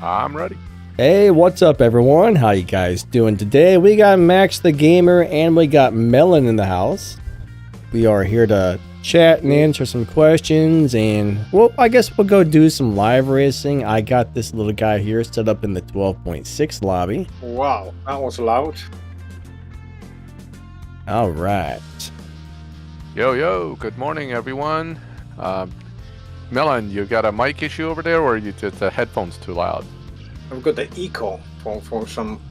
I'm ready. Hey, what's up, everyone? How you guys doing today? We got Maxthegamer and we got Melon in the house. We are here to chat and answer some questions, and well, I guess we'll go do some live racing. I got this little guy here set up in the 12.6 lobby. Wow, that was loud. All right. Yo, good morning, everyone. Melon, you got a mic issue over there, or you just the headphones too loud? I've got the echo for some.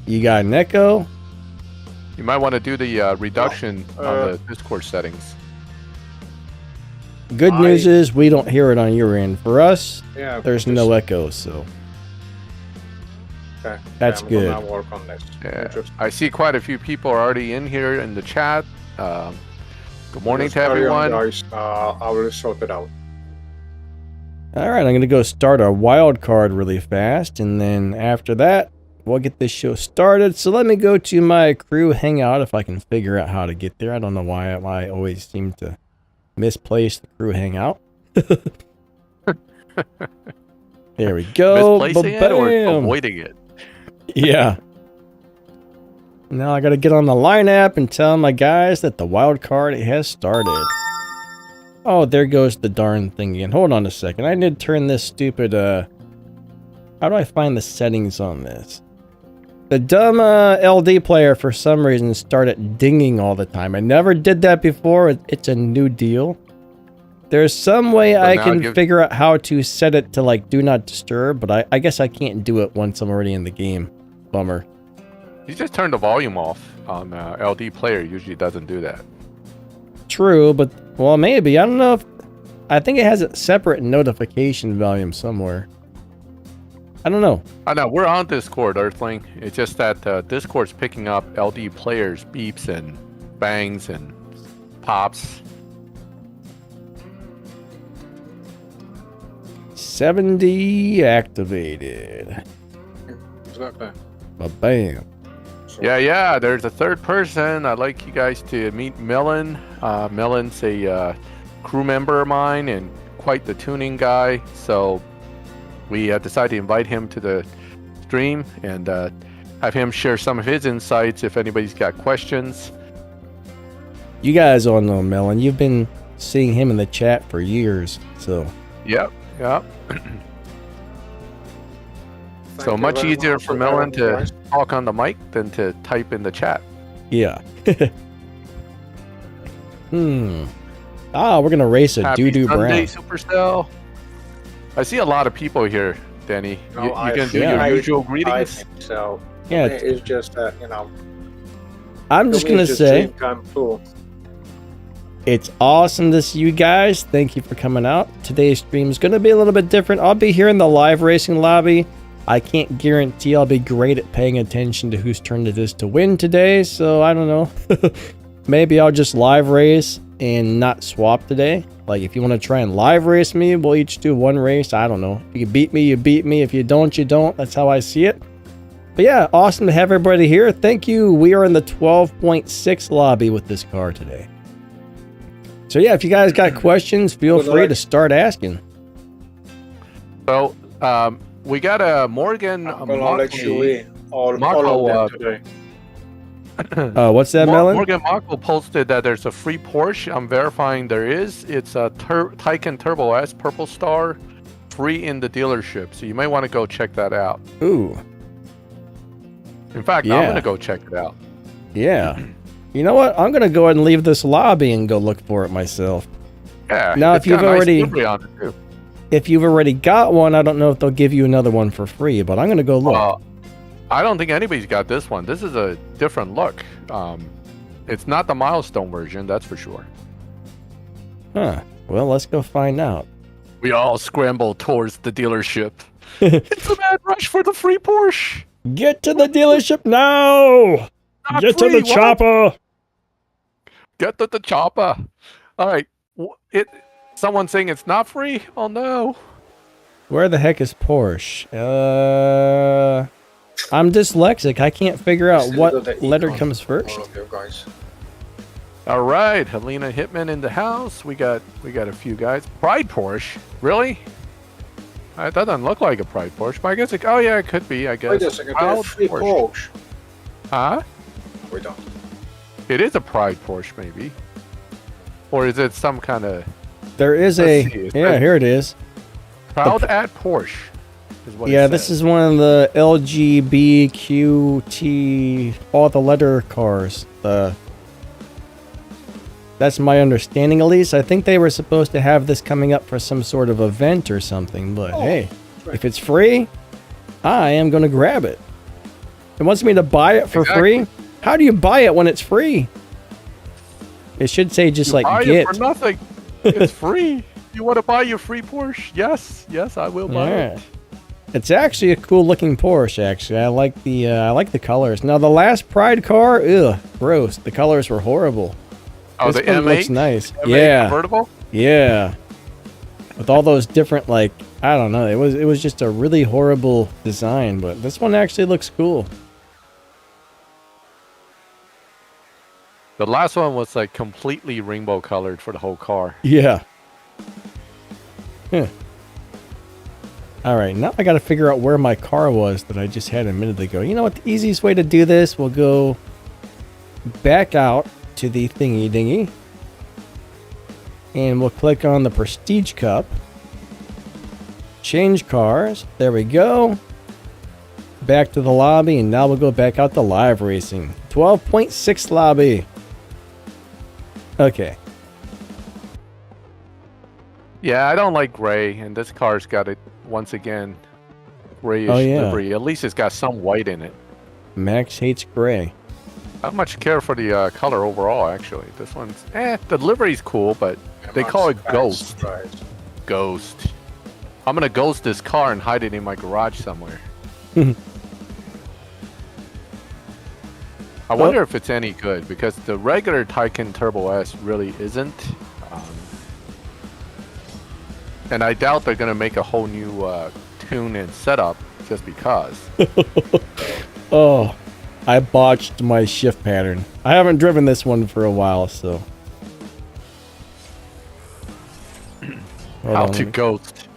You got an echo? You might want to do the reduction on the Discord settings. Good news is we don't hear it on your end. For us, there's no echo, so okay. That's good. I'm gonna work on this. Yeah. I see quite a few people are already in here in the chat. Good morning to everyone. Guys. I will sort it out. All right, I'm going to go start our wild card really fast, and then after that, we'll get this show started. So let me go to my crew hangout if I can figure out how to get there. I don't know why I always seem to misplace the crew hangout. There we go. Misplacing it or avoiding it? Yeah. Now I got to get on the line app and tell my guys that the wild card has started. Oh, there goes the darn thing again. Hold on a second. I need to turn this stupid, how do I find the settings on this? The dumb LD player, for some reason, started dinging all the time. I never did that before. It's a new deal. There's some way I can figure out how to set it to, like, do not disturb, but I guess I can't do it once I'm already in the game. Bummer. You just turn the volume off on LD player. Usually doesn't do that. True, but, well, maybe. I don't know if... I think it has a separate notification volume somewhere. I don't know. I know. We're on Discord, Earthling. It's just that Discord's picking up LD players' beeps and bangs and pops. 70 activated. Exactly. Bam. Yeah, there's a third person. I'd like you guys to meet Melon. Melon's a crew member of mine and quite the tuning guy. So we decided to invite him to the stream and have him share some of his insights if anybody's got questions. You guys all know Melon. You've been seeing him in the chat for years. So. Yep. So much easier for Melon to talk on the mic than to type in the chat. Yeah. We're gonna race a doo-doo brown. Happy Sunday, Supercell. I see a lot of people here, Danny. No, you can do your usual greetings. I think so. Yeah, it's just that I'm just gonna say, it's awesome to see you guys. Thank you for coming out. Today's stream is gonna be a little bit different. I'll be here in the live racing lobby. I can't guarantee I'll be great at paying attention to whose turn it is to win today, so I don't know. Maybe I'll just live race and not swap today. Like, if you want to try and live race me, we'll each do one race. I don't know. If you beat me, you beat me. If you don't, you don't. That's how I see it. But yeah, awesome to have everybody here. Thank you. We are in the 12.6 lobby with this car today. So yeah, if you guys got questions, feel free to start asking. So, we got a Morgan. What's that, Melon? Morgan Markle posted that there's a free Porsche. I'm verifying there is. It's a Taycan Turbo S Purple Star, free in the dealership. So you may want to go check that out. Ooh. In fact, I'm going to go check it out. Yeah. You know what? I'm going to go ahead and leave this lobby and go look for it myself. Yeah. Now, if you've already... on it too. If you've already got one, I don't know if they'll give you another one for free, but I'm going to go look. I don't think anybody's got this one. This is a different look. It's not the milestone version, that's for sure. Huh. Well, let's go find out. We all scramble towards the dealership. It's a mad rush for the free Porsche. Get to the dealership now! Get to the chopper! Get to the chopper. All right. Someone's saying it's not free? Oh, no. Where the heck is Porsche? I'm dyslexic. I can't figure out what letter comes first. All right, Helena Hitman in the house. We got a few guys. Pride Porsche, really? It doesn't look like a Pride Porsche, but I guess it. Oh yeah, it could be. I guess. Wait a second, Proud there's free Porsche. Huh? We don't. It is a Pride Porsche, maybe. Or is it some kind of There is Let's see, yeah, here it is. Proud at Porsche? Is what Yeah, it this says. is one of the LGBTQT, all the letter cars. That's my understanding, at least. I think they were supposed to have this coming up for some sort of event or something, but hey, right. if it's free, I am going to grab it. It wants me to buy it for free? How do you buy it when it's free? It should say just like buy get. it for nothing. It's free. You want to buy your free Porsche? Yes, I will buy it. It's actually a cool looking Porsche. Actually, I like the colors. Now the last Pride car, ugh, gross. The colors were horrible. Oh, This the one M8 looks nice. M8 Yeah, convertible. yeah. With all those different, like, I don't know. It was just a really horrible design, but this one actually looks cool. The last one was like completely rainbow colored for the whole car. Yeah. Huh. All right, now I got to figure out where my car was that I just had a minute ago. You know what? The easiest way to do this, we'll go back out to the thingy dingy, and we'll click on the Prestige Cup. Change cars. There we go. Back to the lobby, and now we'll go back out to live racing. 12.6 lobby. Okay. Yeah, I don't like gray, and this car's got it once again. Grayish livery. At least it's got some white in it. Max hates gray. I don't much care for the color overall, actually. This one's the livery's cool, but they call it Ghost. Ghost. I'm gonna ghost this car and hide it in my garage somewhere. I wonder if it's any good, because the regular Taycan Turbo S really isn't. And I doubt they're gonna make a whole new tune and setup just because. Oh, I botched my shift pattern. I haven't driven this one for a while, so. How to ghost.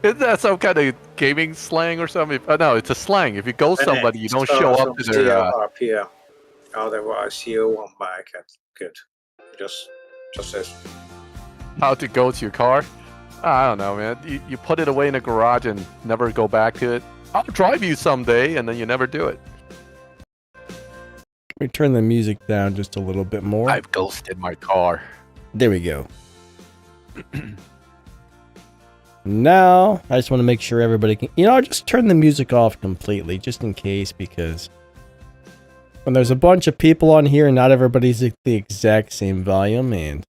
Isn't that some kind of gaming slang or something? No, it's a slang. If you ghost somebody, you don't show up to their... RPM. Otherwise, you won't buy it. Good. Just this. How to ghost your car? I don't know, man. You put it away in a garage and never go back to it. I'll drive you someday, and then you never do it. Let me turn the music down just a little bit more. I've ghosted my car. There we go. Now, I just want to make sure everybody can... I'll just turn the music off completely, just in case, because when there's a bunch of people on here, not everybody's at the exact same volume, and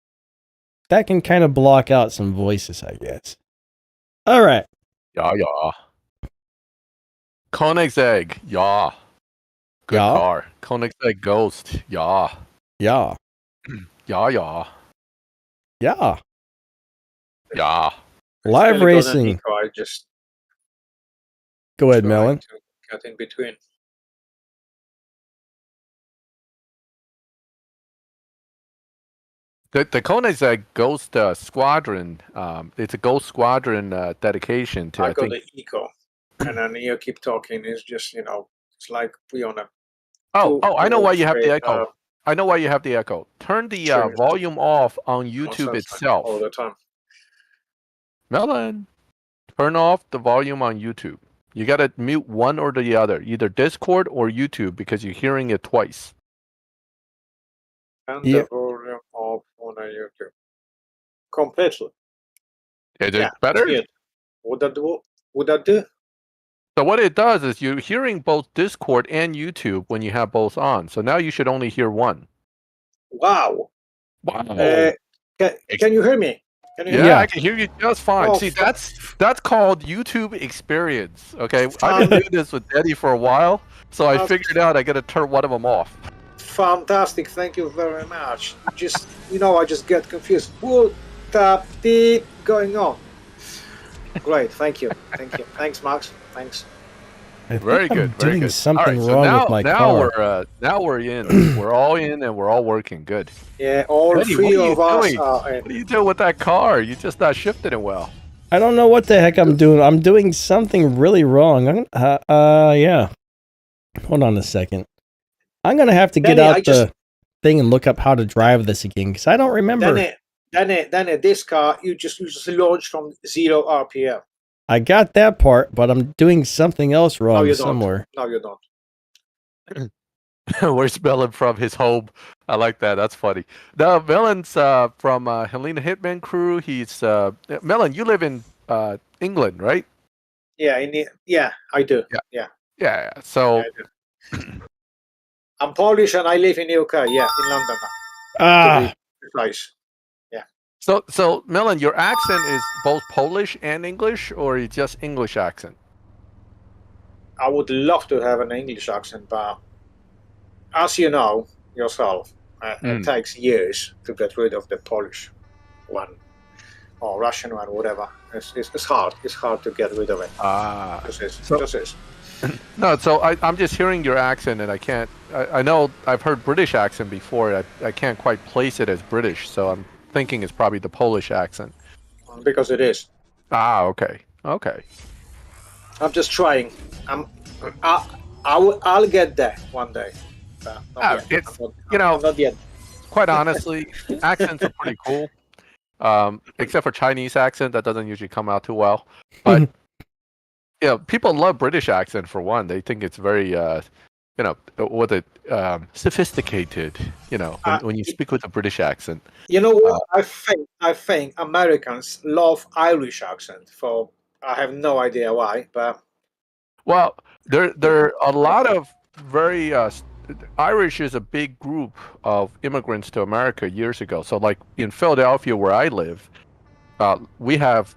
that can kind of block out some voices, I guess. All right. Yeah. Koenigsegg, yeah. Good car. Koenigsegg Ghost, yeah. Yeah. Yeah. Live racing. Just go ahead, Melon. Cut in between. The Koenigsegg Ghost Squadron, it's a Ghost Squadron dedication to, I got the Eco, and then you keep talking. It's just, it's like we on a... I know why you have the echo. I know why you have the echo. Turn the volume off on YouTube itself. All the time. Melon, turn off the volume on YouTube. You gotta mute one or the other, either Discord or YouTube, because you're hearing it twice. And the volume off on YouTube. Completely. Is it better? Would that do? So what it does is you're hearing both Discord and YouTube when you have both on. So now you should only hear one. Wow. Wow. Can you hear me? Yeah, I can hear you just fine. Oh, see, that's called YouTube experience. Okay, I've been doing this with Eddie for a while, so I figured out I got to turn one of them off. Fantastic, thank you very much. Just I just get confused. What the going on? Great, thank you. Thanks, Max. Thanks. Very good. Very good. Something all right, wrong so with my car. Now we're in. We're all in, and we're all working. Good. Yeah, all Eddie, three of us are in. What are you doing with that car? You're just not shifting it well. I don't know what the heck I'm doing. I'm doing something really wrong. Yeah. Hold on a second. I'm gonna have to get Danny, out the thing and look up how to drive this again because I don't remember. Danny, this car you just launched from 0 RPM. I got that part, but I'm doing something else wrong No, you somewhere. don't. No, you don't. Where's Melon from? His home. I like that. That's funny. No, Melon's from Helena Hitman Crew. He's Melon. You live in England, right? Yeah, I do. Yeah. Yeah, So I do. I'm Polish and I live in UK. Yeah, in London now. Ah, To be precise. so Melon, your accent is both Polish and English, or is just English accent? I would love to have an English accent, but as you know yourself, it takes years to get rid of the Polish one or Russian one, whatever. It's hard. It's hard to get rid of it. Just is. No, so I'm just hearing your accent, and I can't. I know I've heard British accent before. I can't quite place it as British, so I'm thinking it's probably the Polish accent. Because it is. Ah, okay. I'm just trying. I'll get there one day. Not yet. Not yet. Quite honestly, accents are pretty cool. Except for Chinese accent, that doesn't usually come out too well. But people love British accent for one. They think it's very, sophisticated. When you speak with a British accent. You know what? I think Americans love Irish accent. I have no idea why, but well, there are a lot of very Irish is a big group of immigrants to America years ago. So, like in Philadelphia, where I live, we have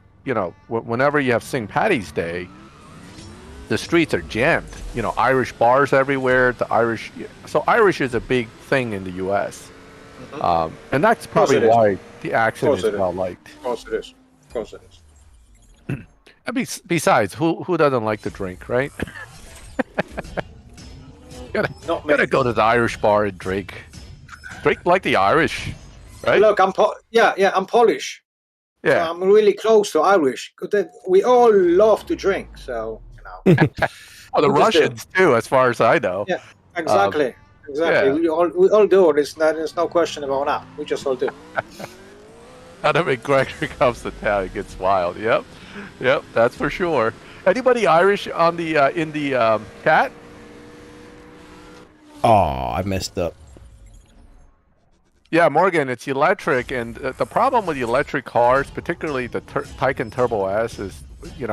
whenever you have St. Patty's Day, the streets are jammed. Irish bars everywhere. So Irish is a big thing in the U.S. And that's probably why the accent is well liked. Of course it is. Of course it is. Besides, who doesn't like to drink, right? gotta go to the Irish bar and drink. Drink like the Irish, right? Look, I'm Polish. Yeah, so I'm really close to Irish. We all love to drink, so well, the Russians too, as far as I know. Yeah, exactly. Yeah. We all do. There's no question about that. We just all do. Adam McGregor comes to town, it gets wild. Yep, that's for sure. Anybody Irish on the in the chat? Oh, I messed up. Yeah, Morgan, it's electric, and the problem with electric cars, particularly the Taycan Turbo S, is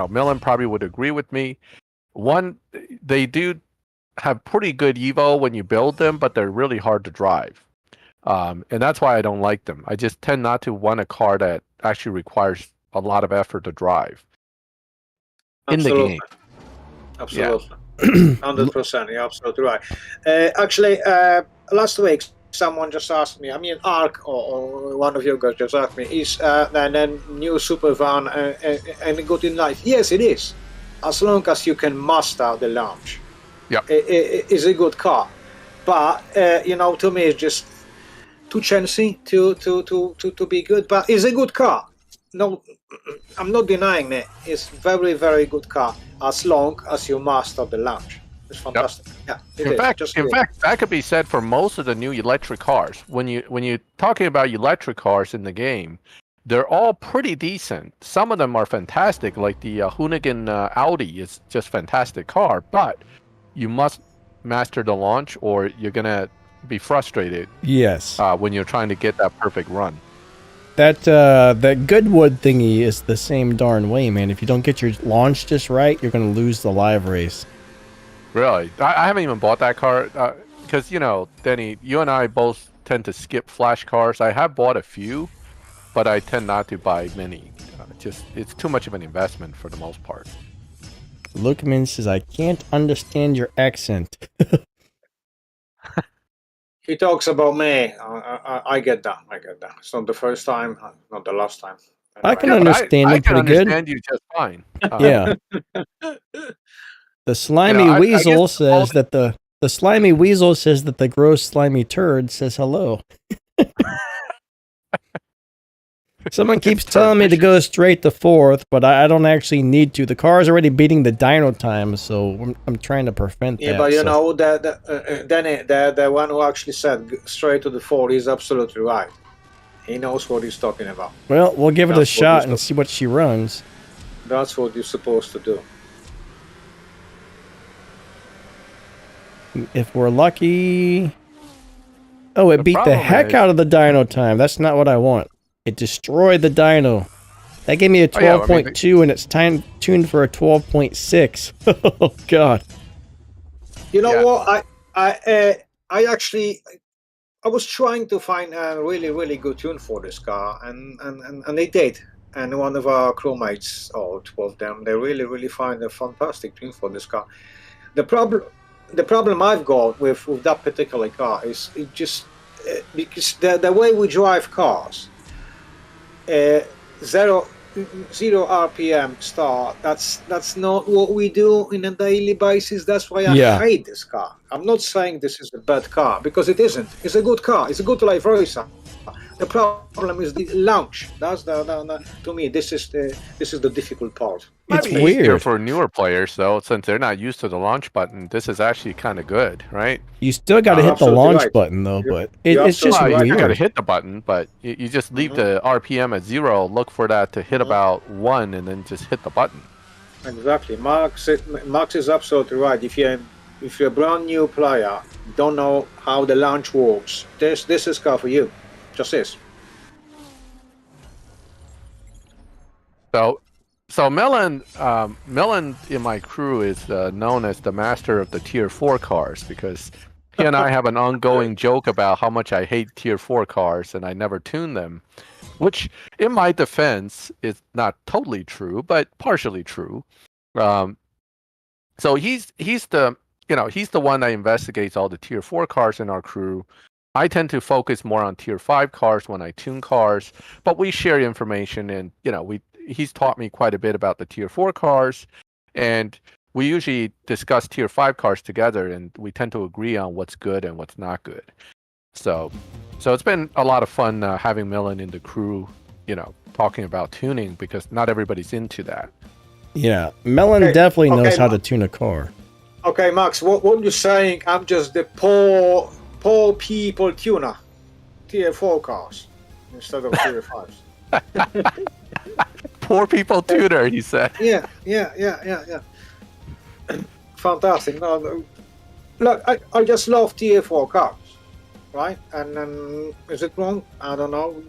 Millen probably would agree with me. One, they do have pretty good Evo when you build them, but they're really hard to drive. And that's why I don't like them. I just tend not to want a car that actually requires a lot of effort to drive in the game. Absolutely. 100%. You're absolutely right. Actually, last week, someone just asked me, Ark or one of you guys just asked me, is the new super van and good in life? Yes, it is. As long as you can master the launch. Yeah. It's a good car. But, to me, it's just too chancy to be good. But it's a good car. No, I'm not denying it. It's very, very good car as long as you master the launch. It's fantastic. Yep. Yeah. In fact, that could be said for most of the new electric cars. When you're talking about electric cars in the game, they're all pretty decent. Some of them are fantastic, like the Hoonigan Audi is just fantastic car. But you must master the launch, or you're gonna be frustrated. Yes. When you're trying to get that perfect run. That Goodwood thingy is the same darn way, man. If you don't get your launch just right, you're gonna lose the live race. Really? I haven't even bought that car because Denny, you and I both tend to skip flash cars. I have bought a few, but I tend not to buy many. It's too much of an investment for the most part. Lookman says, I can't understand your accent. He talks about me. I get that. It's not the first time, not the last time. Anyway. I can understand him pretty good. I can understand you just fine. Yeah. The slimy weasel says that the slimy weasel says that the gross slimy turd says hello. Someone keeps telling me to go straight to 4th, but I don't actually need to. The car is already beating the dyno time, so I'm trying to prevent that. Yeah, but you know, the one who actually said straight to the 4 is absolutely right. He knows what he's talking about. Well, we'll give it a shot and see what she runs. That's what you're supposed to do. If we're lucky... Oh, it beat the heck out of the dyno time. That's not what I want. It destroyed the dyno. That gave me a 12.2, and it's tuned for a 12.6. Oh, God. You know what? I was trying to find a really, really good tune for this car, and they did. And one of our crewmates, or 2 of them, they really, really find a fantastic tune for this car. The problem I've got with that particular car is it just because the way we drive cars, zero RPM start. That's not what we do on a daily basis. That's why I hate this car. I'm not saying this is a bad car because it isn't. It's a good car. It's a good life racer. The problem is the launch. That's to me. This is the difficult part. It's weird for newer players, though, since they're not used to the launch button. This is actually kind of good, right? You still got to hit the launch button, though. But it's just weird. You got to hit the button, but you just leave the RPM at 0. Look for that to hit about 1, and then just hit the button. Exactly. Max is absolutely right. If you're a brand new player, don't know how the launch works, this is car for you. Just is. So Melon in my crew is known as the master of the Tier 4 cars because he and I have an ongoing joke about how much I hate Tier 4 cars and I never tune them, which in my defense is not totally true, but partially true. So he's the one that investigates all the Tier 4 cars in our crew. I tend to focus more on Tier 5 cars when I tune cars, but we share information and, he's taught me quite a bit about the Tier 4 cars, and we usually discuss Tier 5 cars together, and we tend to agree on what's good and what's not good. So it's been a lot of fun having Millen in the crew, talking about tuning, because not everybody's into that. Yeah, Melon definitely knows how to tune a car. Okay, Max, what you're saying, I'm just the poor people tuner. Tier 4 cars instead of Tier 5s. Poor people tuner, he said. Yeah. Fantastic. No, look, I just love Tier 4 cars, right? And is it wrong? I don't know.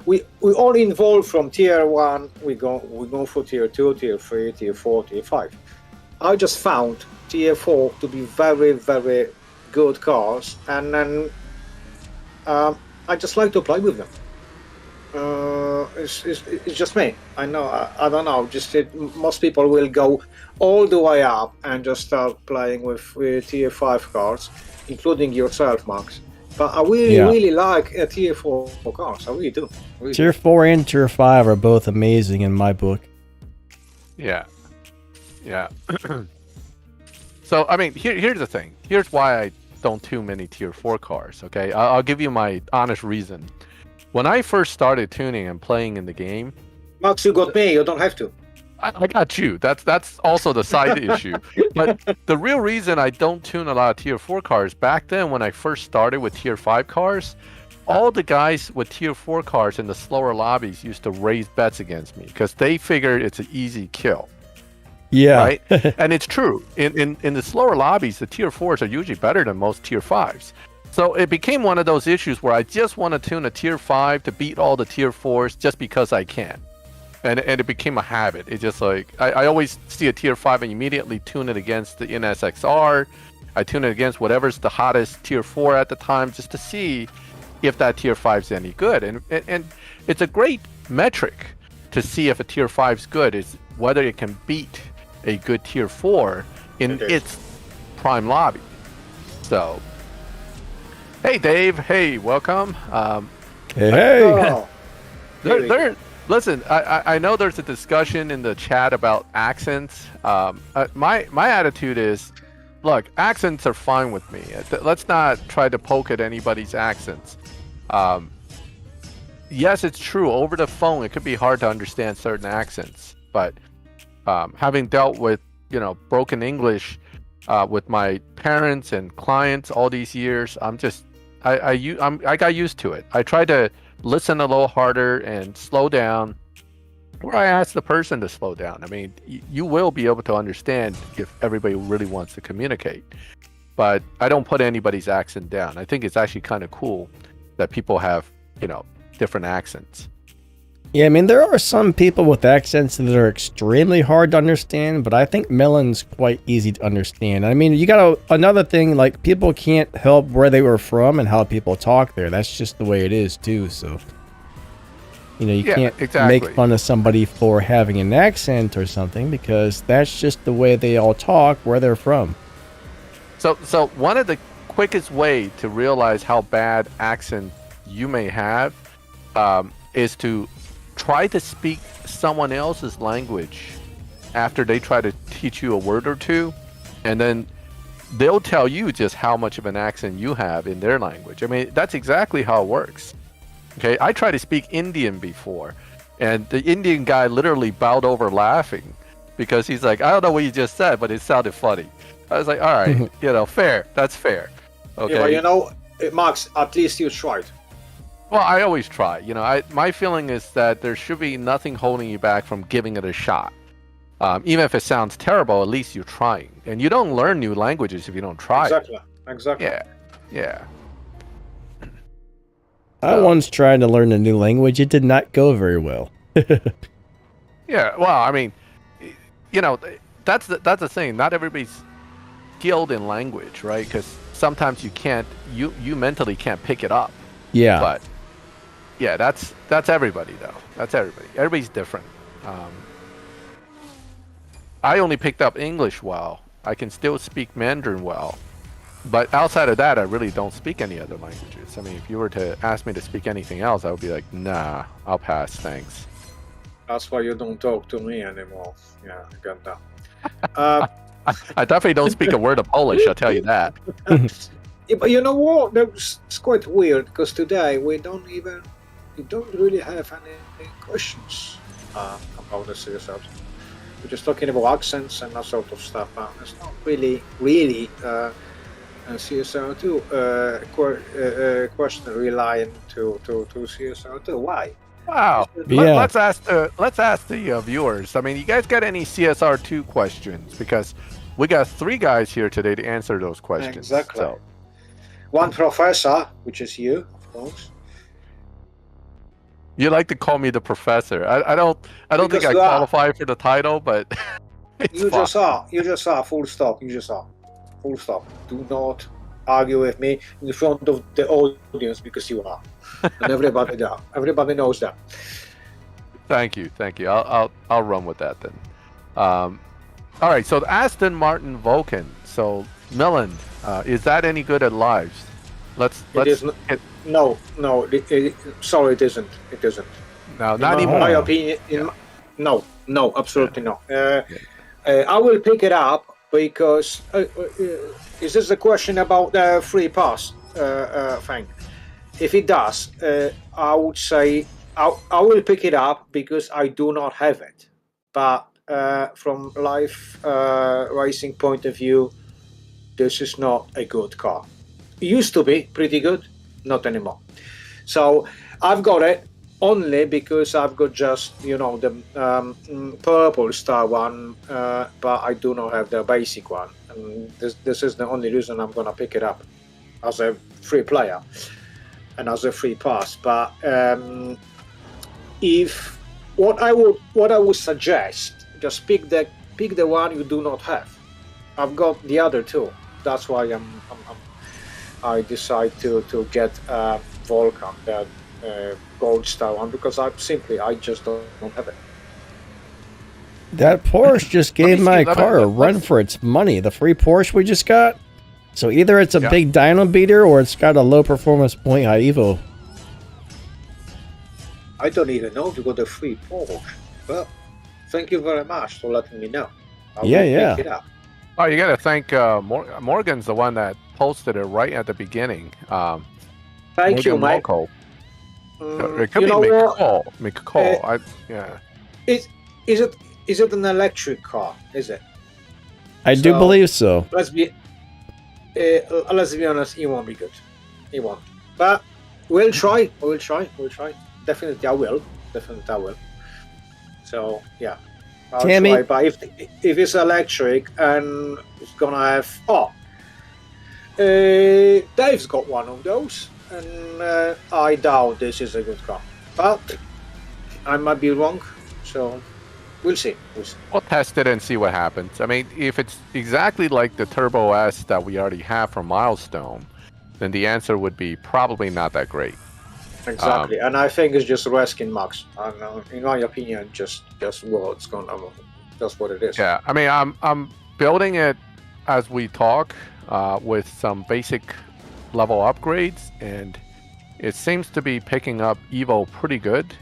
We all involved from Tier 1. We go for Tier 2, Tier 3, Tier 4, Tier 5. I just found Tier 4 to be very, very good cars, and then I just like to play with them. It's just me. I know. I don't know. Most people will go all the way up and just start playing with Tier 5 cars, including yourself, Max. But I really like Tier 4 cars. I really do. Tier 4 and Tier 5 are both amazing in my book. Yeah. So, I mean, here's the thing. Here's why I don't tune many Tier 4 cars, okay? I'll give you my honest reason. When I first started tuning and playing in the game... Max, you got me. You don't have to. I got you. That's also the side issue. But the real reason I don't tune a lot of Tier 4 cars, back then when I first started with Tier 5 cars, all the guys with Tier 4 cars in the slower lobbies used to raise bets against me because they figured it's an easy kill. Yeah. Right? And it's true. In the slower lobbies, the Tier 4s are usually better than most Tier 5s. So it became one of those issues where I just want to tune a Tier 5 to beat all the Tier 4s just because I can. And it became a habit. It's just like, I always see a Tier 5 and immediately tune it against the NSXR. I tune it against whatever's the hottest Tier 4 at the time just to see if that Tier 5's any good. And it's a great metric to see if a Tier 5's good, is whether it can beat a good Tier 4 in its prime lobby. So, hey Dave, hey, welcome. Hey. Listen, I know there's a discussion in the chat about accents. My attitude is, look, accents are fine with me. Let's not try to poke at anybody's accents. yes, it's true. Over the phone, it could be hard to understand certain accents. But having dealt with, broken English with my parents and clients all these years, I got used to it. I try to listen a little harder and slow down. Or I ask the person to slow down. I mean, you will be able to understand if everybody really wants to communicate. But I don't put anybody's accent down. I think it's actually kind of cool that people have, different accents. Yeah, I mean, there are some people with accents that are extremely hard to understand, but I think Melon's quite easy to understand. I mean, you got another thing, like, people can't help where they were from and how people talk there. That's just the way it is, too, so... you can't exactly. make fun of somebody for having an accent or something, because that's just the way they all talk where they're from. So one of the quickest way to realize how bad accent you may have is to try to speak someone else's language after they try to teach you a word or two, and then they'll tell you just how much of an accent you have in their language. I mean, that's exactly how it works. Okay, I tried to speak Indian before, and the Indian guy literally bowed over laughing because he's like, I don't know what you just said, but it sounded funny. I was like, all right, fair. That's fair. Okay. Yeah, but Max, at least you tried. Well, I always try. My feeling is that there should be nothing holding you back from giving it a shot. Even if it sounds terrible, at least you're trying. And you don't learn new languages if you don't try. Exactly. Yeah. I once tried to learn a new language. It did not go very well. Yeah, well, I mean, that's the thing. Not everybody's skilled in language, right? Because sometimes you mentally can't pick it up. Yeah. But yeah, that's everybody though. That's everybody. Everybody's different. I only picked up English well. I can still speak Mandarin well. But outside of that, I really don't speak any other languages. I mean, if you were to ask me to speak anything else, I would be like, nah, I'll pass, thanks. That's why you don't talk to me anymore. Yeah, I got that. I definitely don't speak a word of Polish, I'll tell you that. Yeah, but you know what? It's quite weird because today we don't really have any questions about the CSR. We're just talking about accents and that sort of stuff. It's not really CSR2 question relying to CSR2. Why? Wow. Yeah. Let's ask the viewers. I mean, you guys got any CSR2 questions? Because we got 3 guys here today to answer those questions. Exactly. So. One professor, which is you, of course. You like to call me the professor. I don't think I qualify for the title, but You just are. Full stop. You just are. Full stop. Do not argue with me in front of the audience because you are, and everybody knows that. Thank you. I'll run with that then. All right. So Aston Martin Vulcan. So Millen, is that any good at lives? No. Sorry, it isn't. It isn't. No, not even. In my opinion, no, absolutely no. I will pick it up because is this a question about the free pass thing? If it does, I would say I will pick it up because I do not have it. But from life racing point of view, this is not a good car. It used to be pretty good, not anymore. So I've got it only because I've got just the purple star one, but I do not have the basic one. And this is the only reason I'm gonna pick it up as a free player and as a free pass. But if what I would suggest, just pick the one you do not have. I've got the other two. That's why I decide to get Vulcan, that gold star one, because I just don't have it. That Porsche just gave my car a run for its money. The free Porsche we just got. So either it's a big dyno beater or it's got a low performance point high evo. I don't even know if you got a free Porsche. Well, thank you very much for letting me know. I will pick it up. Oh, you got to thank Morgan's the one that posted it right at the beginning. Thank you, Mike. It could be McCall. Yeah. Is it an electric car? Is it? I do believe so. Let's be honest. It won't be good. It won't. But we'll try. Definitely, I will. So yeah, I'll Tammy, try. But if it's electric and it's gonna have Dave's got one of those, and I doubt this is a good car. But I might be wrong. So we'll see. We'll test it and see what happens. I mean, if it's exactly like the Turbo S that we already have from Milestone, then the answer would be probably not that great. Exactly, and I think it's just reskin max. In my opinion, just what's going on, just what it is. Yeah, I mean, I'm building it as we talk with some basic level upgrades, and it seems to be picking up Evo pretty good.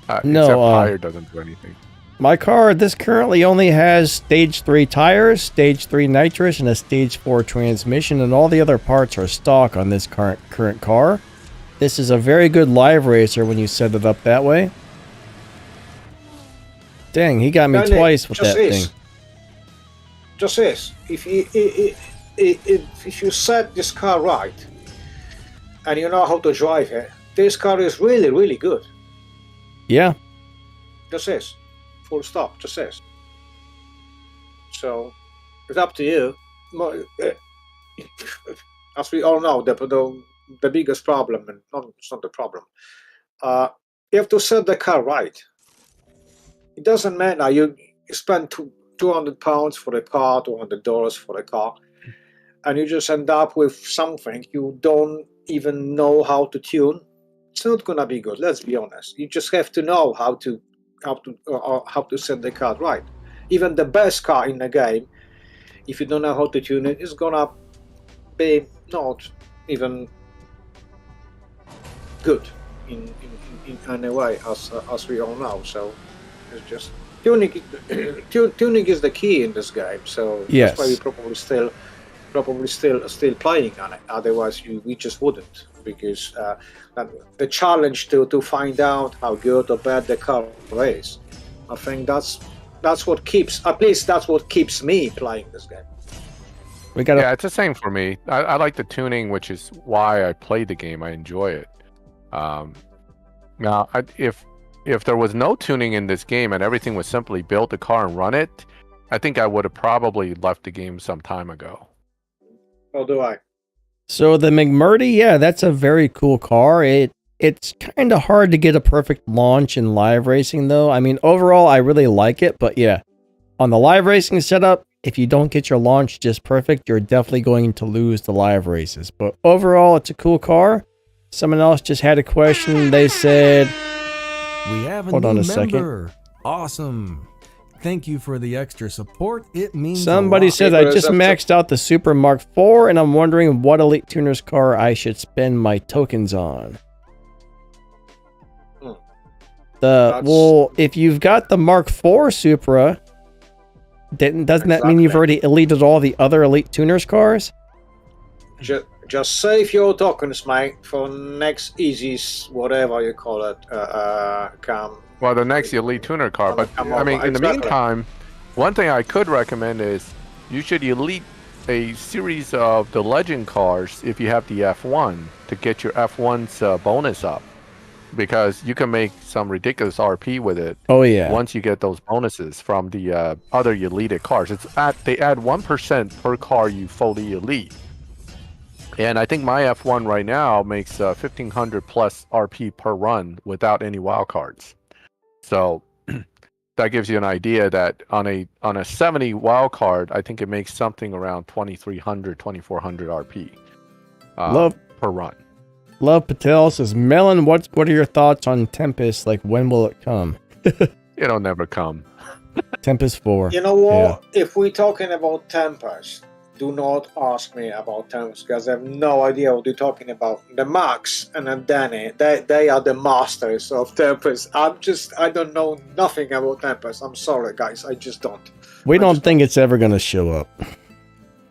Except tire doesn't do anything. My car, this currently only has stage 3 tires, stage 3 nitrous, and a stage 4 transmission, and all the other parts are stock on this current car. This is a very good live racer when you set it up that way. Dang, he got me twice with that thing. Just this, if you set this car right, and you know how to drive it, this car is really, really good. Yeah. Just this. Full stop, just this. So it's up to you. As we all know, the biggest problem, and it's not the problem. You have to set the car right. It doesn't matter. You spend £200 for the car, $200 for the car, and you just end up with something you don't even know how to tune. It's not gonna be good. Let's be honest. You just have to know how to set the car right. Even the best car in the game, if you don't know how to tune it, it's gonna be not even good in any way, as we all know. So it's just tuning is the key in this game. So yes, that's why we probably still playing on it. Otherwise, we just wouldn't, because the challenge to find out how good or bad the car is, I think that's what keeps me playing this game. Yeah, it's the same for me. I like the tuning, which is why I play the game. I enjoy it. Now, if there was no tuning in this game and everything was simply build the car and run it, I think I would have probably left the game some time ago. So do I. So the McMurdy, yeah, that's a very cool car. It's kind of hard to get a perfect launch in live racing, though. I mean, overall, I really like it, but yeah, on the live racing setup, if you don't get your launch just perfect, you're definitely going to lose the live races. But overall, it's a cool car. Someone else just had a question. They said, "We have a hold new on a member. Second. Awesome. Thank you for the extra support. It means somebody said, I just maxed out the Super Mark IV, and I'm wondering what Elite Tuner's car I should spend my tokens on." Well, if you've got the Mark IV Supra, doesn't that mean you've already elited all the other Elite Tuners cars? Just save your tokens, mate, for next easiest, whatever you call it, cam. Well, the next Elite Tuner car, but I mean, in the meantime, one thing I could recommend is you should elite a series of the Legend cars if you have the F1 to get your F1's bonus up, because you can make some ridiculous RP with it. Oh yeah. Once you get those bonuses from the other elite cars, they add 1% per car you fully elite. And I think my F1 right now makes 1,500 plus RP per run without any wild cards. So that gives you an idea that on a 70 wild card, I think it makes something around 2,300, 2,400 RP per run. Love Patel says, Melon, what are your thoughts on Tempest? Like, when will it come? It'll never come. Tempest 4. You know what? Yeah. If we're talking about Tempest, do not ask me about Tempest, because I have no idea what you're talking about. The Max and then Danny, they are the masters of Tempest. I don't know nothing about Tempest. I'm sorry, guys. I just don't. We don't think it's ever going to show up.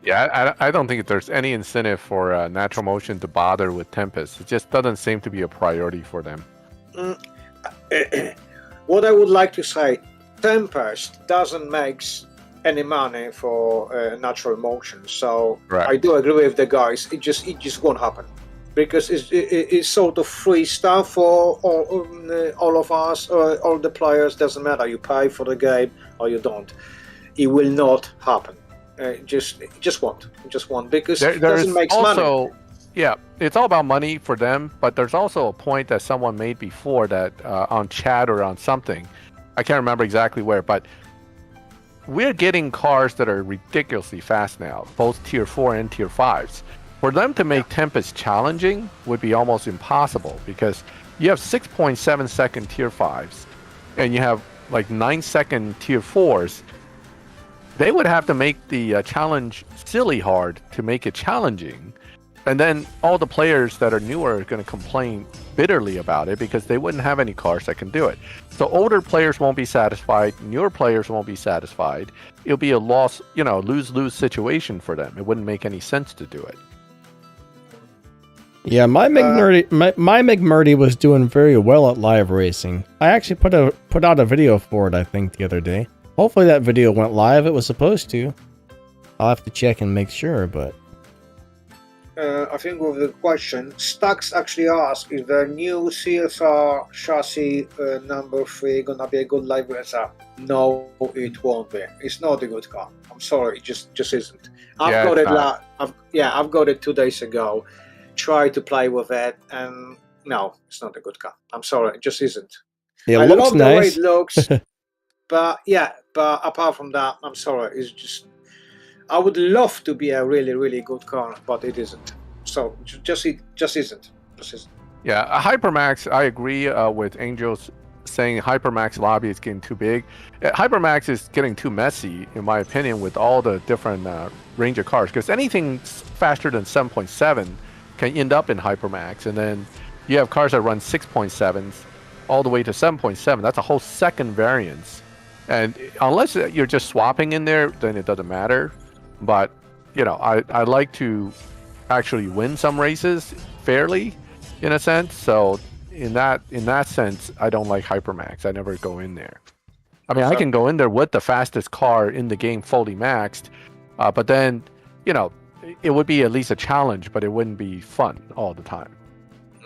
Yeah, I don't think there's any incentive for Natural Motion to bother with Tempest. It just doesn't seem to be a priority for them. What I would like to say, Tempest doesn't make any money for Natural Motion, so Right. I do agree with the guys. It just won't happen because it's sort of free stuff for all of us, all the players. Doesn't matter. You pay for the game or you don't. It will not happen. It just won't. It just won't because it doesn't make money. Yeah, it's all about money for them, but there's also a point that someone made before that on chat or on something. I can't remember exactly where, but we're getting cars that are ridiculously fast now, both tier 4 and tier 5s. For them to make Tempest challenging would be almost impossible because you have 6.7 second tier 5s and you have like 9 second tier 4s. They would have to make the challenge silly hard to make it challenging. And then all the players that are newer are going to complain bitterly about it because they wouldn't have any cars that can do it. So older players won't be satisfied. Newer players won't be satisfied. It'll be a lose-lose situation for them. It wouldn't make any sense to do it. Yeah, my McMurdy was doing very well at live racing. I actually put out a video for it, I think, the other day. Hopefully that video went live. It was supposed to. I'll have to check and make sure, but... I think with the question, Stacks actually asked, is the new CSR chassis number 3 gonna be a good live racer? No, it won't be. It's not a good car. I'm sorry, it just isn't. I've got it 2 days ago. Tried to play with it, and no, it's not a good car. I'm sorry, it just isn't. It looks nice. The way it looks, but apart from that, I'm sorry, it's just. I would love to be a really, really good car, but it isn't. So just isn't. Yeah, a Hypermax, I agree with Angels saying Hypermax lobby is getting too big. Hypermax is getting too messy, in my opinion, with all the different range of cars. Because anything faster than 7.7 can end up in Hypermax. And then you have cars that run 6.7s all the way to 7.7. That's a whole second variance. And unless you're just swapping in there, then it doesn't matter. But, I like to actually win some races fairly, in a sense. So in that sense, I don't like Hypermax. I never go in there. I mean, I can go in there with the fastest car in the game fully maxed, but then, it would be at least a challenge, but it wouldn't be fun all the time.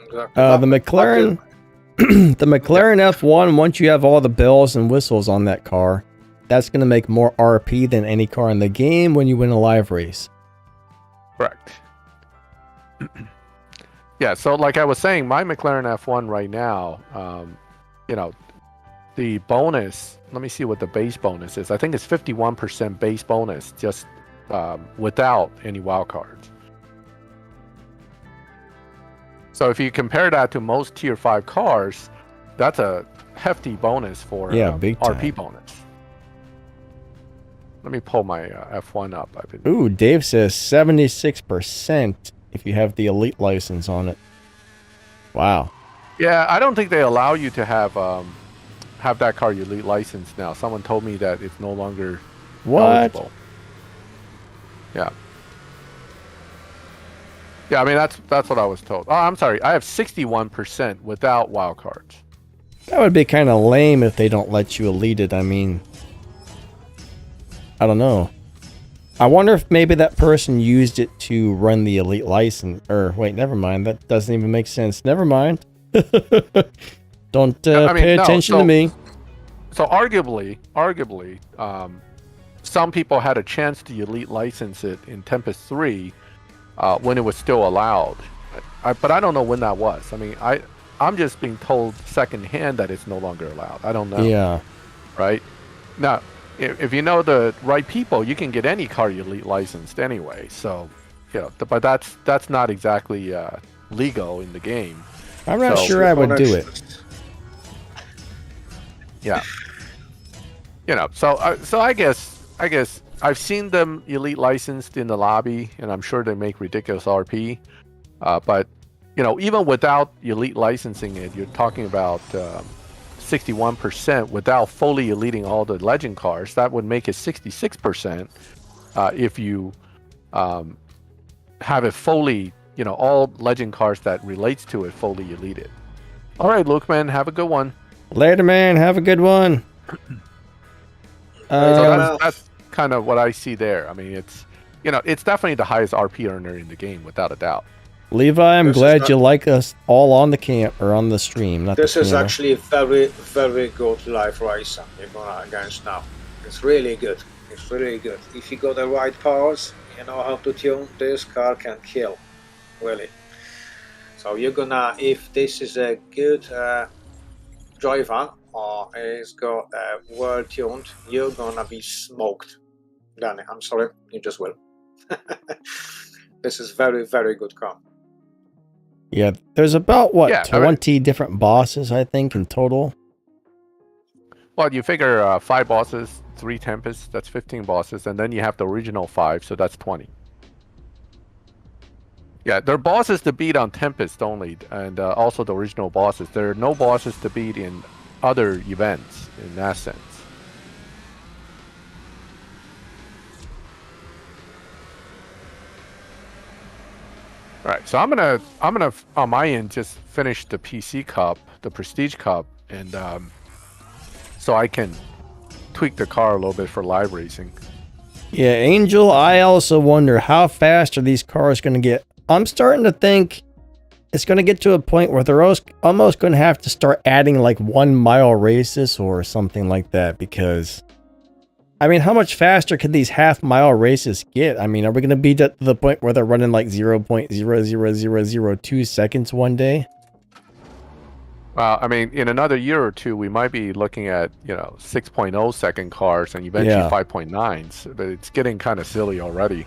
Exactly. The McLaren, the McLaren F1, once you have all the bells and whistles on that car, that's going to make more RP than any car in the game when you win a live race. Correct. Yeah, so like I was saying, my McLaren F1 right now, the bonus, let me see what the base bonus is. I think it's 51% base bonus, just without any wild cards. So if you compare that to most tier 5 cars, that's a hefty bonus for big time. RP bonus. Let me pull my F1 up. Ooh, Dave says 76% if you have the elite license on it. Wow. Yeah, I don't think they allow you to have that car elite license now. Someone told me that it's no longer eligible. Yeah. Yeah, I mean that's what I was told. Oh, I'm sorry. I have 61% without wild cards. That would be kind of lame if they don't let you elite it. I mean, I don't know. I wonder if maybe that person used it to run the elite license. Or wait, never mind. That doesn't even make sense. Never mind. Don't pay attention to me. So arguably, some people had a chance to elite license it in Tempest 3 when it was still allowed. But I don't know when that was. I mean, I'm just being told secondhand that it's no longer allowed. I don't know. Yeah. Right? Now, if you know the right people, you can get any car elite licensed anyway. So, but that's not exactly legal in the game. I'm not sure I would do it. Yeah. So I guess I've seen them elite licensed in the lobby, and I'm sure they make ridiculous RP. But even without elite licensing it, you're talking about 61% without fully eliting all the legend cars. That would make it 66% if you have it fully, all legend cars that relates to it fully elite. All right, Luke, man, have a good one. Later, man. Have a good one. So that's kind of what I see there. I mean, it's definitely the highest RP earner in the game, without a doubt. Levi, I'm glad you like us all on the camp or on the stream. This is actually very, very good live racing you're going against now. It's really good. It's really good. If you got the right powers, you know how to tune, this car can kill. Really. So you're gonna, if this is a good driver or is got well tuned, you're gonna be smoked. Danny, I'm sorry, you just will. This is very, very good car. Yeah, there's about 20 different bosses, I think, in total. Well, you figure 5 bosses, 3 Tempests, that's 15 bosses, and then you have the original 5, so that's 20. Yeah, there are bosses to beat on Tempest only, and also the original bosses. There are no bosses to beat in other events, in that sense. All right, so I'm gonna on my end just finish the PC Cup, the Prestige Cup, and so I can tweak the car a little bit for live racing. Yeah, Angel, I also wonder how fast are these cars going to get. I'm starting to think it's going to get to a point where they're almost going to have to start adding like 1 mile races or something like that, because I mean, how much faster can these half-mile races get? I mean, are we going to be to the point where they're running like 0.00002 seconds one day? Well, I mean, in another year or two, we might be looking at, 6.0 second cars and eventually 5.9s, but it's getting kind of silly already.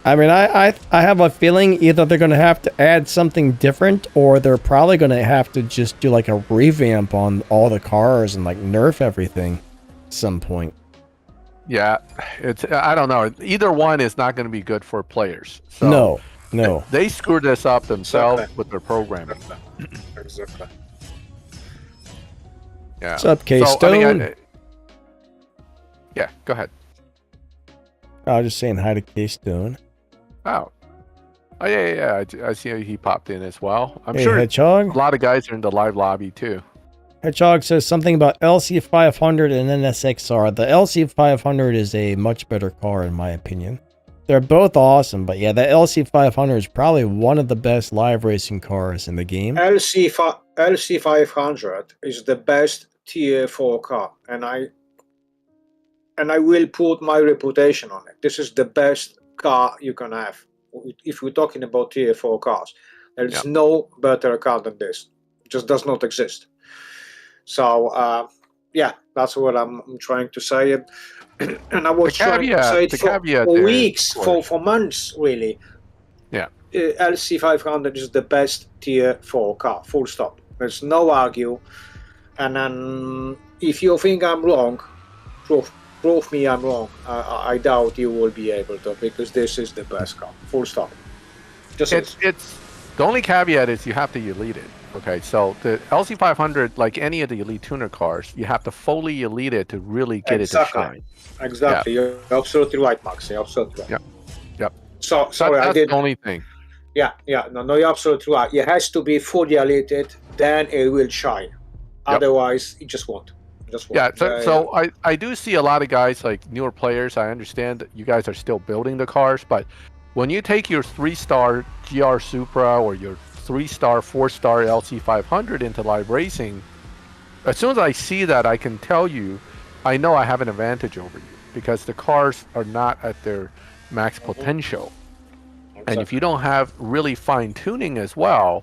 I mean, I have a feeling either they're going to have to add something different, or they're probably going to have to just do like a revamp on all the cars and like nerf everything at some point. Yeah, I don't know. Either one is not going to be good for players. So no. They screwed this up themselves with their programming. Exactly. Yeah. What's up, K-Stone? Yeah, go ahead. I was just saying hi to K-Stone. Oh, yeah. I see he popped in as well. I'm hey, sure Hedgehog. A lot of guys are in the live lobby too. Hedgehog says something about LC500 and NSXR. The LC500 is a much better car in my opinion. They're both awesome, but yeah, the LC500 is probably one of the best live racing cars in the game. LC500 is the best tier 4 car, and I will put my reputation on it. This is the best car you can have. If we're talking about tier 4 cars, there is no better car than this. It just does not exist. So, that's what I'm trying to say. And I was trying to say it for weeks, for months, really. Yeah. LC500 is the best tier 4 car, full stop. There's no argue. And then if you think I'm wrong, prove me I'm wrong. I doubt you will be able to, because this is the best car. Full stop. It's the only caveat is you have to elite it. Okay, so the LC500, like any of the elite tuner cars, you have to fully elite it to really get it to shine. Exactly. You're absolutely right, Max. You're absolutely right. Yep. So sorry, that's I did the only thing. Yeah. No, you're absolutely right. It has to be fully elated, then it will shine. Otherwise, it just won't. Yeah, so I do see a lot of guys, like newer players. I understand that you guys are still building the cars, but when you take your 3-star GR Supra or your 3-star, 4-star LC500 into live racing, as soon as I see that, I can tell you, I know I have an advantage over you, because the cars are not at their max potential. Exactly. And if you don't have really fine tuning as well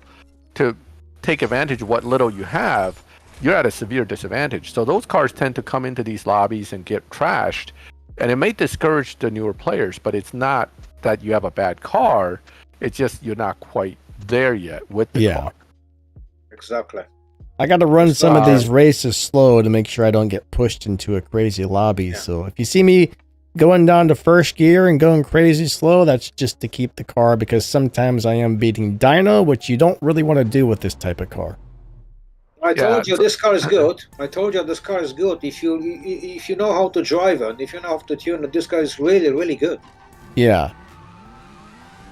to take advantage of what little you have, you're at a severe disadvantage. So those cars tend to come into these lobbies and get trashed, and it may discourage the newer players, but it's not that you have a bad car, it's just you're not quite there yet with the car. Exactly. I got to run some of these races slow to make sure I don't get pushed into a crazy lobby. Yeah. So if you see me going down to first gear and going crazy slow, that's just to keep the car, because sometimes I am beating dyno, which you don't really want to do with this type of car. I told you this car is good. I told you this car is good. If you know how to drive it, if you know how to tune it, this car is really, really good. Yeah.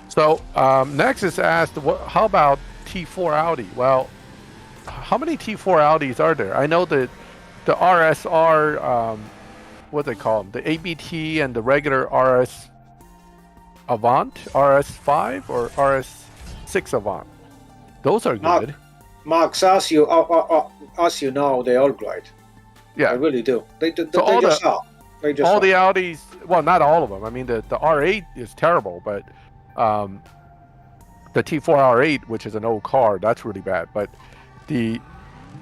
So Nexus asked, how about T4 Audi? Well, how many T4 Audis are there? I know that the RSR, what do they call them? The ABT and the regular RS Avant, RS5 or RS6 Avant. Those are good. Max, as you know, they all great. Yeah, I really do. They just are. They just all are. the Audis. Well, not all of them. I mean, the R8 is terrible, but the T4 R8, which is an old car, that's really bad. But the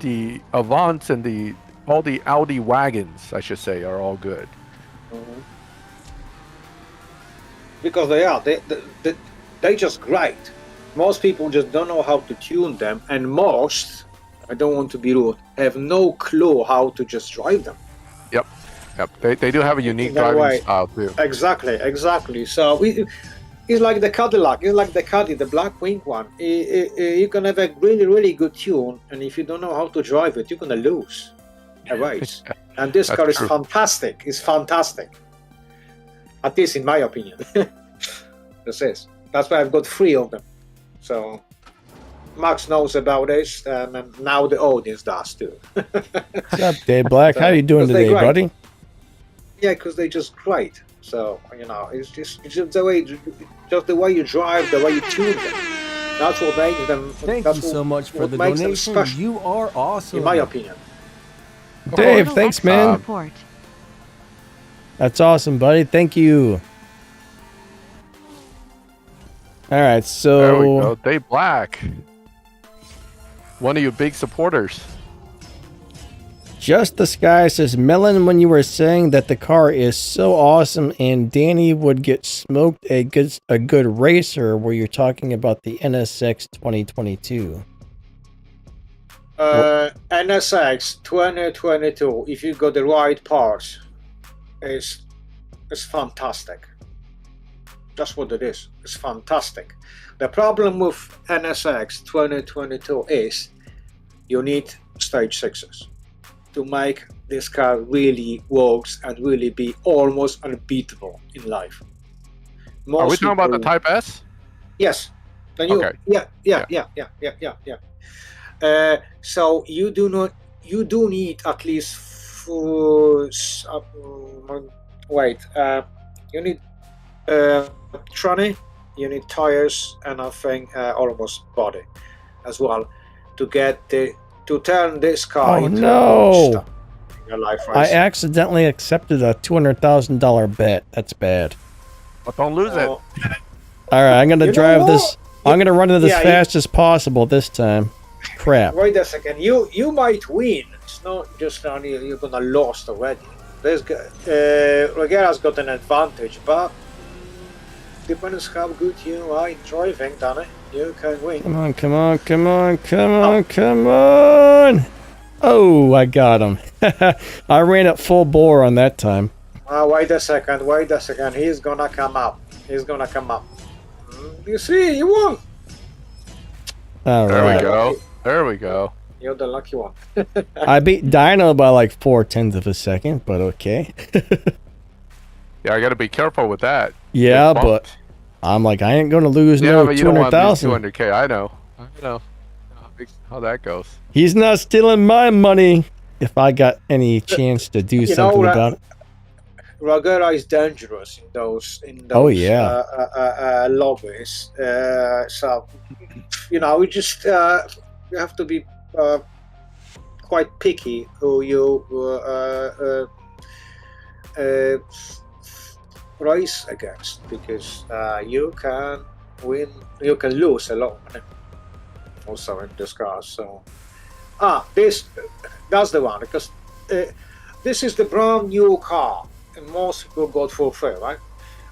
Avants and all the Audi wagons, I should say, are all good. Mm-hmm. Because they are. They just great. Most people just don't know how to tune them, and most, I don't want to be rude, have no clue how to just drive them. Yep. They do have a unique driving style too. Exactly. So it's like the Cadillac. It's like the Caddy, the black wing one. You can have a really, really good tune, and if you don't know how to drive it, you're gonna lose a race. And this car is fantastic. It's fantastic. At least in my opinion. That's why I've got 3 of them. So Max knows about this, and now the audience does too. What's up, Dave Black? How you doing today, buddy? Yeah, because they're just great. So it's just the way you drive, the way you tune them. That's what makes them. Thank you so much for the donation. You are awesome. In my opinion. Dave, thanks, man. That's awesome, buddy. Thank you. All right, so there we go. Dave Black, one of your big supporters. Just the Sky says, Melon, when you were saying that the car is so awesome and Danny would get smoked a good racer, were you talking about the NSX 2022? NSX 2022, if you got the right parts, is fantastic. That's what it is. It's fantastic. The problem with NSX 2022 is you need stage 6s to make this car really works and really be almost unbeatable in life. Are we talking about the Type S? Yes. Okay. Yeah. So you do need at least you need tranny, you need tires, and I think almost body as well to turn this car into a monster in your life race. I accidentally accepted a $200,000 bet. That's bad. But don't lose it. All right, I'm gonna drive this. I'm gonna run it as fast as possible this time. Crap. Wait a second. You might win. It's not just you're gonna lose already. Regera's got an advantage, but depends how good you are in driving, Danny. You can win. Come on. Oh, I got him. I ran at full bore on that time. Wait a second. He's gonna come up. You see, you won. All right. There we go. You're the lucky one. I beat Dino by like 0.4 of a second, but okay. Yeah, I got to be careful with that. Yeah, but I'm like, I ain't gonna lose no 200,000. 200K. I know how that goes. He's not stealing my money. If I got any chance to do something about it. Ragera is dangerous in those lobbies. So we just you have to be quite picky who you race against, because you can win, you can lose a lot of money also in this car. So that's the one, because this is the brand new car and most people got for free, right?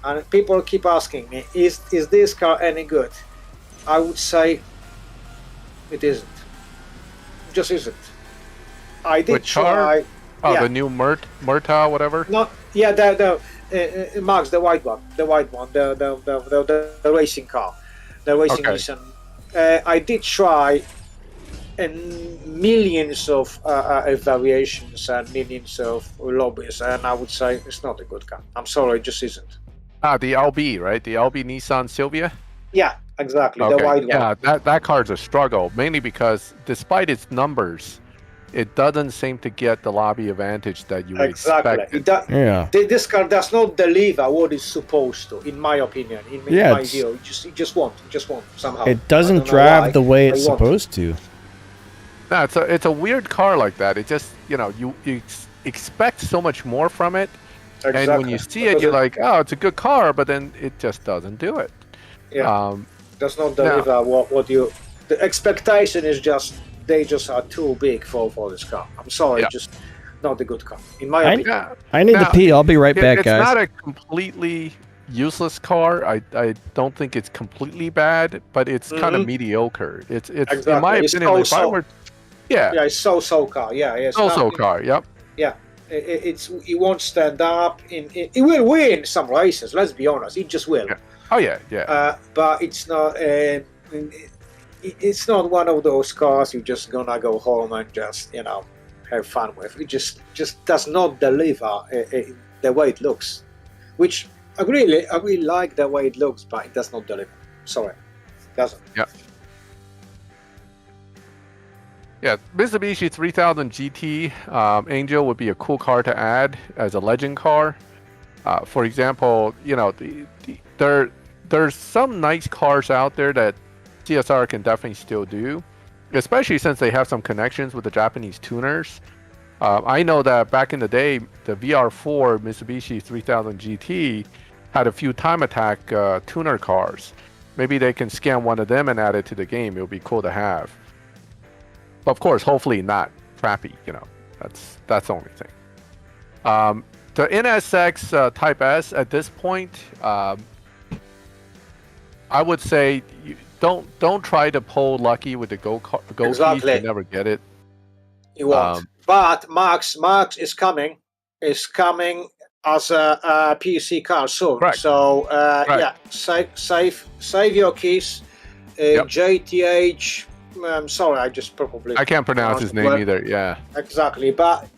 And people keep asking me, is this car any good? I would say it isn't. It just isn't. I did try. The new Murta, whatever. No, yeah, the Max, the white one, the racing car, the racing mission. I did try and millions of variations and millions of lobbies, and I would say it's not a good car. I'm sorry, it just isn't. The LB, right? The LB Nissan Silvia. Yeah, exactly. Okay. The white one. Yeah, that car's a struggle, mainly because despite its numbers, it doesn't seem to get the lobby advantage that you would expect. This car does not deliver what it's supposed to, in my opinion. In my view, it just won't somehow. It doesn't drive the way it's supposed to. No, it's a weird car like that. It just, you expect so much more from it, and when you see it, you're like, oh, it's a good car, but then it just doesn't do it. Yeah, does not deliver what you. The expectation is just. They just are too big for this car. I'm sorry, just not a good car. In my opinion. I need to pee. I'll be right back, guys. It's not a completely useless car. I don't think it's completely bad, but it's kind of mediocre. It's exactly. In my opinion, if I were... Yeah, it's so car. Yeah, it's so car. Yep. Yeah, it won't stand up. It will win some races. Let's be honest, it just will. Yeah. Oh yeah. But it's not... it's not one of those cars you're just gonna go home and just have fun with. It just does not deliver the way it looks, which I really like the way it looks, but it does not deliver. Sorry, it doesn't. Yeah, Mitsubishi 3000 GT Angel would be a cool car to add as a legend car. For example, there's some nice cars out there that CSR can definitely still do, especially since they have some connections with the Japanese tuners. I know that back in the day, the VR4 Mitsubishi 3000 GT had a few Time Attack tuner cars. Maybe they can scan one of them and add it to the game. It would be cool to have. But of course, hopefully not crappy. That's the only thing. The NSX Type S at this point, I would say. Don't try to pull lucky with the go keys. You never get it. You won't. But Max is coming. Is coming as a PC car soon. Correct. So save your keys. JTH. I'm sorry, I can't pronounce his name either. Yeah. Exactly. But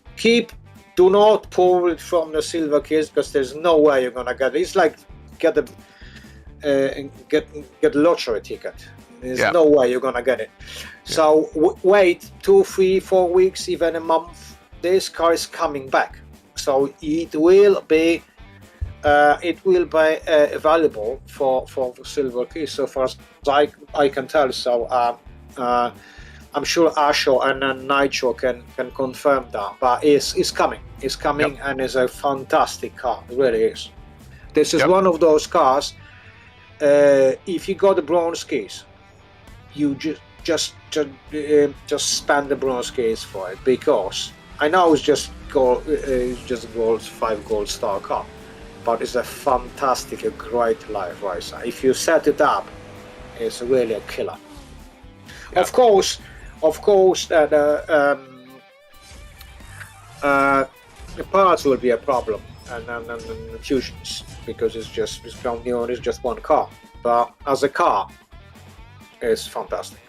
do not pull it from the silver keys, because there's no way you're gonna get it. It's like get a lottery ticket. There's no way you're gonna get it. So wait 2, 3, 4 weeks, even a month. This car is coming back, so it will be available for silver keys. So far as I can tell. So I'm sure Asho and Nitro can confirm that. But it's coming. It's coming, and it's a fantastic car. It really is. This is one of those cars. If you got the bronze keys, you just spend the bronze keys for it, because I know it's just gold, 5 gold star car, but it's a fantastic, a great life racer. If you set it up, it's really a killer. Of course, the parts will be a problem, and fusions, because it's just one car. But as a car, it's fantastic.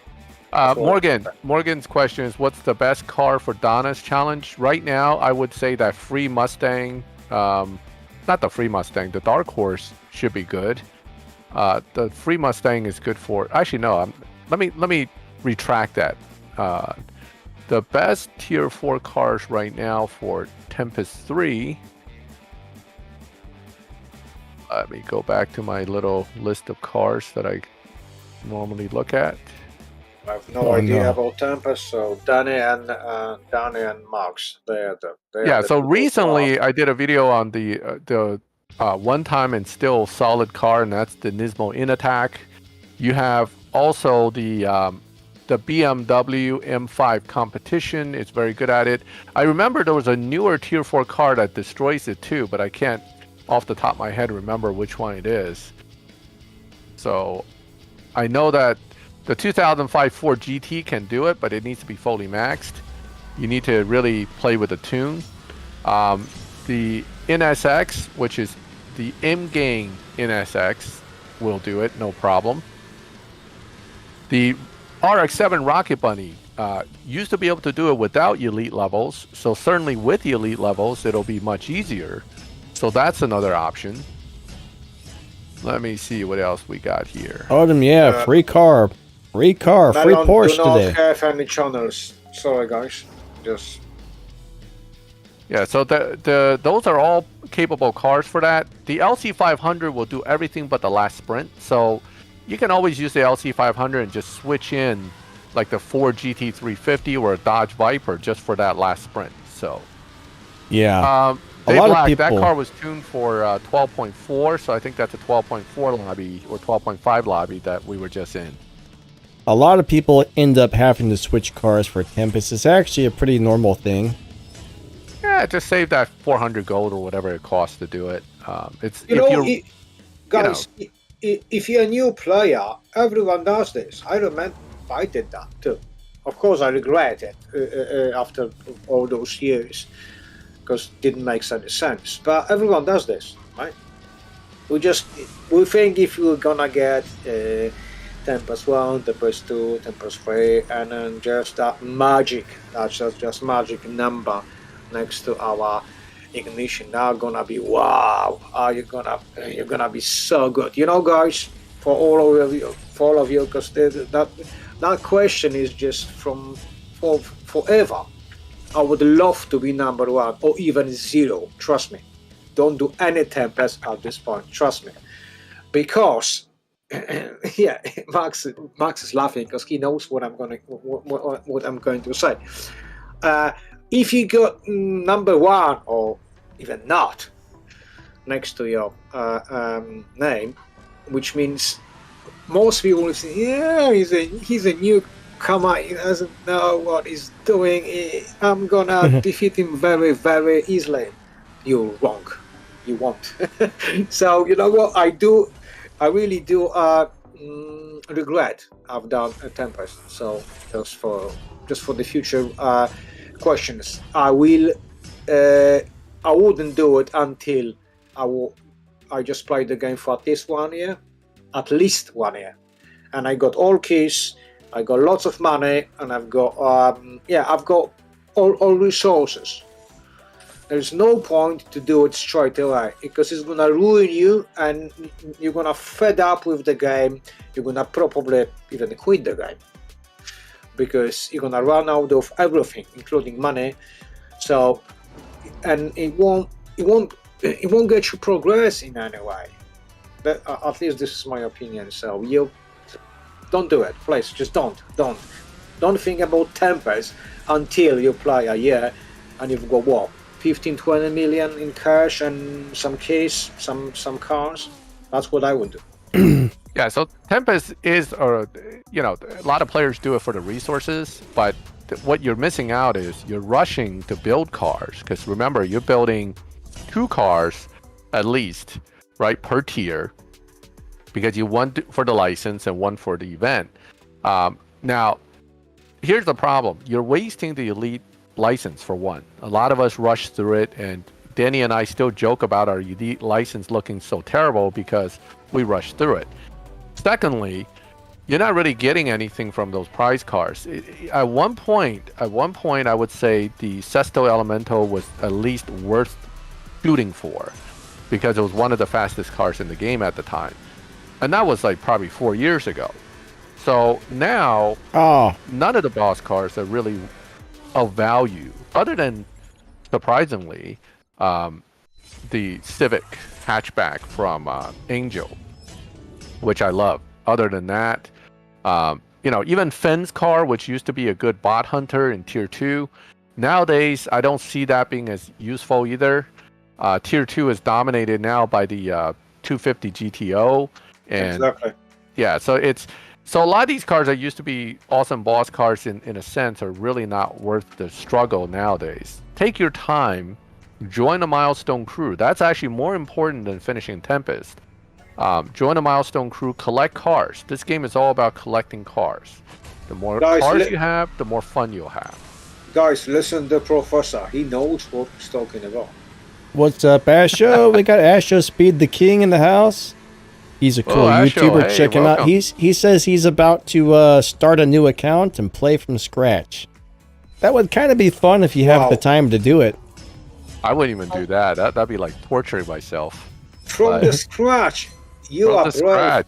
Morgan's question is, what's the best car for Donna's challenge? Right now, I would say that free Mustang, not the free Mustang, the Dark Horse should be good. The free Mustang is good for, actually no, let me retract that. The best tier 4 cars right now for Tempest 3, let me go back to my little list of cars that I normally look at. I have no idea about Tempest, so Danny and Max, so recently I did a video on the one time and still solid car, and that's the Nismo In-Attack. You have also the BMW M5 Competition. It's very good at it. I remember there was a newer tier 4 car that destroys it too, but I can't off the top of my head remember which one it is. So I know that the 2005 Ford GT can do it, but it needs to be fully maxed. You need to really play with the tune. The NSX, which is the M-Gang NSX, will do it, no problem. The RX-7 Rocket Bunny used to be able to do it without elite levels. So certainly with the elite levels, it'll be much easier. So that's another option. Let me see what else we got here. Odom, yeah, free car, free Melon Porsche do not today. have any channels. Sorry, guys. Just Yeah, so those are all capable cars for that. The LC500 will do everything but the last sprint. So you can always use the LC500 and just switch in like the Ford GT350 or a Dodge Viper just for that last sprint. So Yeah. Dave lot of Black, that people- car was tuned for 12.4, so I think that's a 12.4 lobby or 12.5 lobby that we were just in. A lot of people end up having to switch cars for Tempest. It's actually a pretty normal thing. Yeah, just save that 400 gold or whatever it costs to do it. It's you if know, you're guys. If you're a new player, everyone does this. I remember I did that too. Of course, I regret it after all those years because it didn't make any sense. But everyone does this, right? We think if we're gonna get 10+1, 10+2, 10+3, and then just that magic, that's just magic number next to our ignition. Now gonna be wow. You're gonna be so good. You know, guys, for all of you, because that question is just for forever. I would love to be number 1 or even 0. Trust me. Don't do any Tempest at this point. Trust me, because yeah, Max is laughing because he knows what I'm going to say. If you got number 1 or even not next to your name, which means most people will say, yeah, he's a newcomer, he doesn't know what he's doing, I'm gonna defeat him very, very easily. You're wrong. You won't. So you know what I do? I really do regret I've done a Tempest. So just for the future questions, I wouldn't do it until I just played the game for at least 1 year, and I got all keys, I got lots of money, and I've got all resources. There's no point to do it straight away because it's gonna ruin you, and you're gonna fed up with the game. You're gonna probably even quit the game because you're gonna run out of everything, including money. So, and it won't get you progress in any way. But at least this is my opinion. So you don't do it, please. Just don't think about Tempest until you play a year and you've got what, 15-20 million in cash and some keys, some cars. That's what I would do. Yeah, so Tempest is, a lot of players do it for the resources, but what you're missing out is you're rushing to build cars, because remember, you're building 2 cars at least, right, per tier, because you want for the license and 1 for the event. Now, here's the problem. You're wasting the elite license for 1. A lot of us rush through it, and Danny and I still joke about our elite license looking so terrible because we rushed through it. Secondly, you're not really getting anything from those prize cars. At one point, I would say the Sesto Elemento was at least worth shooting for because it was one of the fastest cars in the game at the time. And that was like probably 4 years ago. So now, none of the boss cars are really of value, other than, surprisingly, the Civic hatchback from Angel, which I love. Other than that, even Fenn's car, which used to be a good bot hunter in Tier 2, nowadays I don't see that being as useful either. Tier 2 is dominated now by the 250 GTO. And exactly. Yeah, so a lot of these cars that used to be awesome boss cars in a sense are really not worth the struggle nowadays. Take your time, join a milestone crew. That's actually more important than finishing Tempest. Join a milestone crew, collect cars. This game is all about collecting cars. The more cars you have, the more fun you'll have. Guys, listen to the professor. He knows what he's talking about. What's up, Asho? We got Asho Speed the King in the house. He's a cool Asho, YouTuber. hey, Check him out. welcome. He says he's about to start a new account and play from scratch. That would kind of be fun if you have the time to do it. I wouldn't even do that. That'd be like torturing myself. From the scratch. You are brave.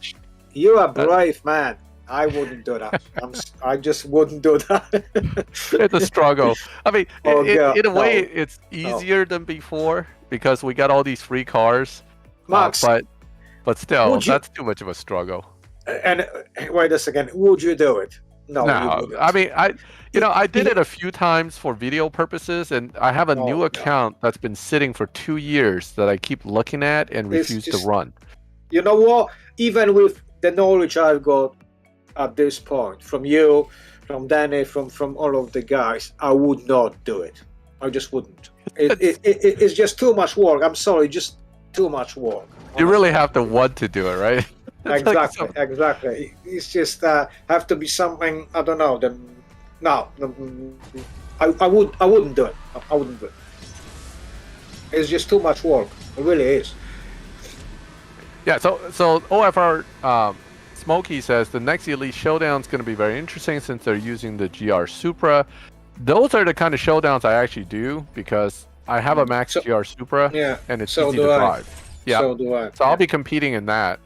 You are brave, man. I wouldn't do that. I just wouldn't do that. It's a struggle. I mean, in a way, no. it's easier than before because we got all these free cars. Max, but still, that's too much of a struggle. And wait a second. Would you do it? No. I mean, I did it a few times for video purposes, and I have a new account that's been sitting for 2 years that I keep looking at and refuse to run. You know what? Even with the knowledge I've got at this point, from you, from Danny, from all of the guys, I would not do it. I just wouldn't. It's just too much work. I'm sorry, just too much work. You really have to want to do it, right? Exactly. It's just have to be something. I don't know. I wouldn't do it. I wouldn't do it. It's just too much work. It really is. Yeah. So OFR Smokey says the next Elite Showdown is going to be very interesting since they're using the GR Supra. Those are the kind of showdowns I actually do because I have a Max GR Supra and it's easy to drive. Yeah. So do I. So I'll be competing in that.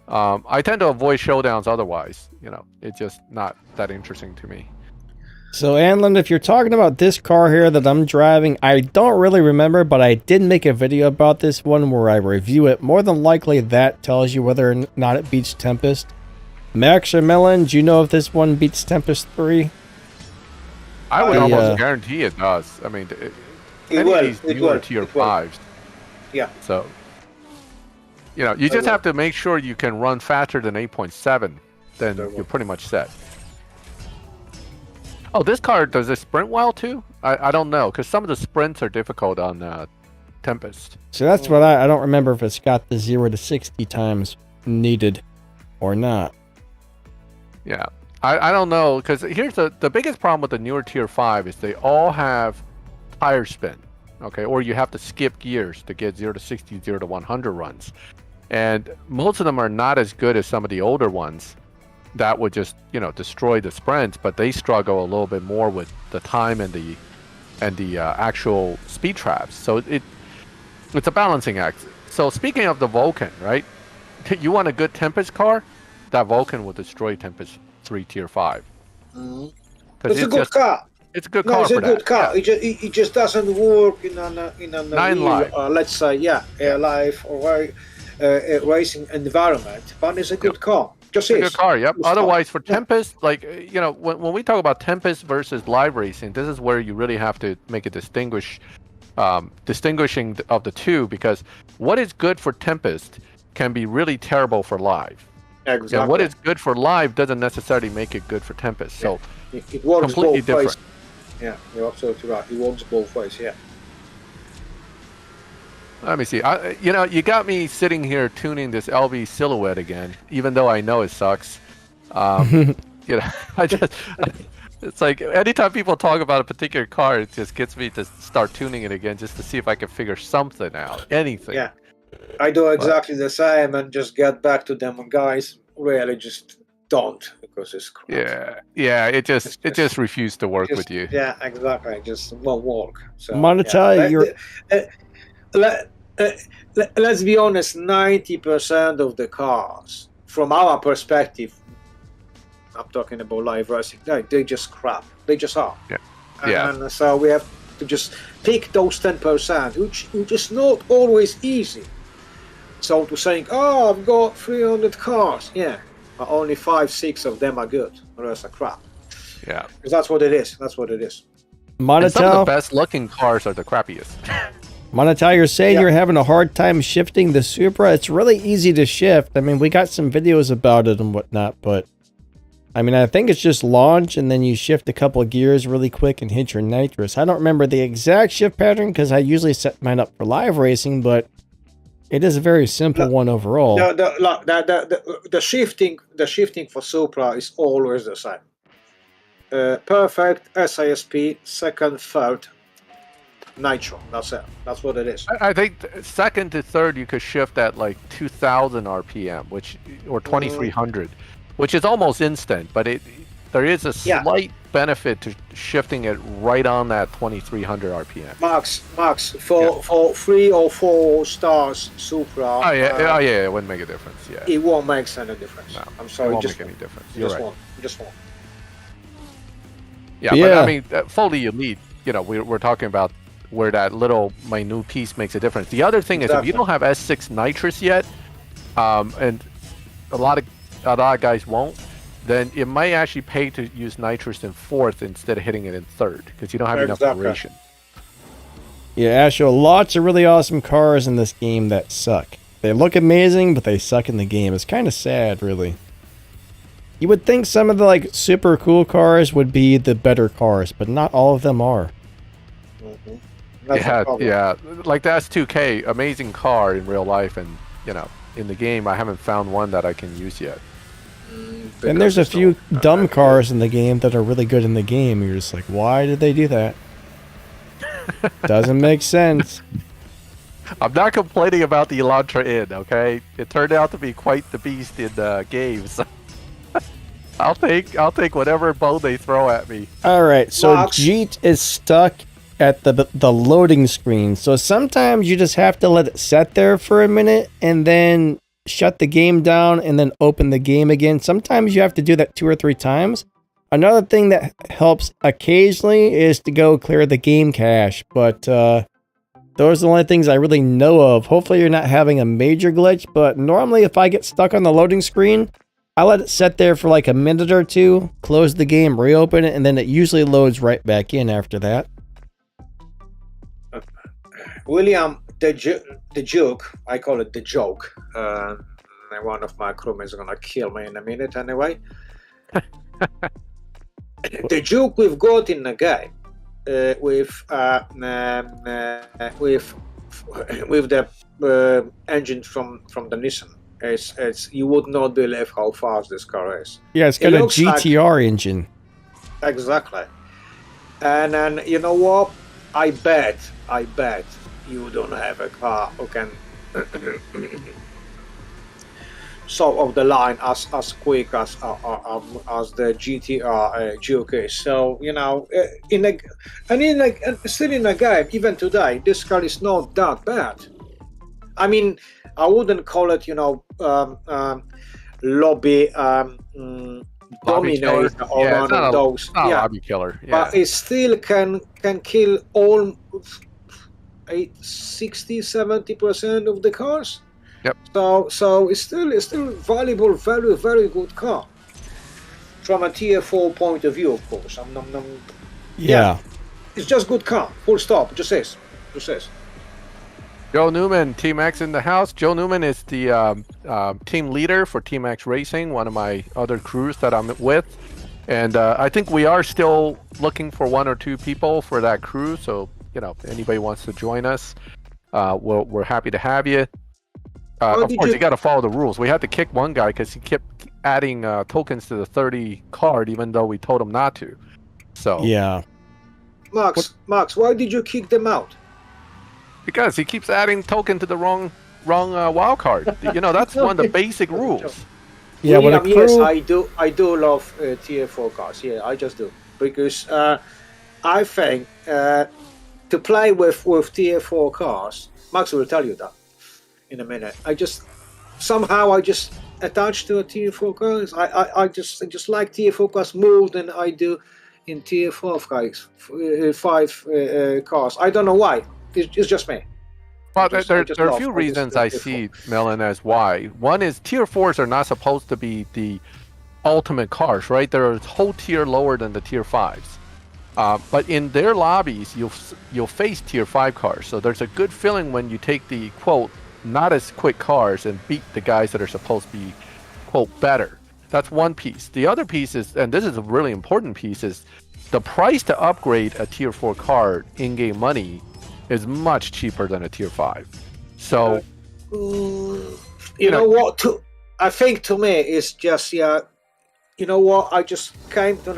I tend to avoid showdowns otherwise. It's just not that interesting to me. So, Anlin, if you're talking about this car here that I'm driving, I don't really remember, but I did make a video about this one where I review it. More than likely, that tells you whether or not it beats Tempest. Max or Melon, do you know if this one beats Tempest 3? I would almost guarantee it does. I mean, any of these newer tier 5s. Yeah. So, you just have to make sure you can run faster than 8.7. Then you're pretty much set. Oh, this car, does it sprint well too? I don't know, because some of the sprints are difficult on Tempest. So that's what I don't remember if it's got the 0 to 60 times needed or not. Yeah, I don't know, because here's the biggest problem with the newer tier 5 is they all have tire spin, okay? Or you have to skip gears to get 0 to 60, 0 to 100 runs. And most of them are not as good as some of the older ones that would just destroy the sprints, but they struggle a little bit more with the time and the actual speed traps. So it's a balancing act. So speaking of the Vulcan, right? You want a good Tempest car? That Vulcan will destroy Tempest 3 tier 5. It's a good car. It's a good car. It's a good car. Yeah. It just doesn't work in a real, let's say live or racing environment. But it's a good car. Just a good car, yep. Otherwise, for Tempest, when we talk about Tempest versus live racing, this is where you really have to make a distinguishing of the two, because what is good for Tempest can be really terrible for live. Exactly. And what is good for live doesn't necessarily make it good for Tempest. So it works completely both different. ways. Yeah, you're absolutely right. It works both ways. Yeah. Let me see. You got me sitting here tuning this LV Silhouette again, even though I know it sucks. It's like anytime people talk about a particular car, it just gets me to start tuning it again just to see if I can figure something out, anything. Yeah, I do exactly the same, and just get back to them. And guys, really, just don't, because it's crap. Yeah. It just refused to work with you. Yeah, exactly. It just won't work. So, let's be honest, 90% of the cars, from our perspective, I'm talking about live racing, they just crap. They just are. Yeah. And so we have to just pick those 10%, which is not always easy. So to saying, I've got 300 cars. Yeah, but only 5-6 of them are good. The rest are crap. Yeah. Because that's what it is. Some of the best looking cars are the crappiest. Monatel, you're saying you're having a hard time shifting the Supra. It's really easy to shift. I mean, we got some videos about it and whatnot, but I mean, I think it's just launch and then you shift a couple of gears really quick and hit your nitrous. I don't remember the exact shift pattern because I usually set mine up for live racing, but it is a very simple one overall. The shifting for Supra is always the same. Perfect, SISP, second, third. nitro. That's it. That's what it is. I think second to third you could shift at like 2,000 RPM, or 2,300, which is almost instant. But there is a slight benefit to shifting it right on that 2,300 RPM. Max, for 3 or 4 stars Supra. Oh yeah, it wouldn't make a difference. Yeah, it won't make any difference. No, I'm sorry, it won't make any difference. You're right. Just won't. Yeah, but I mean, fully you need. We're talking about where that little minute piece makes a difference. The other thing is, if you don't have S6 nitrous yet, and a lot of guys won't, then it might actually pay to use nitrous in fourth instead of hitting it in third, because you don't have enough duration. Yeah, Asho, lots of really awesome cars in this game that suck. They look amazing, but they suck in the game. It's kind of sad, really. You would think some of the super cool cars would be the better cars, but not all of them are. Yeah, like the S2K, amazing car in real life, and in the game I haven't found one that I can use yet. And there's a few dumb cars in the game that are really good in the game. You're just like, why did they do that? Doesn't make sense. I'm not complaining about the Elantra Inn, okay? It turned out to be quite the beast in the games. I'll take whatever bone they throw at me. All right, so Jeet is stuck at the loading screen. So sometimes you just have to let it sit there for a minute and then shut the game down and then open the game again. Sometimes you have to do that 2 or 3 times. Another thing that helps occasionally is to go clear the game cache, but those are the only things I really know of. Hopefully you're not having a major glitch, but normally if I get stuck on the loading screen, I let it sit there for like a minute or 2, close the game, reopen it, and then it usually loads right back in after that. William, the joke, I call it the joke. One of my crewmen is gonna kill me in a minute anyway. The joke we've got in the game with the engine from the Nissan, it's you would not believe how fast this car is. Yeah, it's got a GTR engine. Exactly. And then you know what? I bet you don't have a car who can sort of the line as quick as the GTR Juke is. So still in a game even today, this car is not that bad. I mean, I wouldn't call it lobby dominator or one of those. Lobby killer. Yeah. But it still can kill all 60-70% of the cars. Yep. So it's still valuable, very, very good car from a tier 4 point of view, of course. Yeah. It's just good car. Full stop. Just says. Joe Newman, Team X in the house. Joe Newman is the team leader for Team X Racing, one of my other crews that I'm with. And I think we are still looking for 1 or 2 people for that crew. So, if anybody wants to join us, we're happy to have you. Of course, you got to follow the rules. We had to kick one guy because he kept adding tokens to the 30 card, even though we told him not to. So yeah. Max, why did you kick them out? Because he keeps adding token to the wrong wild card. That's one of the basic rules. Yeah, William, yes, I do love tier 4 cars. Yeah, I just do, because I think to play with tier 4 cars, Max will tell you that in a minute. I just attached to a tier 4 cars. I just like tier 4 cars more than I do in tier 5 cars. I don't know why. It's just me. Well, there are a few reasons I see, Melon, as why. One is tier 4s are not supposed to be the ultimate cars, right? They're a whole tier lower than the tier 5s. But in their lobbies, you'll face tier 5 cars. So there's a good feeling when you take the, quote, not as quick cars and beat the guys that are supposed to be, quote, better. That's one piece. The other piece is, and this is a really important piece, is the price to upgrade a tier 4 car in-game money is much cheaper than a tier 5. So, you know what? I think to me it's just, you know what? I just came to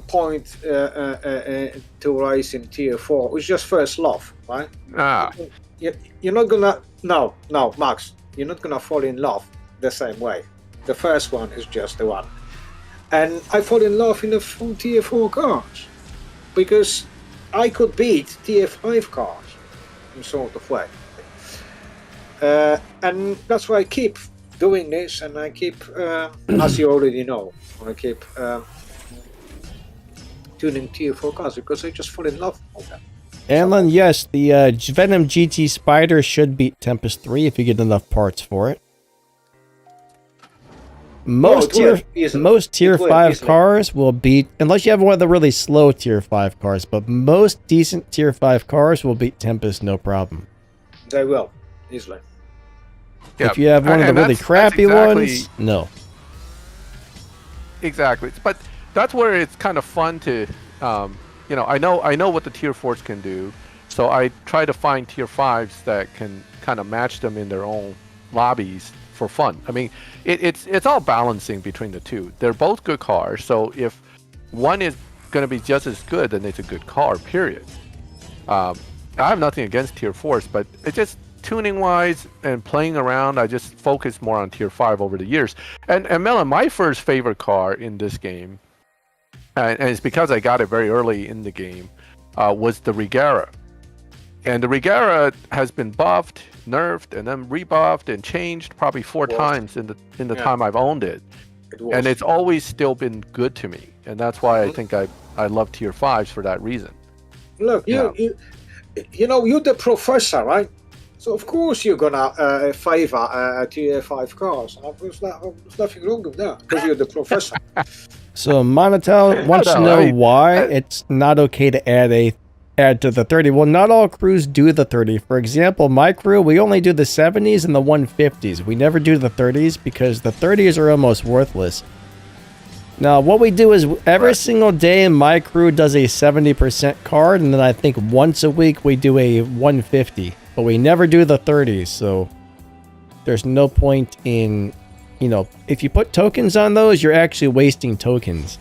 point to rise in tier 4 is just first love, right? You're not gonna no, Max, you're not gonna fall in love the same way. The first one is just the one. And I fall in love in the tier 4 cars because I could beat tier 5 cars in sort of way. And that's why I keep doing this, and I keep, as you already know, I keep tuning tier 4 cars because I just fall in love with them. Alan, yes, the Venom GT Spider should beat Tempest 3 if you get enough parts for it. Most tier 5 cars will beat, unless you have one of the really slow tier 5 cars, but most decent tier 5 cars will beat Tempest no problem. They will, easily. Yeah. If you have one of the really crappy ones, no. Exactly, but that's where it's kind of fun to, I know what the tier 4s can do, so I try to find tier 5s that can kind of match them in their own lobbies for fun. I mean, it's all balancing between the two. They're both good cars, so if one is going to be just as good, then it's a good car, period. I have nothing against tier 4s, but it's just tuning wise and playing around, I just focus more on tier 5 over the years. And Melon, my first favorite car in this game, and it's because I got it very early in the game, was the Regera. And the Regera has been buffed, nerfed, and then rebuffed and changed probably 4 times in the time I've owned it. And it's always still been good to me. And that's why I think I love tier 5s for that reason. Look, you're the professor, right? So of course you're gonna favor tier 5 cars. There's nothing wrong with that because you're the professor. So Monatel wants to know why it's not okay to add to the 30. Well, not all crews do the 30. For example, my crew, we only do the 70s and the 150s. We never do the 30s because the 30s are almost worthless. Now, what we do is every single day my crew does a 70% card, and then I think once a week we do a 150. But we never do the 30s, so there's no point in, if you put tokens on those, you're actually wasting tokens.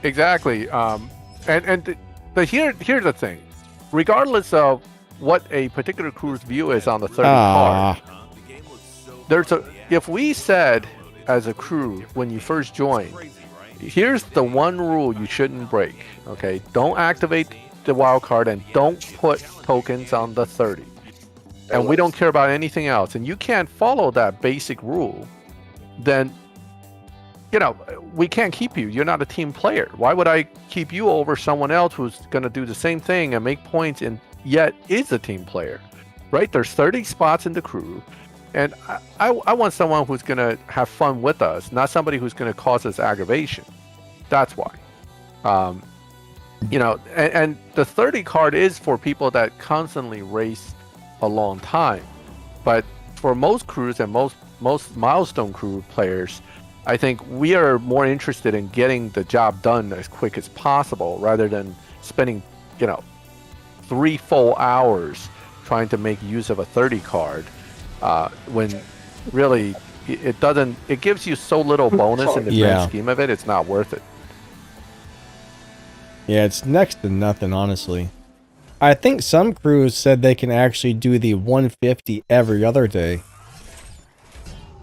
Exactly. But here's the thing. Regardless of what a particular crew's view is on the 30 card, if we said as a crew when you first join, here's the one rule you shouldn't break, okay? Don't activate the wild card and don't put tokens on the 30. And we don't care about anything else. And you can't follow that basic rule, then, we can't keep you. You're not a team player. Why would I keep you over someone else who's going to do the same thing and make points and yet is a team player, right? There's 30 spots in the crew. And I want someone who's going to have fun with us, not somebody who's going to cause us aggravation. That's why. And the 30 card is for people that constantly race a long time. But for most crews and most milestone crew players, I think we are more interested in getting the job done as quick as possible rather than spending, 3 full hours trying to make use of a 30 card. When really it gives you so little bonus in the grand scheme of it, it's not worth it. Yeah, it's next to nothing, honestly. I think some crews said they can actually do the 150 every other day.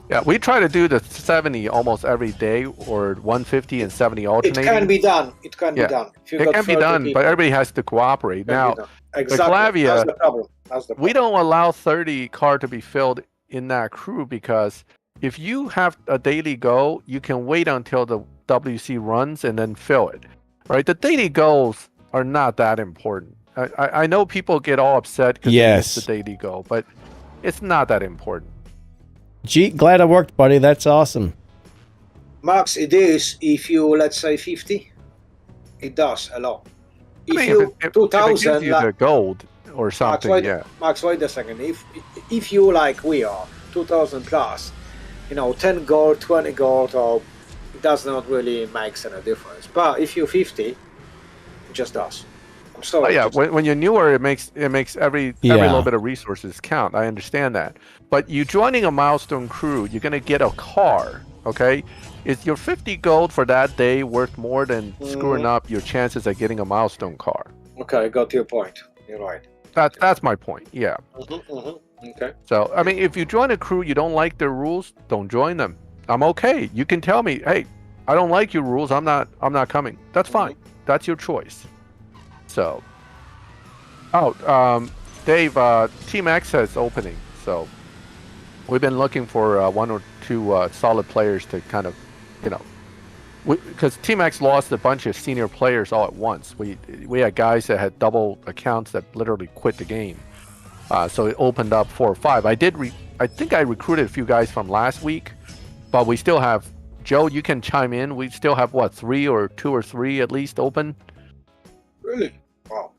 Yeah, we try to do the 70 almost every day, or 150 and 70 alternating. It can be done. It can be done. It can be done, but everybody has to cooperate. Now, exactly. the Glavia, that's the problem. We don't allow 30 card to be filled in that crew because if you have a daily go, you can wait until the WC runs and then fill it. Right? The daily goals are not that important. I know people get all upset because they miss the daily go, but it's not that important. Gee, glad it worked, buddy. That's awesome. Max, it is if you, let's say, 50. It does a lot. If you 2000, if it gives you the gold or something, Max, wait a second. If you like we are 2000 plus, 10 gold, 20 gold, or it does not really make any difference. But if you're 50, it just does. I'm sorry. When you're newer, it makes every little bit of resources count. I understand that. But you joining a milestone crew, you're gonna get a car Okay, is your 50 gold for that day worth more than screwing up your chances at getting a milestone car? Okay, I got your point. You're right. That's my point. Yeah. Okay. So I mean, if you join a crew you don't like their rules, don't join them. I'm okay. You can tell me, hey, I don't like your rules. I'm not coming. That's fine. That's your choice. So, Dave, Team X has opening. So we've been looking for one or two solid players to kind of, because Team X lost a bunch of senior players all at once. We had guys that had double accounts that literally quit the game. So it opened up 4 or 5. I think I recruited a few guys from last week, but we still have. Joe, you can chime in. We still have what, 2 or 3 at least open. Really? Wow.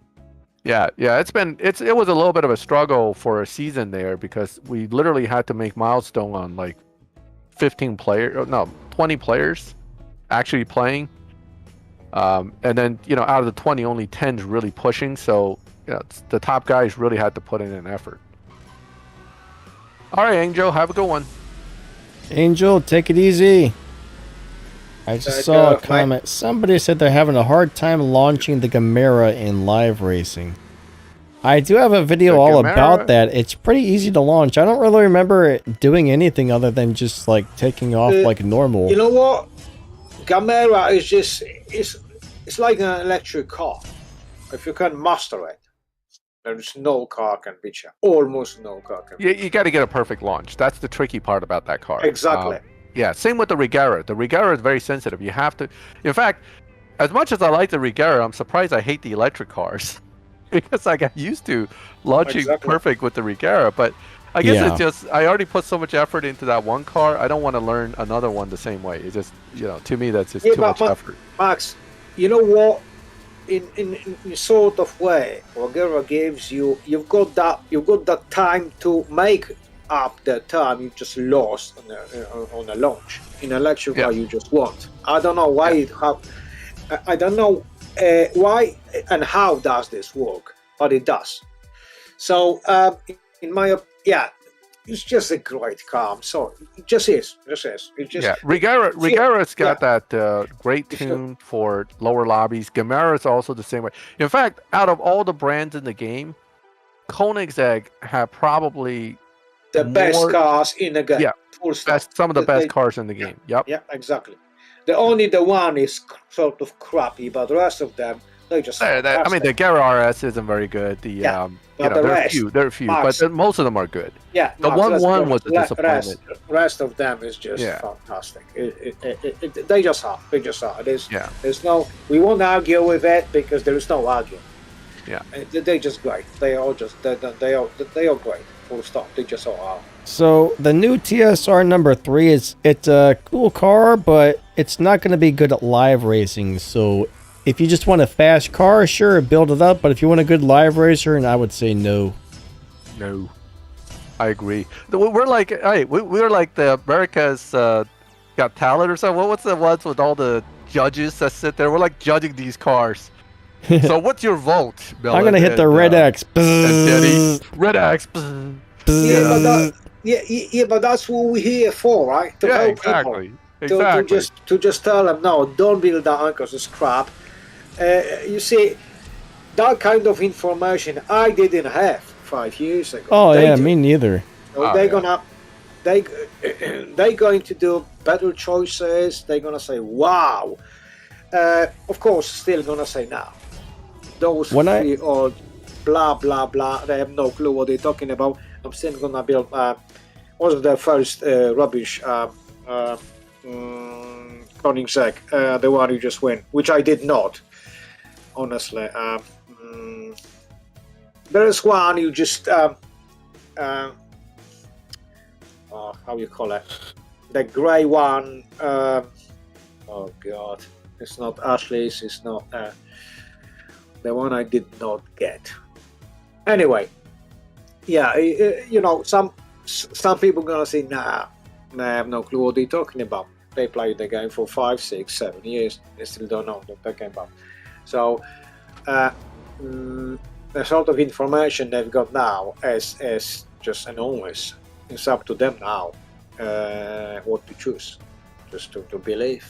Yeah. It was a little bit of a struggle for a season there because we literally had to make milestone on like 20 players actually playing. And then, out of the 20, only 10's really pushing. So, the top guys really had to put in an effort. All right, Angel, have a good one. Angel, take it easy. I just saw a comment. Somebody said they're having a hard time launching the Gamera in live racing. I do have a video all about that. It's pretty easy to launch. I don't really remember it doing anything other than just like taking off like normal. You know what? Gamera is just it's like an electric car. If you can master it, there's no car can beat you. Almost no car can beat you. You got to get a perfect launch. That's the tricky part about that car. Exactly. Yeah, same with the Regera. The Regera is very sensitive. You have to... In fact, as much as I like the Regera, I'm surprised I hate the electric cars. Because I got used to launching perfect with the Regera. But I guess it's just... I already put so much effort into that one car. I don't want to learn another one the same way. It's just, to me, that's just too much effort. Max, you know what? In sort of way, Regera gives you... You've got that time to make up the time you just lost on a launch. In electric car, you just want. I don't know why I don't know why and how does this work, but it does. So in my it's just a great car. I'm sorry, it just is. It just Regera's got that great tune for lower lobbies. Gamera is also the same way. In fact, out of all the brands in the game, Koenigsegg have probably the best cars in the game. Yeah, some of the best cars in the game. Yep. Yeah, exactly. The one is sort of crappy, but the rest of them, they just. I mean, the Gara RS isn't very good. There are a few, but most of them are good. Yeah, the one was a disappointment. Rest of them is just fantastic. They just are. There's no. We won't argue with it because there is no arguing. Yeah, they're just great. They are great. Full stop. They just are. So the new TSR number 3 it's a cool car, but it's not going to be good at live racing. So if you just want a fast car, sure, build it up. But if you want a good live racer, and I would say no. No, I agree. We're like, we're like the America's Got Talent or something. What's the ones with all the judges that sit there? We're like judging these cars. So what's your vote, Bill? I'm gonna hit the red X. Red X. But that's what we're here for, right? To help exactly. People. Exactly. To just tell them, no, don't build that because it's crap. You see, that kind of information I didn't have 5 years ago. Oh, me neither. So they're going to do better choices. They're gonna say, wow. Of course, still gonna say no. Those three or blah blah blah. They have no clue what they're talking about. I'm still gonna build. Was the first rubbish Koenigsegg, the one you just win, which I did not. Honestly, there is one you just how you call it? The grey one. Oh God. It's not Ashley's, it's not the one I did not get. Anyway, some people gonna say, nah, I have no clue what they're talking about. They played the game for 5, 6, 7 years. They still don't know what they're talking about. So the sort of information they've got now is just enormous. It's up to them now what to choose. just to believe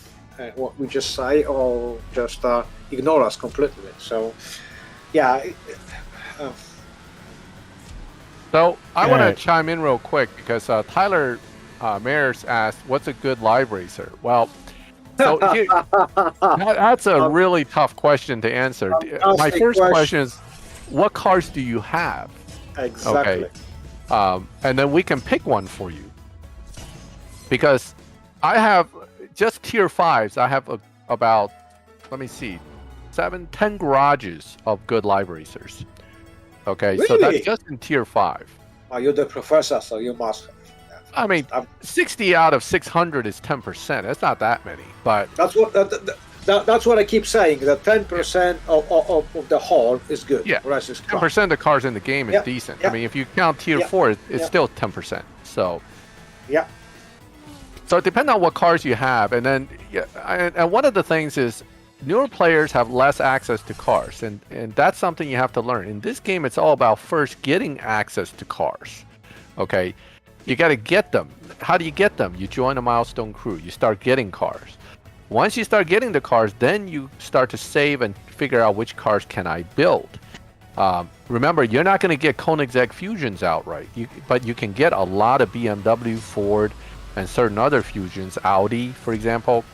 what we just say, or just ignore us completely. So, yeah. So I want Alright. to chime in real quick because Tyler Mayers asked, "What's a good live racer?" Well, so that's a really tough question to answer. My first question is, what cars do you have? Exactly. Okay, and then we can pick one for you. Because I have just tier 5s. I have about, let me see, 10 garages of good live racers. Okay, so Really? that's just in tier 5. You're the professor, so you must. I mean, 60 out of 600 is 10%. That's not that many, but That's what I keep saying. That 10% of the whole is good. yeah, The rest is crap. 10% of the cars in the game is Yeah, decent. yeah. I mean, if you count tier Yeah, 4, it's yeah. still 10%. So Yeah. So it depends on what cars you have, and then and one of the things is newer players have less access to cars, and that's something you have to learn. In this game, it's all about first getting access to cars. Okay, you got to get them. How do you get them? You join a milestone crew. You start getting cars. Once you start getting the cars, then you start to save and figure out which cars can I build. Remember, you're not going to get Koenigsegg Fusions outright, but you can get a lot of BMW, Ford, and certain other fusions, Audi, for example.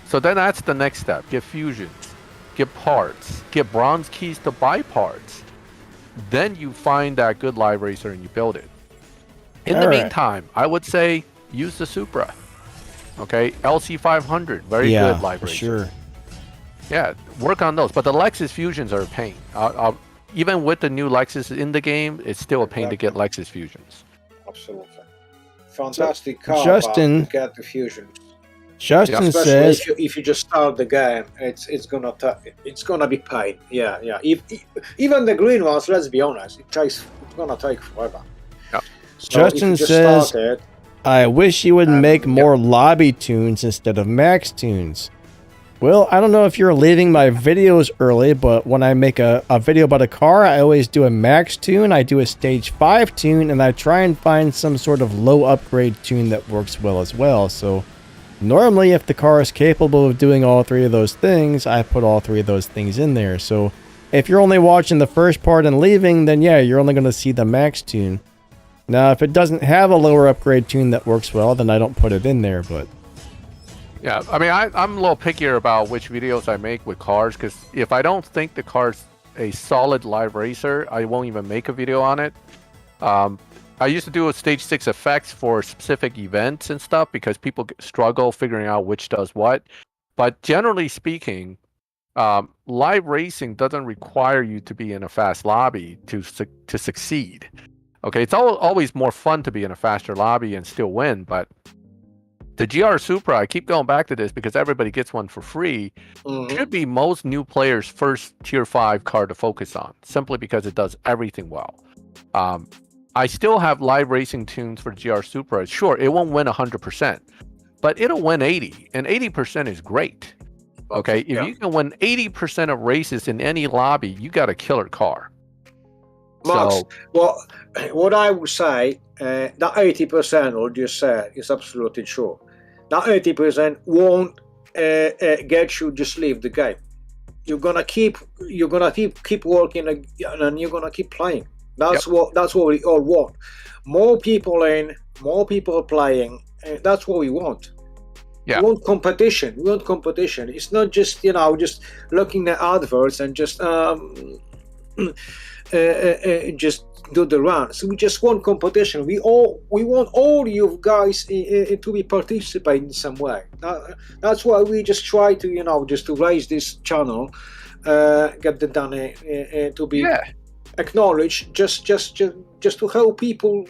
So then that's the next step. Get fusions, get parts, get bronze keys to buy parts. Then you find that good live racer and you build it. In the meantime, I would say use the Supra. Okay, LC500, very good live racer. Sure. Yeah, work on those. But the Lexus Fusions are a pain. Even with the new Lexus in the game, it's still a pain to get Lexus Fusions. Absolutely. Fantastic car, Justin, to get the fusion. Justin Especially says, if you just start the game, it's gonna be pain. Yeah. Even the green ones, let's be honest, it's gonna take forever. Yep. So Justin if you just says, started, I wish you would make more lobby tunes instead of max tunes. Well, I don't know if you're leaving my videos early, but when I make a video about a car, I always do a max tune, I do a stage 5 tune, and I try and find some sort of low upgrade tune that works well as well. So normally, if the car is capable of doing all 3 of those things, I put all 3 of those things in there. So if you're only watching the first part and leaving, then yeah, you're only going to see the max tune. Now, if it doesn't have a lower upgrade tune that works well, then I don't put it in there, but... Yeah, I mean, I'm a little pickier about which videos I make with cars, because if I don't think the car's a solid live racer, I won't even make a video on it. I used to do a stage 6 effects for specific events and stuff, because people struggle figuring out which does what. But generally speaking, live racing doesn't require you to be in a fast lobby to succeed. Okay, it's always more fun to be in a faster lobby and still win, but the GR Supra, I keep going back to this because everybody gets one for free, should be most new players' first tier 5 car to focus on, simply because it does everything well. I still have live racing tunes for the GR Supra. Sure, it won't win 100%, but it'll win 80, and 80% is great. Okay, if you can win 80% of races in any lobby, you got a killer car. Max, So, well, what I would say, that 80%, what you said, is absolutely true. That 80% won't get you just leave the game. You're gonna keep working, and you're gonna keep playing. That's what we all want. More people in, more people playing. That's what we want. yeah. We want competition. We want competition. It's not just just looking at adverts and just do the run. So we just want competition. We want all you guys to be participating in some way. That's why we just try to just to raise this channel, get the done to be acknowledged. Just to help people,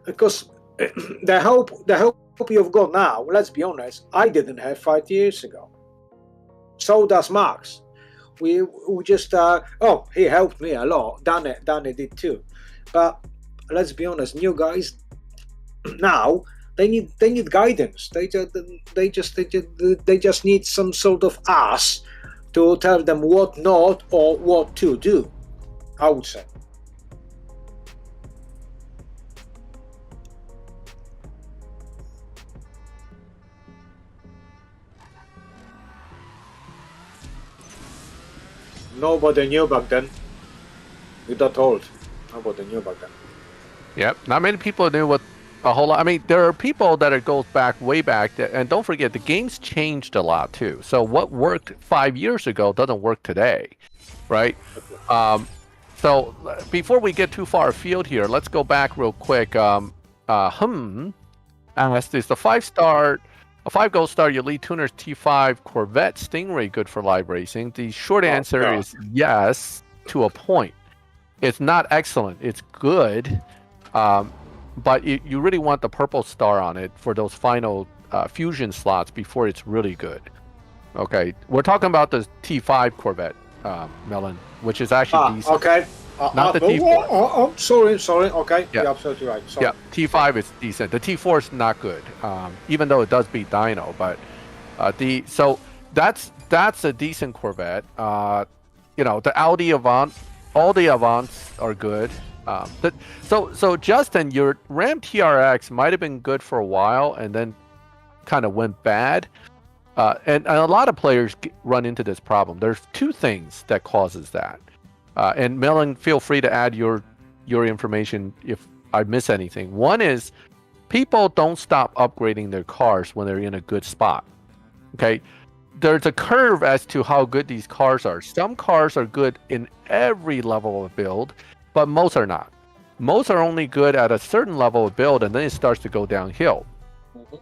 because the help you've got now. Let's be honest, I didn't have 5 years ago. So does Max. We just he helped me a lot. Danny did too. But let's be honest, new guys now they need guidance. They just need some sort of us to tell them what not or what to do, I would say. nobody knew back then. You're that old. Nobody knew back then. Yep. Not many people knew what a whole lot. I mean, there are people that it goes back way back, and don't forget the game's changed a lot too. So what worked 5 years ago doesn't work today, right? So before we get too far afield here, let's go back real quick. Asked, is the 5-star, a 5 gold star Elite Tuner's T5 Corvette Stingray good for live racing? The short answer is yes, to a point. It's not excellent. It's good, but you really want the purple star on it for those final fusion slots before it's really good. Okay, we're talking about the T5 Corvette, Melon, which is actually decent. Okay. Not the T4. Sorry. Okay, Yeah. you're absolutely right. Sorry. Yeah, T5 is decent. The T4 is not good, even though it does beat Dino. But so that's a decent Corvette. The Audi Avant, all the Avants are good. So Justin, your Ram TRX might have been good for a while and then kind of went bad. And a lot of players run into this problem. There's two things that causes that. And Melon, feel free to add your information if I miss anything. One is people don't stop upgrading their cars when they're in a good spot. Okay, there's a curve as to how good these cars are. Some cars are good in every level of build, but most are not. Most are only good at a certain level of build, and then it starts to go downhill.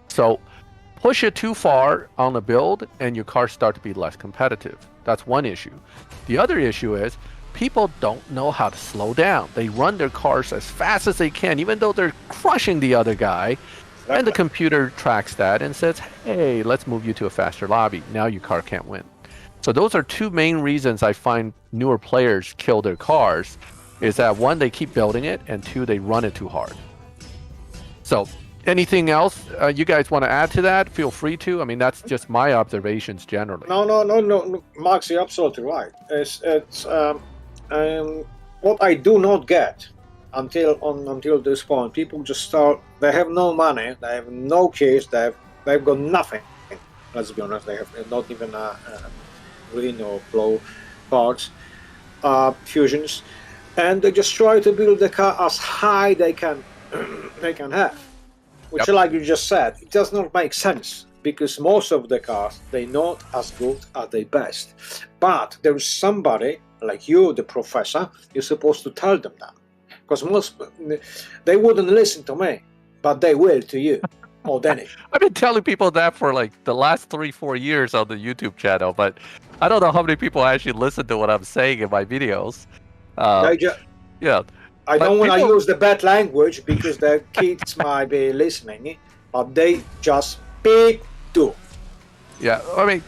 So push it too far on the build, and your cars start to be less competitive. That's one issue. The other issue is people don't know how to slow down. They run their cars as fast as they can, even though they're crushing the other guy. And the computer tracks that and says, hey, let's move you to a faster lobby. Now your car can't win. So those are two main reasons I find newer players kill their cars, is that one, they keep building it, and two, they run it too hard. So anything else you guys want to add to that? Feel free to. I mean, that's just my observations generally. No, Max, you're absolutely right. It's what I do not get until this point. People just start. They have no money. They have no keys. They've got nothing. Let's be honest. They have not even green or blue parts, fusions, and they just try to build the car as high they can have. Which, like you just said, it does not make sense, because most of the cars, they're not as good as the best. But there is somebody like you, the professor, you're supposed to tell them that. Because they wouldn't listen to me, but they will to you, or Danny. I've been telling people that for like the last 3-4 years on the YouTube channel, but I don't know how many people actually listen to what I'm saying in my videos. Yeah. I don't want to use the bad language because the kids might be listening, but they just do. Yeah, I mean,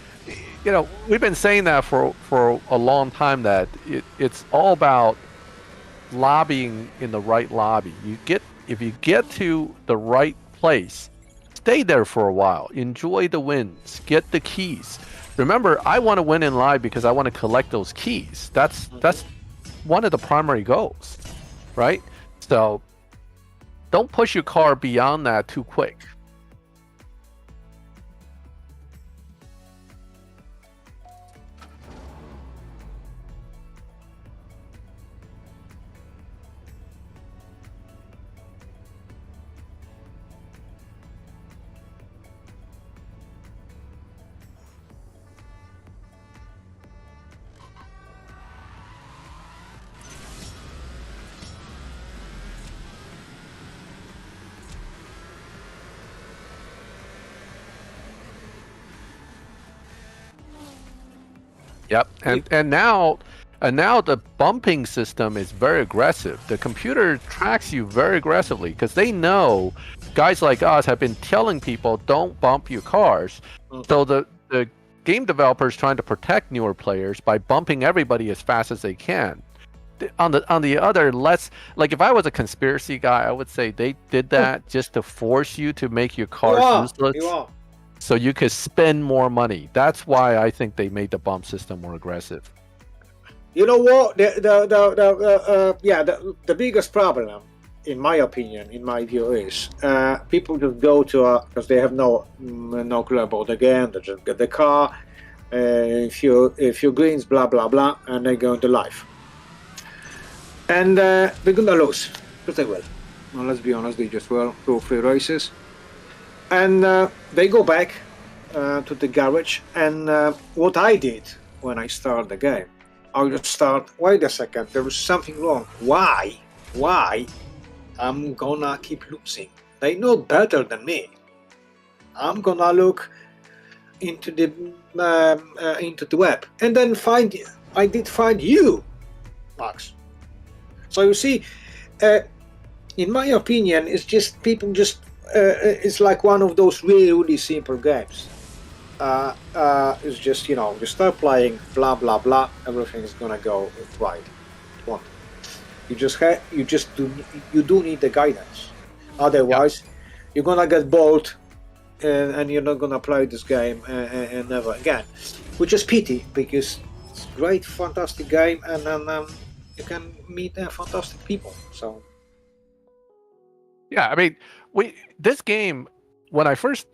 we've been saying that for a long time, that it's all about lobbying in the right lobby. If you get to the right place, stay there for a while, enjoy the wins, get the keys. Remember, I want to win in live because I want to collect those keys. That's one of the primary goals. Right? So don't push your car beyond that too quick. Yep, and now the bumping system is very aggressive. The computer tracks you very aggressively because they know guys like us have been telling people don't bump your cars. So the game developers trying to protect newer players by bumping everybody as fast as they can. On the other, less like if I was a conspiracy guy, I would say they did that just to force you to make your cars useless. So you could spend more money. That's why I think they made the bump system more aggressive. You know what? The biggest problem, in my opinion, in my view, is people just go to because they have no clue about the game. They just get the car, a few greens, blah blah blah, and they go into live. And they're gonna lose, but they will. Well, let's be honest, they just will 2 or 3 races, and they go back to the garage. And what I did when I start the game, I just start. Wait a second, there is something wrong. Why I'm gonna keep losing? They know better than me. I'm gonna look into the web, and then I did find you, Max. So you see, in my opinion, it's just people just it's like one of those really simple games. It's just, you start playing, blah blah blah, everything is gonna go right. One, you do need the guidance. Otherwise, you're gonna get bored, and you're not gonna play this game and never again. Which is pity, because it's a great, fantastic game, and then you can meet fantastic people. So Yeah, I mean, this game, when I first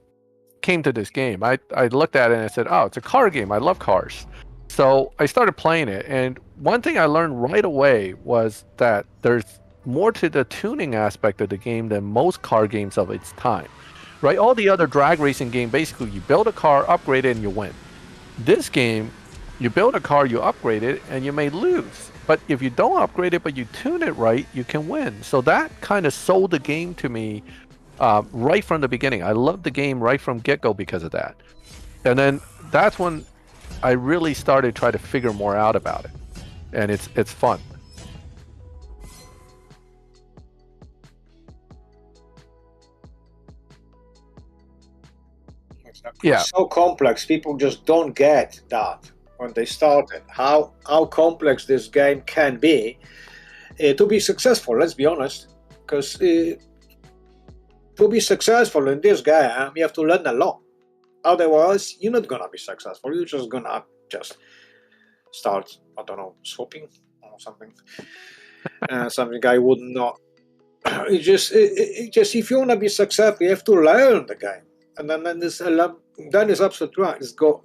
came to this game, I looked at it and I said, oh, it's a car game. I love cars. So I started playing it, and one thing I learned right away was that there's more to the tuning aspect of the game than most car games of its time, right? All the other drag racing game, basically you build a car, upgrade it, and you win. This game, you build a car, you upgrade it, and you may lose. But if you don't upgrade it, but you tune it right, you can win. So that kind of sold the game to me right from the beginning. I loved the game right from get-go because of that. And then that's when I really started trying to figure more out about it. And it's fun. Yeah. It's so complex. People just don't get that when they started. How complex this game can be to be successful. Let's be honest, because to be successful in this game, you have to learn a lot. Otherwise, you're not gonna be successful. You're just gonna start, I don't know, swapping or something. Something I would not. It just if you wanna be successful, you have to learn the game. And then it's absolutely right. It's got,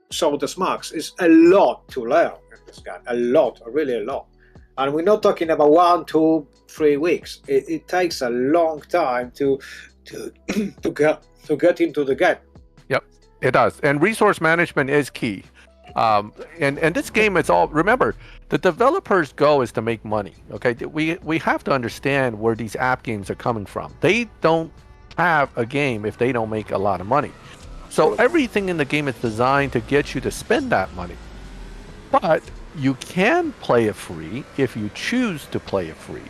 so this Max is a lot to learn in this game. A lot, really a lot. And we're not talking about 1, 2, 3 weeks. It takes a long time to get into the game. Yep, it does. And resource management is key. And this game, it's all, remember, the developers' goal is to make money. Okay, we have to understand where these app games are coming from. They don't have a game if they don't make a lot of money. So everything in the game is designed to get you to spend that money. But you can play it free if you choose to play it free.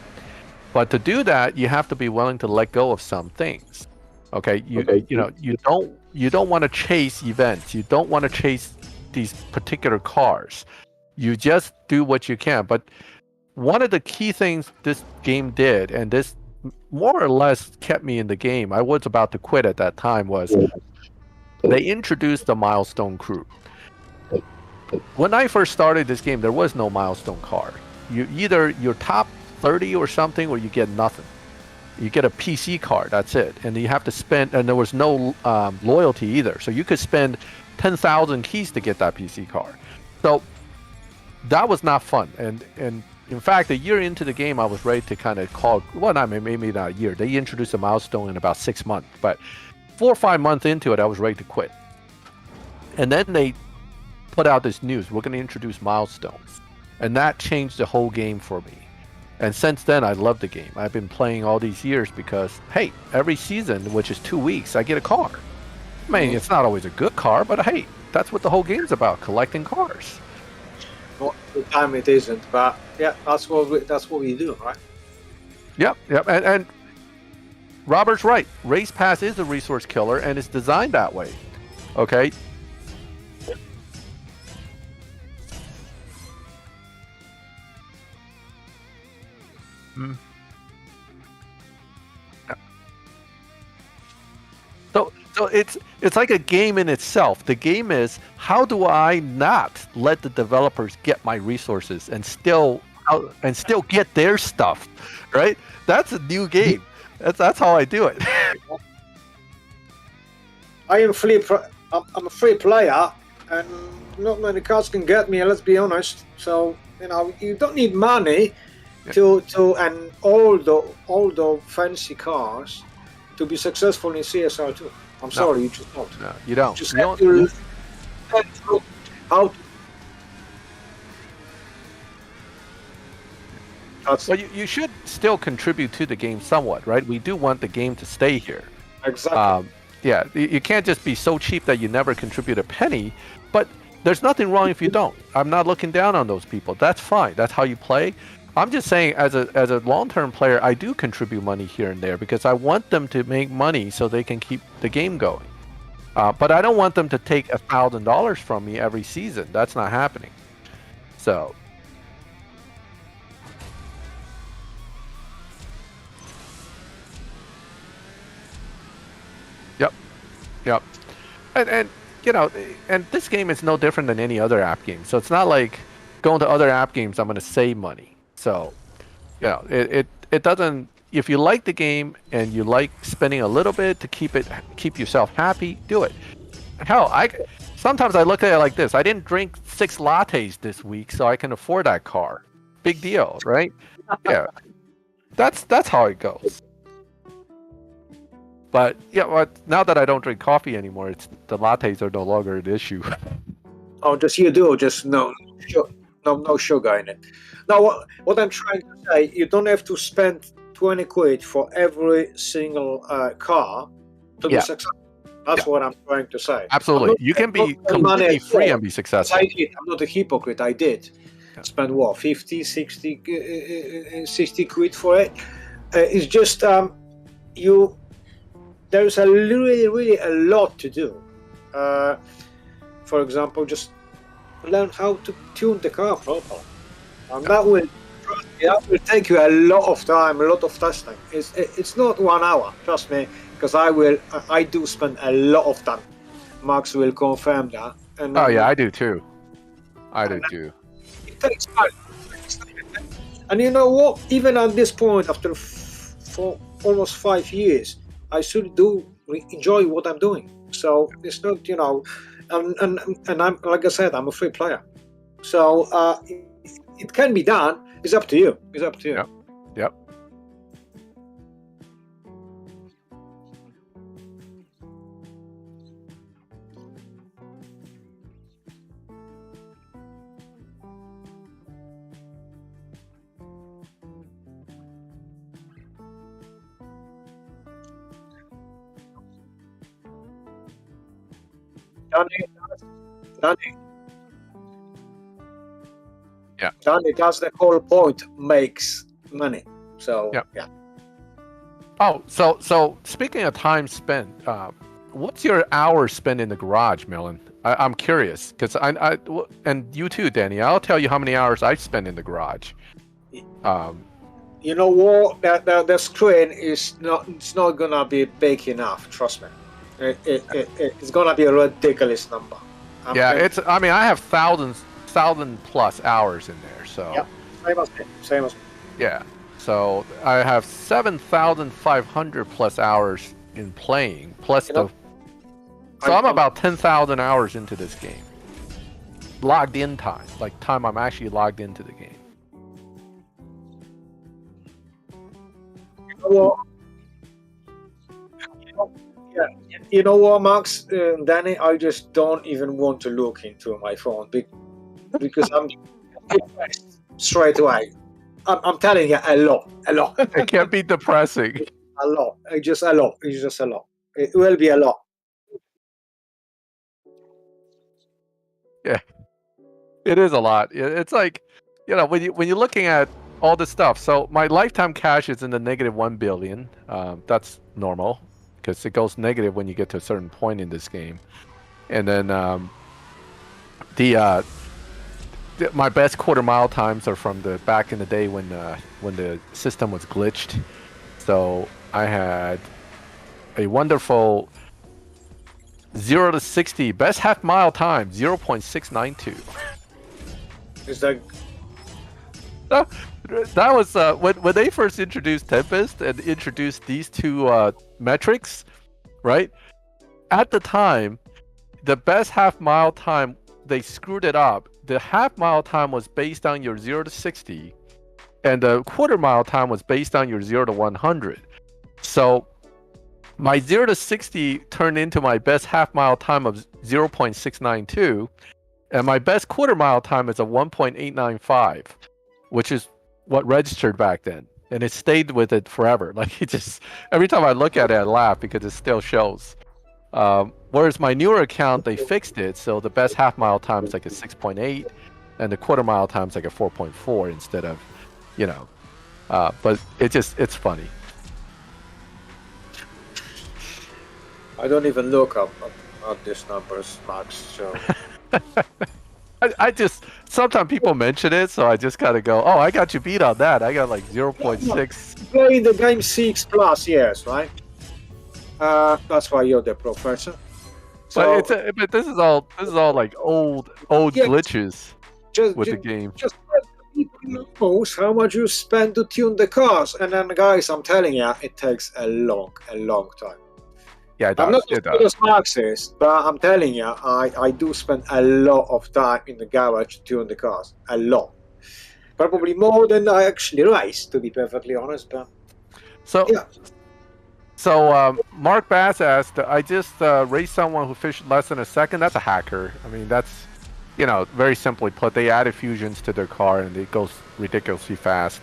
But to do that, you have to be willing to let go of some things. Okay, you don't want to chase events. You don't want to chase these particular cars. You just do what you can. But one of the key things this game did, and this more or less kept me in the game, I was about to quit at that time, was they introduced the milestone crew. When I first started this game, there was no milestone car. You're top 30 or something, or you get nothing. You get a PC card, that's it. And you have to spend, and there was no loyalty either. So you could spend 10,000 keys to get that PC card. So that was not fun. And in fact, a year into the game, I was ready to kind of call, well, maybe not a year. They introduced a milestone in about 6 months. But 4 or 5 months into it, I was ready to quit. And then they put out this news, we're going to introduce milestones. And that changed the whole game for me. And since then, I love the game. I've been playing all these years because, hey, every season, which is 2 weeks, I get a car. I mean, it's not always a good car, but hey, that's what the whole game's about, collecting cars. Most of the time it isn't, but yeah, that's what we do, right? Yep. And Robert's right. Race Pass is a resource killer, and it's designed that way. Okay? So it's like a game in itself. The game is, how do I not let the developers get my resources and still get their stuff, right? That's a new game. That's how I do it. I'm a free player, and not many cars can get me. Let's be honest. So you don't need money to and all the fancy cars to be successful in CSR2. I'm sorry, you just don't. No, you don't. Just You have don't. to how to. Well, you should still contribute to the game somewhat, right? We do want the game to stay here. Exactly. Yeah, you can't just be so cheap that you never contribute a penny, but there's nothing wrong if you don't. I'm not looking down on those people. That's fine. That's how you play. I'm just saying, as a long-term player, I do contribute money here and there because I want them to make money so they can keep the game going. But I don't want them to take $1,000 from me every season. That's not happening. So. Yep. And and this game is no different than any other app game. So it's not like going to other app games, I'm going to save money. So, it doesn't. If you like the game and you like spending a little bit to keep yourself happy, do it. Hell, sometimes I look at it like this. I didn't drink 6 lattes this week, so I can afford that car. Big deal, right? Yeah. That's how it goes. But now that I don't drink coffee anymore, the lattes are no longer an issue. Oh, just you do, just no sugar in it. Now, what I'm trying to say, you don't have to spend 20 quid for every single car to be successful. That's what I'm trying to say. Absolutely, you can be completely free and be successful. I did. I'm not a hypocrite. I did spend 50, 60, 60 quid for it. It's just there's really a lot to do. For example, just learn how to tune the car properly, and that will take you a lot of time, a lot of testing. It's not 1 hour, trust me, because I do spend a lot of time. Max will confirm that. And I do too. It takes time. And you know what? Even at this point, after for almost 5 years, I still do enjoy what I'm doing. So it's not, and I'm, like I said, I'm a free player. So it can be done. It's up to you. Yep. Danny. Yeah. Danny, that's the whole point. Makes money. So yeah. Oh, so speaking of time spent, what's your hours spent in the garage, Melon? I'm curious because I and you too, Danny. I'll tell you how many hours I spend in the garage. You know what? The screen is not. It's not gonna be big enough. Trust me. It's gonna be a ridiculous number. I have thousand plus hours in there. So yeah, same as me. Yeah. So I have 7,500 plus hours in playing, plus I'm about 10,000 hours into this game. Logged in time, like time I'm actually logged into the game. You know what, Max, Danny, I just don't even want to look into my phone because I'm straight away. I'm telling you, a lot. It can't be depressing. A lot. It's just a lot. It will be a lot. Yeah, it is a lot. It's like, when you're looking at all this stuff. So my lifetime cash is in the -1 billion. That's normal because it goes negative when you get to a certain point in this game. And then my best quarter mile times are from the back in the day when the system was glitched. So I had a wonderful 0 to 60 best half mile time 0.692. Is that? That was when they first introduced Tempest and introduced these two metrics, right? At the time, the best half mile time they screwed it up. The half mile time was based on your 0 to 60, and the quarter mile time was based on your 0 to 100. So my 0 to 60 turned into my best half mile time of 0.692, and my best quarter mile time is a 1.895, which is what registered back then. And it stayed with it forever. Like, it just, every time I look at it, I laugh because it still shows. Whereas my newer account, they fixed it, so the best half mile time is like a 6.8, and the quarter mile time is like a 4.4 instead of, you know. But it's funny. I don't even look up at these numbers, Max. So I just, sometimes people mention it, so I just gotta go, oh, I got you beat on that. I got like 0.6. playing the game 6+ years, right? That's why you're the professor. So, But this is all like old Yeah, glitches just, with ju- the game. just let the people knows how much you spend to tune the cars, and then guys, I'm telling you, it takes a long time. Yeah, it I'm does. not as It good does. as Max is, but I'm telling you, I do spend a lot of time in the garage to tune the cars. A lot. Probably more than I actually race, to be perfectly honest. But So yeah. So Mark Bass asked, I just raced someone who fished less than a second. That's a hacker. I mean, that's, very simply put, they added fusions to their car and it goes ridiculously fast.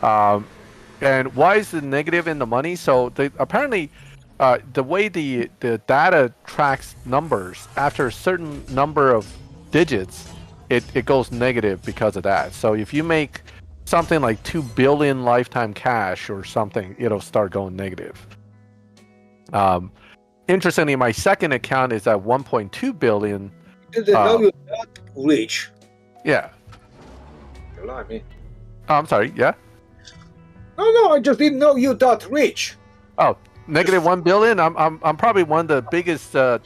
And why is the negative in the money? So apparently the way the data tracks numbers, after a certain number of digits, it goes negative because of that. So if you make something like 2 billion lifetime cash or something, it'll start going negative. Interestingly, my second account is at 1.2 billion. Didn't know you're that rich. Yeah. You lie me. Oh, I'm sorry. Yeah. No, I just didn't know you're that rich. Oh, negative 1 billion. I'm probably one of the biggest. Gotta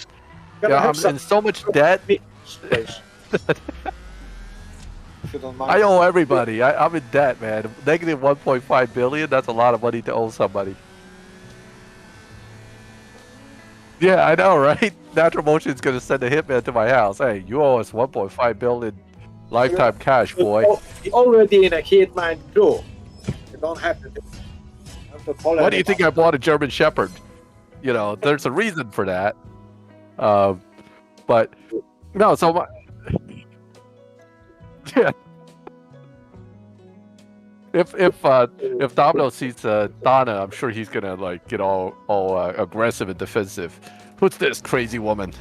Yeah, have I'm some in so much debt. space. If you don't mind. I owe everybody. I'm in debt, man. Negative 1.5 billion. That's a lot of money to owe somebody. Yeah, I know, right? Natural Motion's gonna send a hitman to my house. Hey, you owe us 1.5 billion lifetime cash, boy. You're already in a Hitman crew. You don't have to call Why do you think I bought a German Shepherd? There's a reason for that. But no, so yeah. If Domino sees Donna, I'm sure he's gonna get all aggressive and defensive. Who's this crazy woman?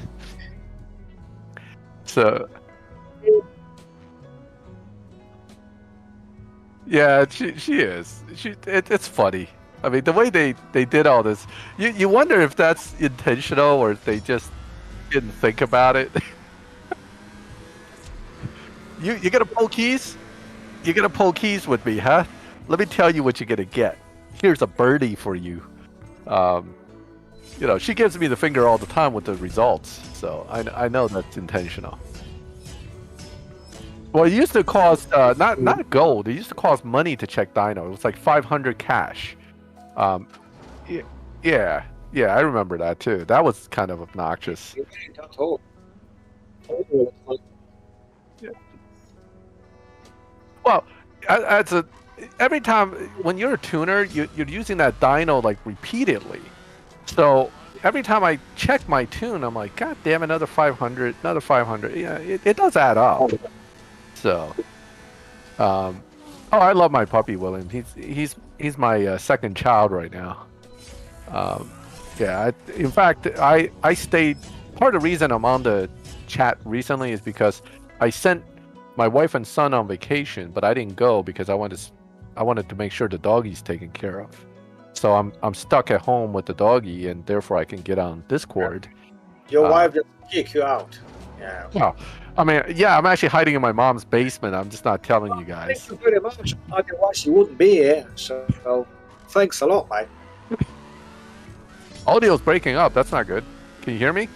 So yeah, she is. It's funny. I mean, the way they did all this, you wonder if that's intentional or if they just didn't think about it. You gonna pull keys? You're gonna pull keys with me, huh? Let me tell you what you're gonna get. Here's a birdie for you. She gives me the finger all the time with the results, so I know that's intentional. Well, it used to cost not gold. It used to cost money to check dyno. It was like 500 cash. Yeah, I remember that too. That was kind of obnoxious. Well, every time when you're a tuner, you're using that dyno repeatedly. So every time I check my tune, I'm like, God damn, another 500, another 500. Yeah, it does add up. So, I love my puppy William. He's my second child right now. In fact, I stayed. Part of the reason I'm on the chat recently is because I sent my wife and son on vacation, but I didn't go because I wanted to make sure the doggy's taken care of. So I'm stuck at home with the doggy, and therefore I can get on Discord. Your wife just kick you out. Yeah. Well, I mean, yeah, I'm actually hiding in my mom's basement. I'm just not telling you guys. Thank you very much. Otherwise, you wouldn't be here. So, thanks a lot, mate. Audio's breaking up. That's not good. Can you hear me?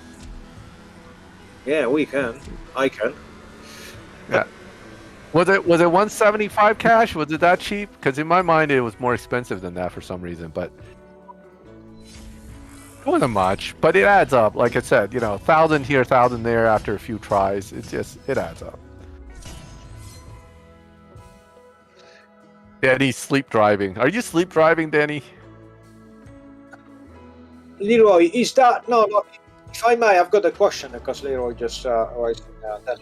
Yeah, we can. I can. Yeah. Was it 175 cash? Was it that cheap? Because in my mind it was more expensive than that for some reason. But wasn't much, but it adds up. Like I said, 1,000 here, 1,000 there after a few tries. It adds up. Danny's sleep driving. Are you sleep driving, Danny? Leroy, is that no? If I may, I've got a question because Leroy just raised that.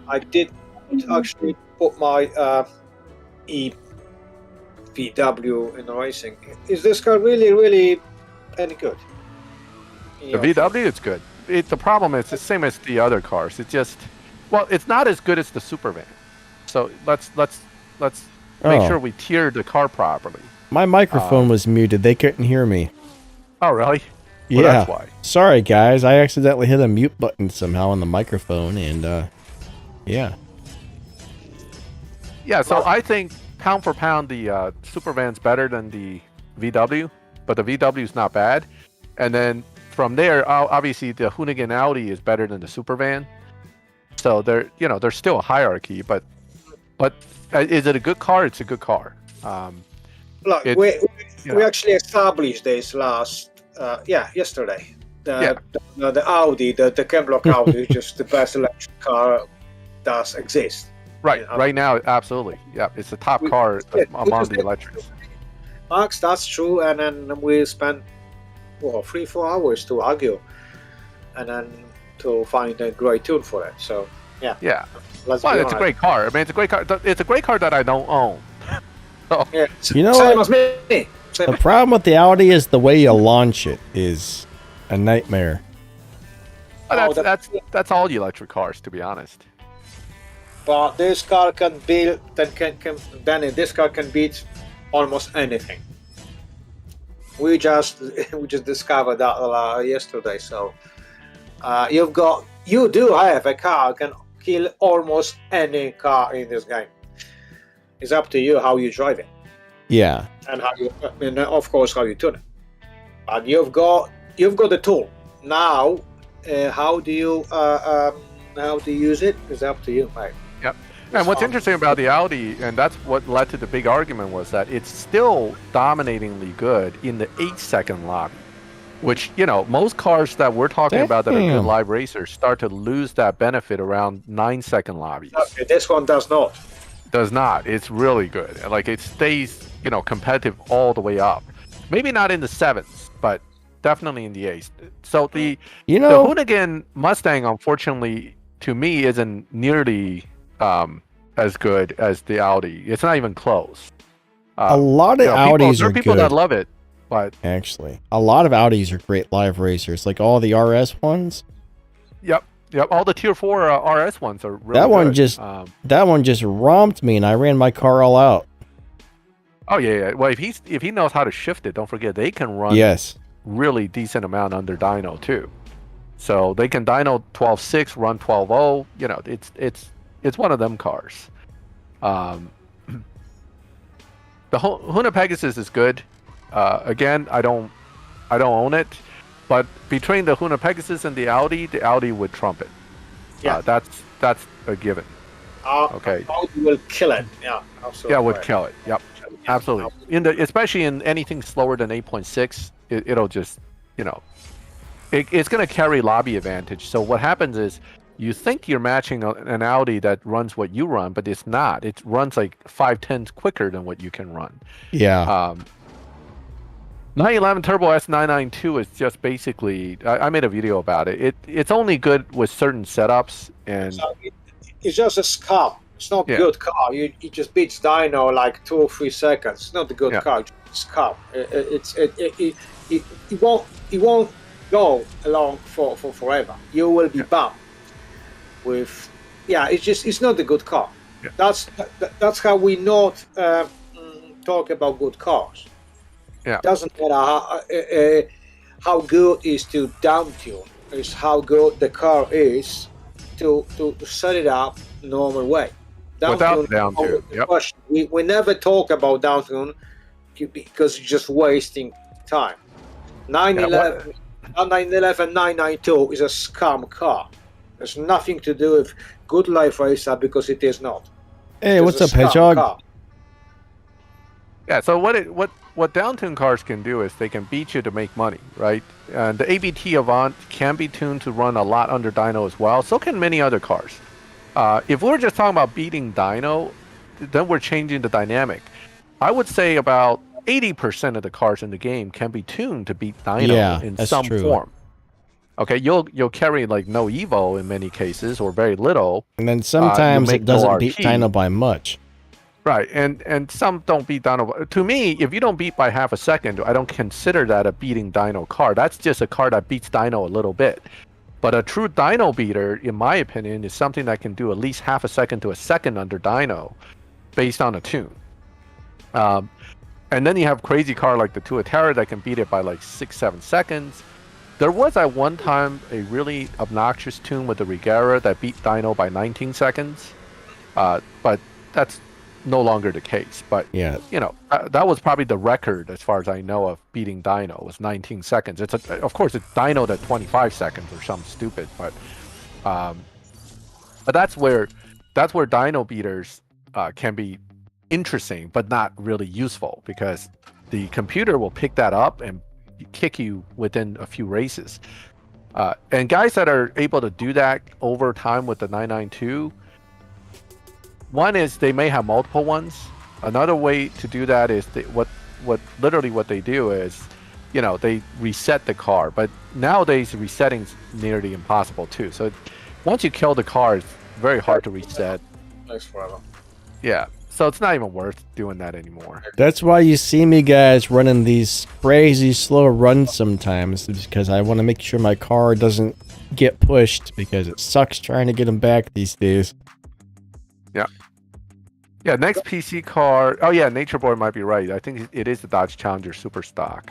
I did actually put my EVW in racing. Is this car really any good? The VW is good. The problem is the same as the other cars. It's just, well, it's not as good as the Supervan. So let's make sure we tier the car properly. My microphone was muted. They couldn't hear me. Oh, really? Yeah. Well, that's why. Sorry, guys. I accidentally hit a mute button somehow on the microphone, and yeah. Yeah, so I think pound for pound, the Supervan's better than the VW, but the VW is not bad. And then from there, obviously, the Hoonigan Audi is better than the Supervan. So there's still a hierarchy, but is it a good car? It's a good car. Look, we actually established this yesterday. The Audi, the Chemblock Audi, is just the best electric car does exist. Right, right now, absolutely. Yeah, it's the top car among the electrics. Max, that's true. And then we spent 3-4 hours to argue, and then to find a great tune for it. So yeah. It's a great car. I mean, it's a great car. It's a great car that I don't own. Yeah, you know same what? as me. The problem with the Audi is the way you launch it is a nightmare. That's all electric cars, to be honest. But this car can beat. This car can beat almost anything. We just discovered that yesterday. So you do have a car can kill almost any car in this game. It's up to you how you drive it. Yeah. And of course how you tune it. But you've got the tool. Now how do you use it is up to you, mate. Yep. And what's interesting about the Audi, and that's what led to the big argument, was that it's still dominatingly good in the 8-second lobby. Which, most cars that we're talking about that are good live racers start to lose that benefit around 9-second lobbies. Okay, this one does not. Does not. It's really good. Like, it stays, competitive all the way up. Maybe not in the 7s, but definitely in the 8s. So the Hoonigan Mustang, unfortunately, to me, isn't nearly as good as the Audi. It's not even close. A lot of Audis are good. There are people that love it, but actually, a lot of Audis are great live racers. Like all the RS ones. Yep. All the Tier 4 RS ones are really good. That one just romped me, and I ran my car all out. Oh yeah. Well, if he knows how to shift it, don't forget they can run really decent amount under dyno too. So they can dyno 12.6, run 12.0. It's one of them cars. The Huna Pegasus is good. Again, I don't own it. But between the Huna Pegasus and the Audi would trump it. Yeah, that's a given. Okay. Audi will kill it. Yeah, absolutely. Yeah, would kill it. Yep, absolutely. Especially in anything slower than 8.6, it'll just, it's going to carry lobby advantage. So what happens is you think you're matching an Audi that runs what you run, but it's not. It runs like 5/10 quicker than what you can run. Yeah. 911 Turbo S992 is just basically, I made a video about it. It's only good with certain setups, and it's just a scam. It's not a good car. It just beats dyno like 2 or 3 seconds. It's not a good car. It's a scam. It won't go along for forever. You will be bumped with. Yeah, it's not a good car. Yeah. That's how we not talk about good cars. Yeah. It doesn't matter how good is to down tune. It's how good the car is to set it up normal way. Without down tune. Yep. We never talk about down tune because it's just wasting time. 911 992 is a scam car. There's nothing to do with good life racer because it is not. Hey, what's up, Hedgehog? Yeah, so what down-tuned cars can do is they can beat you to make money, right? And the ABT Avant can be tuned to run a lot under dyno as well. So can many other cars. If we're just talking about beating dyno, then we're changing the dynamic. I would say about 80% of the cars in the game can be tuned to beat dyno in some form. Okay, you'll carry like no evo in many cases or very little, and then sometimes it doesn't beat dyno by much. Right, and some don't beat dyno. To me, if you don't beat by half a second, I don't consider that a beating dyno car. That's just a car that beats dyno a little bit. But a true dyno beater, in my opinion, is something that can do at least half a second to a second under dyno, based on a tune. And then you have crazy car like the Tuatara that can beat it by like 6-7 seconds. There was at one time a really obnoxious tune with the Regera that beat dyno by 19 seconds. But that's no longer the case. But yeah, you know, that was probably the record as far as I know of beating dyno, was 19 seconds. Of course it's dynoed at 25 seconds or something stupid, but that's where dyno beaters can be interesting but not really useful, because the computer will pick that up and kick you within a few races. And guys that are able to do that over time with the 992, one is they may have multiple ones. Another way to do that is what they do is, you know, they reset the car. But nowadays resetting's nearly impossible too. So once you kill the car, it's very hard to reset. Takes forever. Yeah. So it's not even worth doing that anymore. That's why you see me guys running these crazy slow runs sometimes, because I want to make sure my car doesn't get pushed, because it sucks trying to get them back these days. Yeah, next PC car. Oh yeah, Nature Boy might be right. I think it is the Dodge Challenger Super Stock.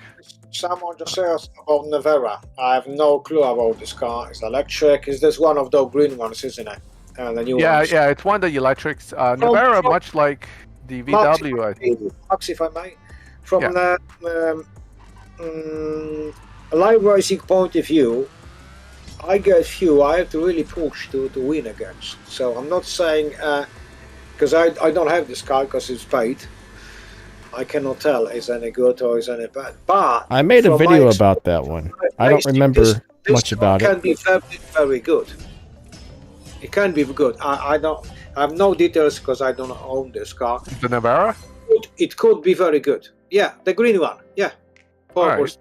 Someone just asked about Nevera. I have no clue about this car. It's electric. Is this one of the green ones, isn't it? The new ones. Yeah, it's one of the electrics. Nevera, much like the VW, I think. Max, if I may, from the live racing point of view, I have to really push to win against. So I'm not saying, because I don't have this car because it's paid. I cannot tell is any good or is any bad. But I made a video about that one. I don't remember much about it. It can be very, very good. It can be good. I have no details because I don't own this car. The Nevera? It could be very good. Yeah, the green one. Yeah. Right.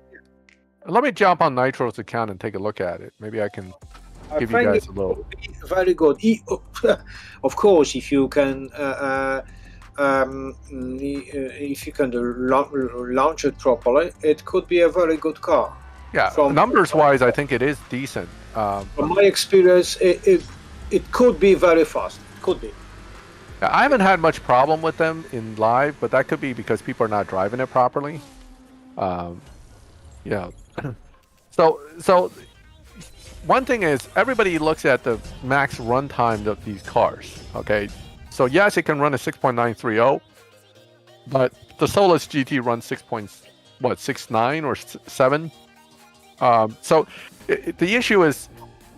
Let me jump on Nitro's account and take a look at it. Maybe I can give you guys a little. Very good. Of course, if you can, launch it properly, it could be a very good car. Yeah. Numbers-wise, I think it is decent. From my experience, it could be very fast. It could be. I haven't had much problem with them in live, but that could be because people are not driving it properly. Yeah. So one thing is, everybody looks at the max runtime of these cars. Okay, so yes, it can run a 6.930, but the Solus GT runs 6.69 or 7. So the issue is,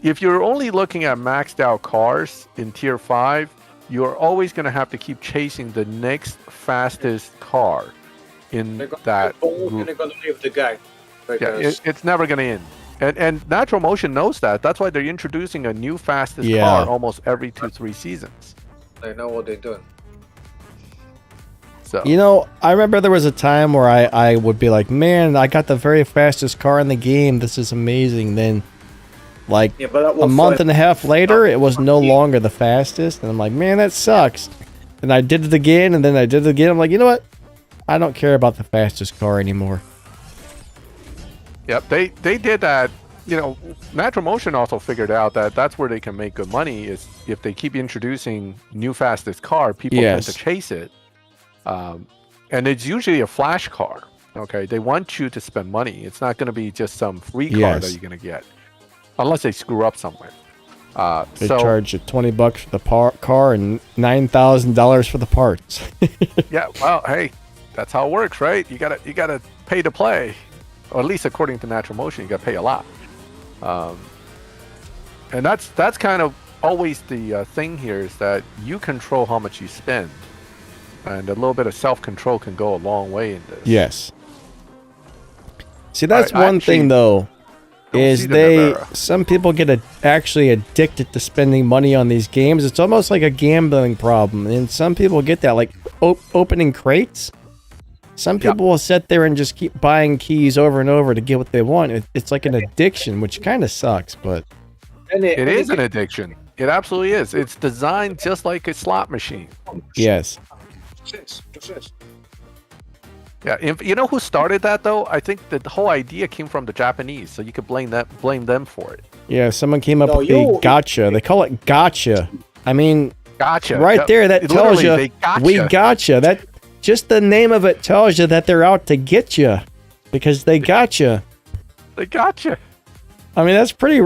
if you're only looking at maxed out cars in Tier 5, you're always going to have to keep chasing the next fastest car in that group. They're going to leave the game. Yeah, it's never going to end. And Natural Motion knows that. That's why they're introducing a new fastest car almost every 2-3 seasons. They know what they're doing. So, you know, I remember there was a time where I would be like, man, I got the very fastest car in the game. This is amazing. Then, like, a month and a half later, it was no longer the fastest. And I'm like, man, that sucks. And I did it again, and then I did it again. I'm like, you know what? I don't care about the fastest car anymore. Yep, they did that. You know, Natural Motion also figured out that that's where they can make good money, is if they keep introducing new fastest car, people tend to chase it. And it's usually a flash car. Okay, they want you to spend money. It's not going to be just some free car that you're going to get, unless they screw up somewhere. They charge you $20 for the car and $9,000 for the parts. Yeah, well, hey, that's how it works, right? You gotta pay to play, or at least according to Natural Motion, you gotta pay a lot. And that's kind of always the thing here, is that you control how much you spend. And a little bit of self-control can go a long way in this. Yes. See, that's I one thing, though, is see the Navara. some people get actually addicted to spending money on these games. It's almost like a gambling problem. And some people get that, like opening crates. Some people will sit there and just keep buying keys over and over to get what they want. It's like an addiction, which kind of sucks, but... It is an addiction. It absolutely is. It's designed just like a slot machine. Yes. Just is. Yeah, you know who started that though? I think that the whole idea came from the Japanese, so you could blame them for it. Yeah, someone came up with a gotcha. They call it gotcha. I mean, gotcha. Right there, that tells you we gotcha. That just the name of it tells you that they're out to get you because they gotcha. They gotcha. I mean, that's pretty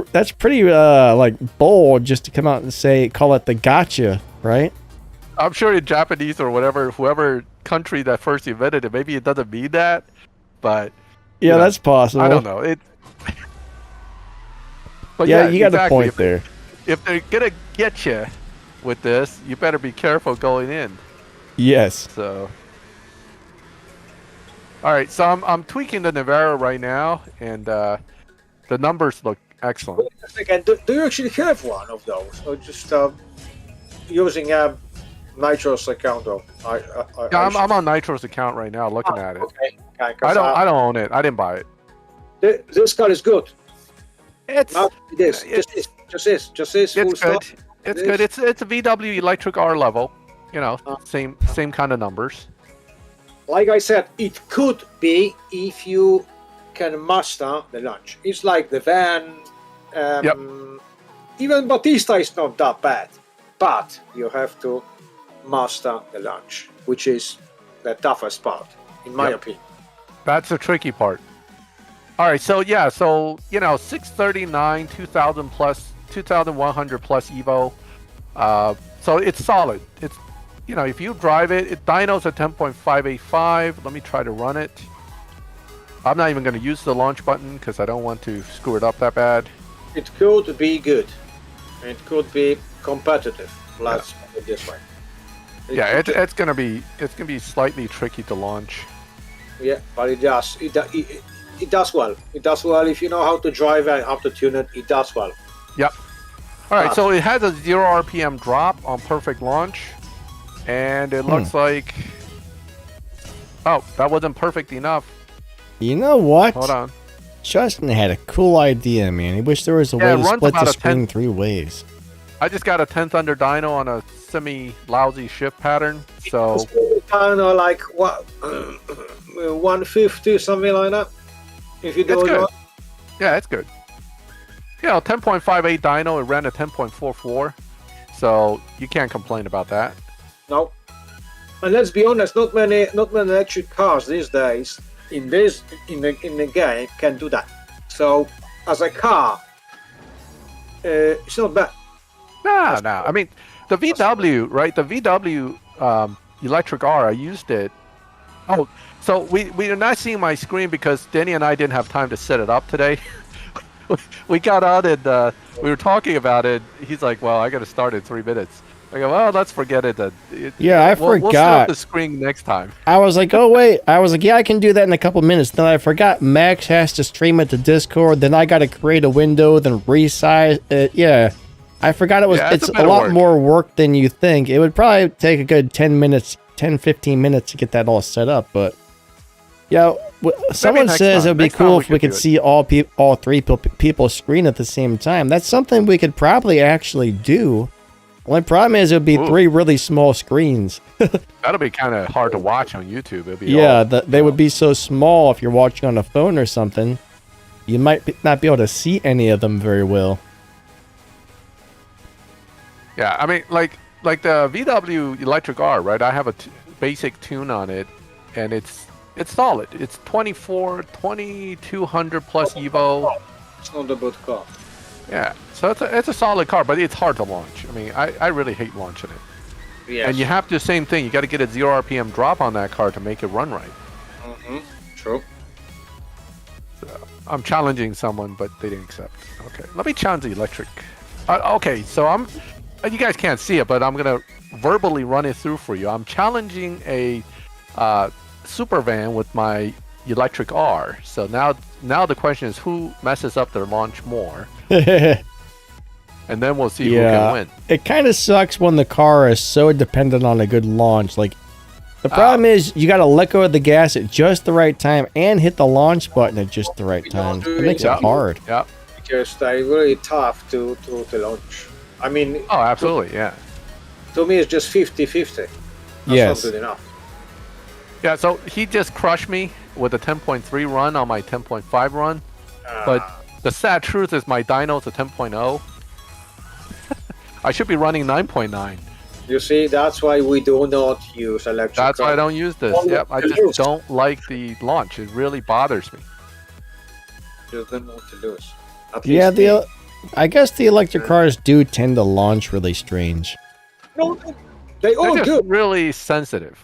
like bold just to come out and call it the gotcha, right? I'm sure in Japanese or whoever country that first invented it, maybe it doesn't mean that, but yeah, that's possible. I don't know it. But yeah, you got exactly. a point there. If they're gonna get you with this, you better be careful going in. Yes. So, all right. So I'm tweaking the Navara right now, and the numbers look excellent. Again, do you actually have one of those, or just using Nitro's account? Though I'm on Nitro's account right now, looking at it. Okay. I don't own it. I didn't buy it. This car is good. It's Just is. it's Full good. stop. It's good. It's a VW Electric R level. You know, same kind of numbers. Like I said, it could be if you can master the launch. It's like the van. Even Bautista is not that bad, but you have to master the launch, which is the toughest part, in my opinion. That's the tricky part. All right, so 639, 2000 plus, 2100 plus Evo. So it's solid. It's if you drive it, dyno's at 10.585. Let me try to run it. I'm not even going to use the launch button because I don't want to screw it up that bad. It could be good. It could be competitive. Let's put it this way. It's gonna be slightly tricky to launch. Yeah, but it does well. It does well if you know how to drive and how to tune it. It does well. Yep. All right, so it has a 0 RPM drop on perfect launch, and it looks like. Oh, that wasn't perfect enough. You know what? Hold on. Justin had a cool idea, man. He wished there was a way to split the screen 3 ways. I just got a 10th under dyno on a semi-lousy shift pattern, so... Dyno like, what, 150, something like that? If you do it's it good. right. Yeah, it's good. 10.58 dyno, it ran at 10.44, so you can't complain about that. No. And let's be honest, not many electric cars these days in the game can do that. So, as a car, it's not bad. No. I mean, the VW, right? The VW Electric R, I used it. Oh, so we are not seeing my screen because Denny and I didn't have time to set it up today. We got on and we were talking about it. He's like, well, I got to start in 3 minutes. I go, well, let's forget it. I forgot. We'll set up the screen next time. I was like, oh, wait. I was like, yeah, I can do that in a couple minutes. Then I forgot Max has to stream it to Discord. Then I got to create a window, then resize it. Yeah. I forgot it's a lot more work than you think. It would probably take a good 10, 15 minutes to get that all set up. But, yeah, someone says it would be cool if we could see all 3 people screen at the same time. That's something we could probably actually do. Only problem is it would be 3 really small screens. That'll be kind of hard to watch on YouTube. They would be so small if you're watching on a phone or something. You might not be able to see any of them very well. Yeah, I mean, like the VW Electric R, right? I have a basic tune on it, and it's solid. It's 2200 plus Evo. It's not a good car. Yeah, so it's a solid car, but it's hard to launch. I mean, I really hate launching it. Yes. And you have to, same thing, you got to get a 0 RPM drop on that car to make it run right. Mm-hmm. True. So, I'm challenging someone, but they didn't accept. Okay, let me challenge the electric. Okay, so you guys can't see it, but I'm gonna verbally run it through for you. I'm challenging a super van with my electric R. So now the question is, who messes up their launch more, and then we'll see who can win. It kind of sucks when the car is so dependent on a good launch. Like, the problem is you got to let go of the gas at just the right time and hit the launch button at just the right time. It makes it hard. Yeah. Because they're really tough to launch. I mean... Oh, absolutely, yeah. To me, it's just 50-50. That's yes. not good enough. Yeah, so he just crushed me with a 10.3 run on my 10.5 run. But the sad truth is my dyno's a 10.0. I should be running 9.9. You see, that's why we do not use electric That's car. why I don't use this. Yep, I just don't like the launch. It really bothers me. Just don't want to lose. Yeah, I guess the electric cars do tend to launch really strange. No, they all They're just good. really sensitive.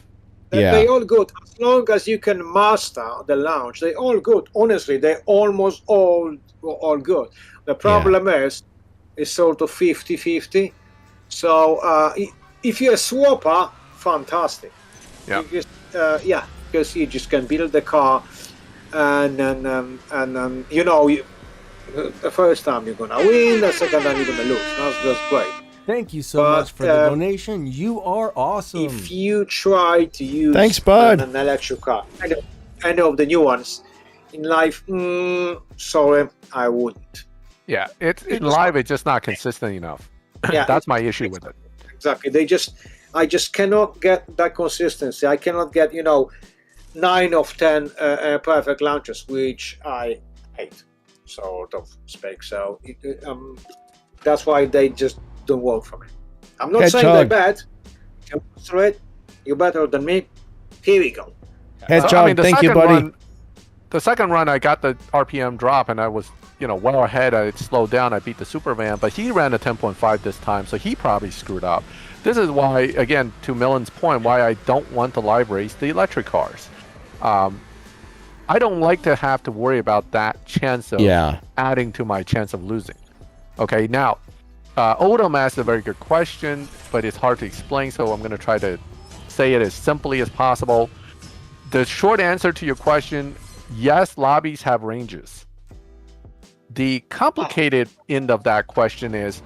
They all good. As long as you can master the launch, they all good. Honestly, they almost all good. The problem is, it's sort of 50-50. So if you're a swapper, fantastic. Yeah. Because you just can build the car, and you know, the first time you're gonna win, the second time you're gonna lose. That's great. Thank you so much for the donation. You are awesome. If you try to use Bud. an electric car, I know the new ones in life. Sorry, I wouldn't. Yeah, it's in live. It's just not consistent enough. Yeah, That's my issue with it. Exactly. I just cannot get that consistency. I cannot get 9 of 10 perfect launches, which I hate, sort of speak. So that's why they just don't work for me. I'm not saying they're bad. You master it. You're better than me. Here we go. Hedgehog, thank you, buddy. The second run, I got the RPM drop, and I was, well ahead. I slowed down. I beat the super van, but he ran a 10.5 this time, so he probably screwed up. This is why, again, to Millen's point, why I don't want to live race the electric cars. I don't like to have to worry about that chance of adding to my chance of losing. Okay, now, Odom asked a very good question, but it's hard to explain, so I'm going to try to say it as simply as possible. The short answer to your question, yes, lobbies have ranges. The complicated end of that question is,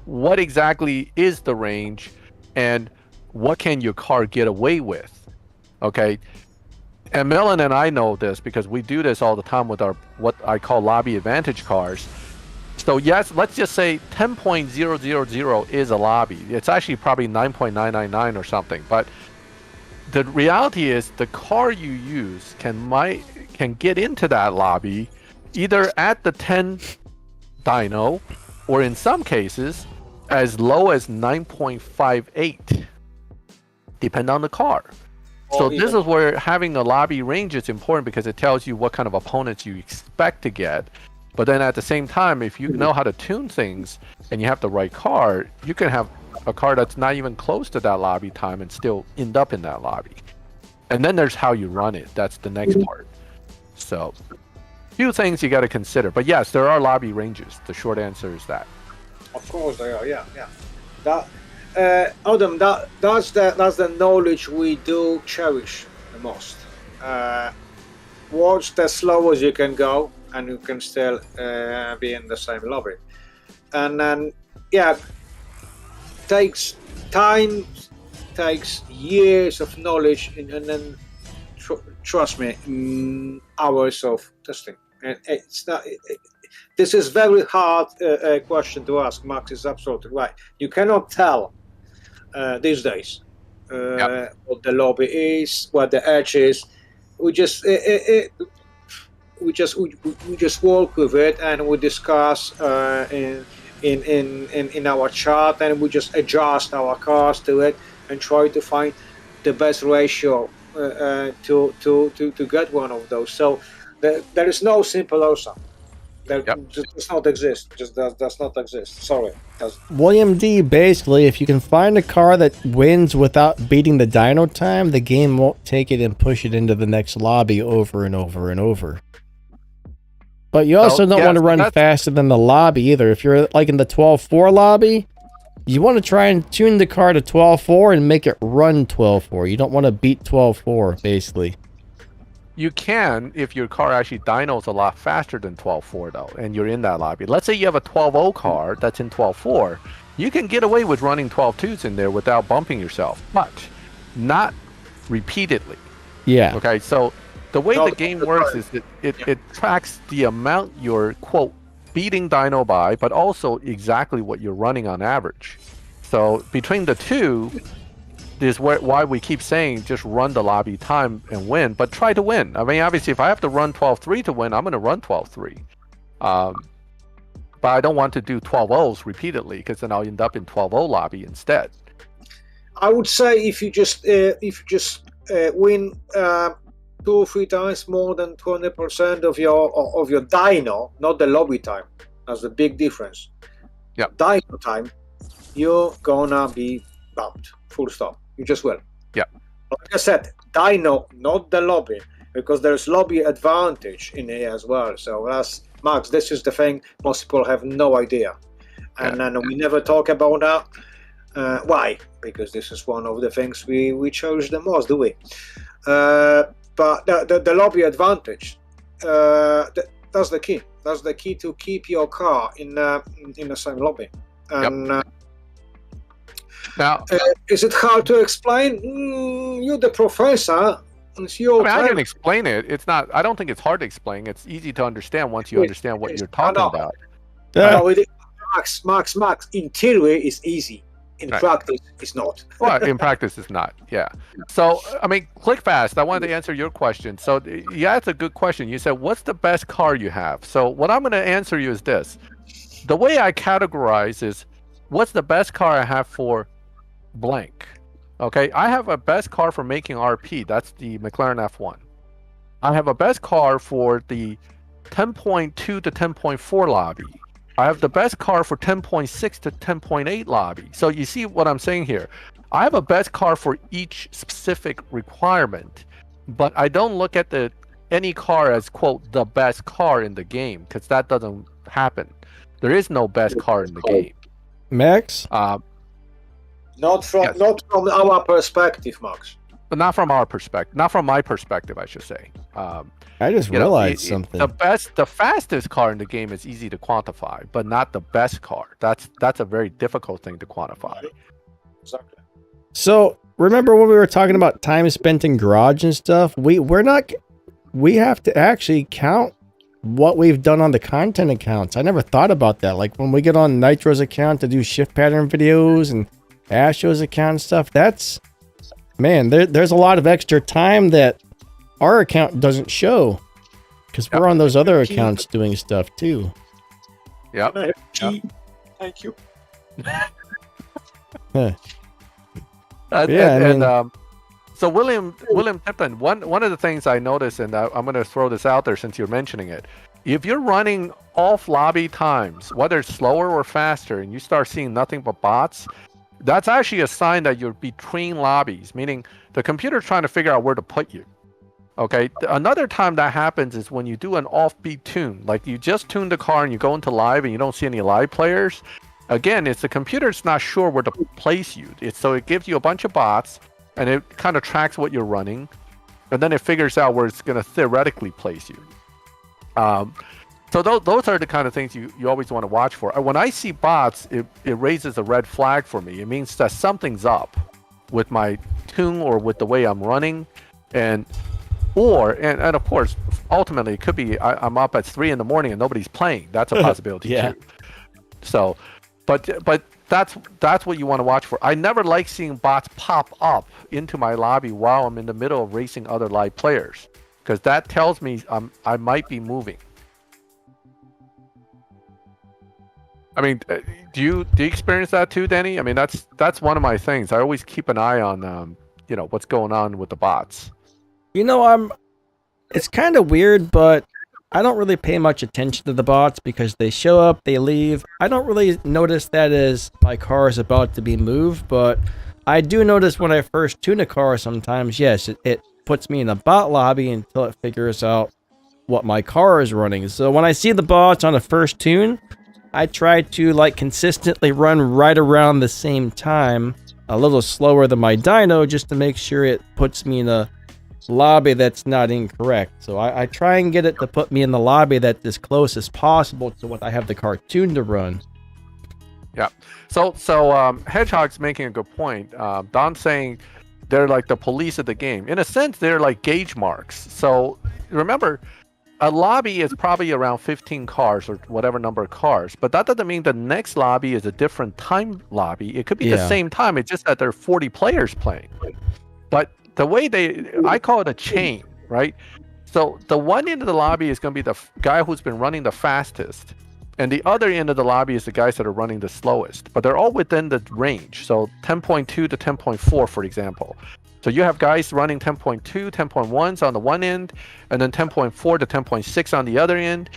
what exactly is the range, and what can your car get away with? Okay, and Millen and I know this because we do this all the time with our what I call lobby advantage cars. So yes, let's just say 10.000 is a lobby. It's actually probably 9.999 or something. But the reality is the car you use can get into that lobby either at the 10 dyno, or in some cases as low as 9.58, depending on the car. So this is where having a lobby range is important, because it tells you what kind of opponents you expect to get. But then at the same time, if you know how to tune things and you have the right car, you can have a car that's not even close to that lobby time and still end up in that lobby. And then there's how you run it. That's the next part. So few things you got to consider. But yes, there are lobby ranges. The short answer is that. Of course they are, yeah. Adam, that's the knowledge we do cherish the most. Watch the slowest you can go, and you can still be in the same lobby. And then, takes time, takes years of knowledge, and then trust me, hours of testing. And it's not. This is very hard question to ask. Max is absolutely right. You cannot tell these days what the lobby is, what the edge is. We just work with it, and we discuss in our chart, and we just adjust our cars to it and try to find the best ratio to get one of those. So there is no simple answer. Just does not exist. Just does not exist. Sorry. William D, basically, if you can find a car that wins without beating the dyno time, the game won't take it and push it into the next lobby over and over and over. But you also don't want to run faster than the lobby either. If you're like in the 12-4 lobby, you want to try and tune the car to 12.4 and make it run 12.4. You don't want to beat 12.4, basically. You can if your car actually dynos a lot faster than 12.4 though, and you're in that lobby. Let's say you have a 12.0 car that's in 12.4. You can get away with running 12.2s in there without bumping yourself, but not repeatedly. Yeah. Okay, so the way the game works is that it tracks the amount you're, quote, beating dyno by, but also exactly what you're running on average. So between the two is why we keep saying just run the lobby time and win, but try to win. I mean, obviously, if I have to run 12.3 to win, I'm going to run 12.3. But I don't want to do 12.0s repeatedly because then I'll end up in 12.0 lobby instead. I would say if you just win 2 or 3 times more than 20% of your dyno, not the lobby time. That's the big difference. Yeah. Dyno time, you're gonna be bumped. Full stop. You just will. Yeah. Like I said, dyno, not the lobby, because there's lobby advantage in here as well. So that's Max. This is the thing most people have no idea, and then we never talk about that. Why? Because this is one of the things we chose the most, do we? But the lobby advantage, that's the key. That's the key to keep your car in the same lobby. And now, is it hard to explain? You're the professor. It's your I can explain it. It's not. I don't think it's hard to explain. It's easy to understand once you understand what you're talking about. Max. In theory, it's easy. In practice, it's not. Well, in practice, it's not. Yeah. So, I mean, ClickFast, I wanted to answer your question. So, yeah, it's a good question. You said, what's the best car you have? So, what I'm going to answer you is this. The way I categorize is, what's the best car I have for blank? Okay, I have a best car for making RP. That's the McLaren F1. I have a best car for the 10.2 to 10.4 lobby. I have the best car for 10.6 to 10.8 lobby. So you see what I'm saying here. I have a best car for each specific requirement, but I don't look at any car as, quote, the best car in the game, because that doesn't happen. There is no best car in the game. Max? Not from our perspective, Max. But not from our perspective. Not from my perspective, I should say. I just realized something. The fastest car in the game is easy to quantify, but not the best car. That's a very difficult thing to quantify. Exactly. So remember when we were talking about time spent in garage and stuff? We have to actually count what we've done on the content accounts. I never thought about that. Like when we get on Nitro's account to do shift pattern videos and Asho's account and stuff, that's, man, there's a lot of extra time that our account doesn't show because we're on those other accounts doing stuff too. Yep. Thank you. So William Tipton, one of the things I noticed, and I'm going to throw this out there since you're mentioning it, if you're running off lobby times, whether it's slower or faster, and you start seeing nothing but bots, that's actually a sign that you're between lobbies, meaning the computer's trying to figure out where to put you. Okay. Another time that happens is when you do an offbeat tune, like you just tune the car and you go into live and you don't see any live players. Again, it's the computer's not sure where to place you. So it gives you a bunch of bots and it kind of tracks what you're running, and then it figures out where it's going to theoretically place you. So those are the kind of things you always want to watch for. When I see bots, it raises a red flag for me. It means that something's up with my tune or with the way I'm running, and of course, ultimately, it could be I'm up at 3 a.m. and nobody's playing. That's a possibility too. So, but that's what you want to watch for. I never like seeing bots pop up into my lobby while I'm in the middle of racing other live players, because that tells me I might be moving. I mean, do you experience that too, Danny? I mean, that's one of my things. I always keep an eye on what's going on with the bots. It's kind of weird, but I don't really pay much attention to the bots because they show up, they leave. I don't really notice that as my car is about to be moved, but I do notice when I first tune a car sometimes, yes, it puts me in a bot lobby until it figures out what my car is running. So when I see the bots on a first tune, I try to like consistently run right around the same time, a little slower than my dyno, just to make sure it puts me in a lobby that's not incorrect. So I try and get it to put me in the lobby that's as close as possible to what I have the cartoon to run. Yeah. So Hedgehog's making a good point. Don's saying they're like the police of the game. In a sense, they're like gauge marks. So remember, a lobby is probably around 15 cars or whatever number of cars, but that doesn't mean the next lobby is a different time lobby. It could be the same time. It's just that there are 40 players playing. But the way I call it a chain, right? So the one end of the lobby is going to be the guy who's been running the fastest. And the other end of the lobby is the guys that are running the slowest, but they're all within the range. So 10.2 to 10.4, for example. So you have guys running 10.2, 10.1s on the one end, and then 10.4 to 10.6 on the other end.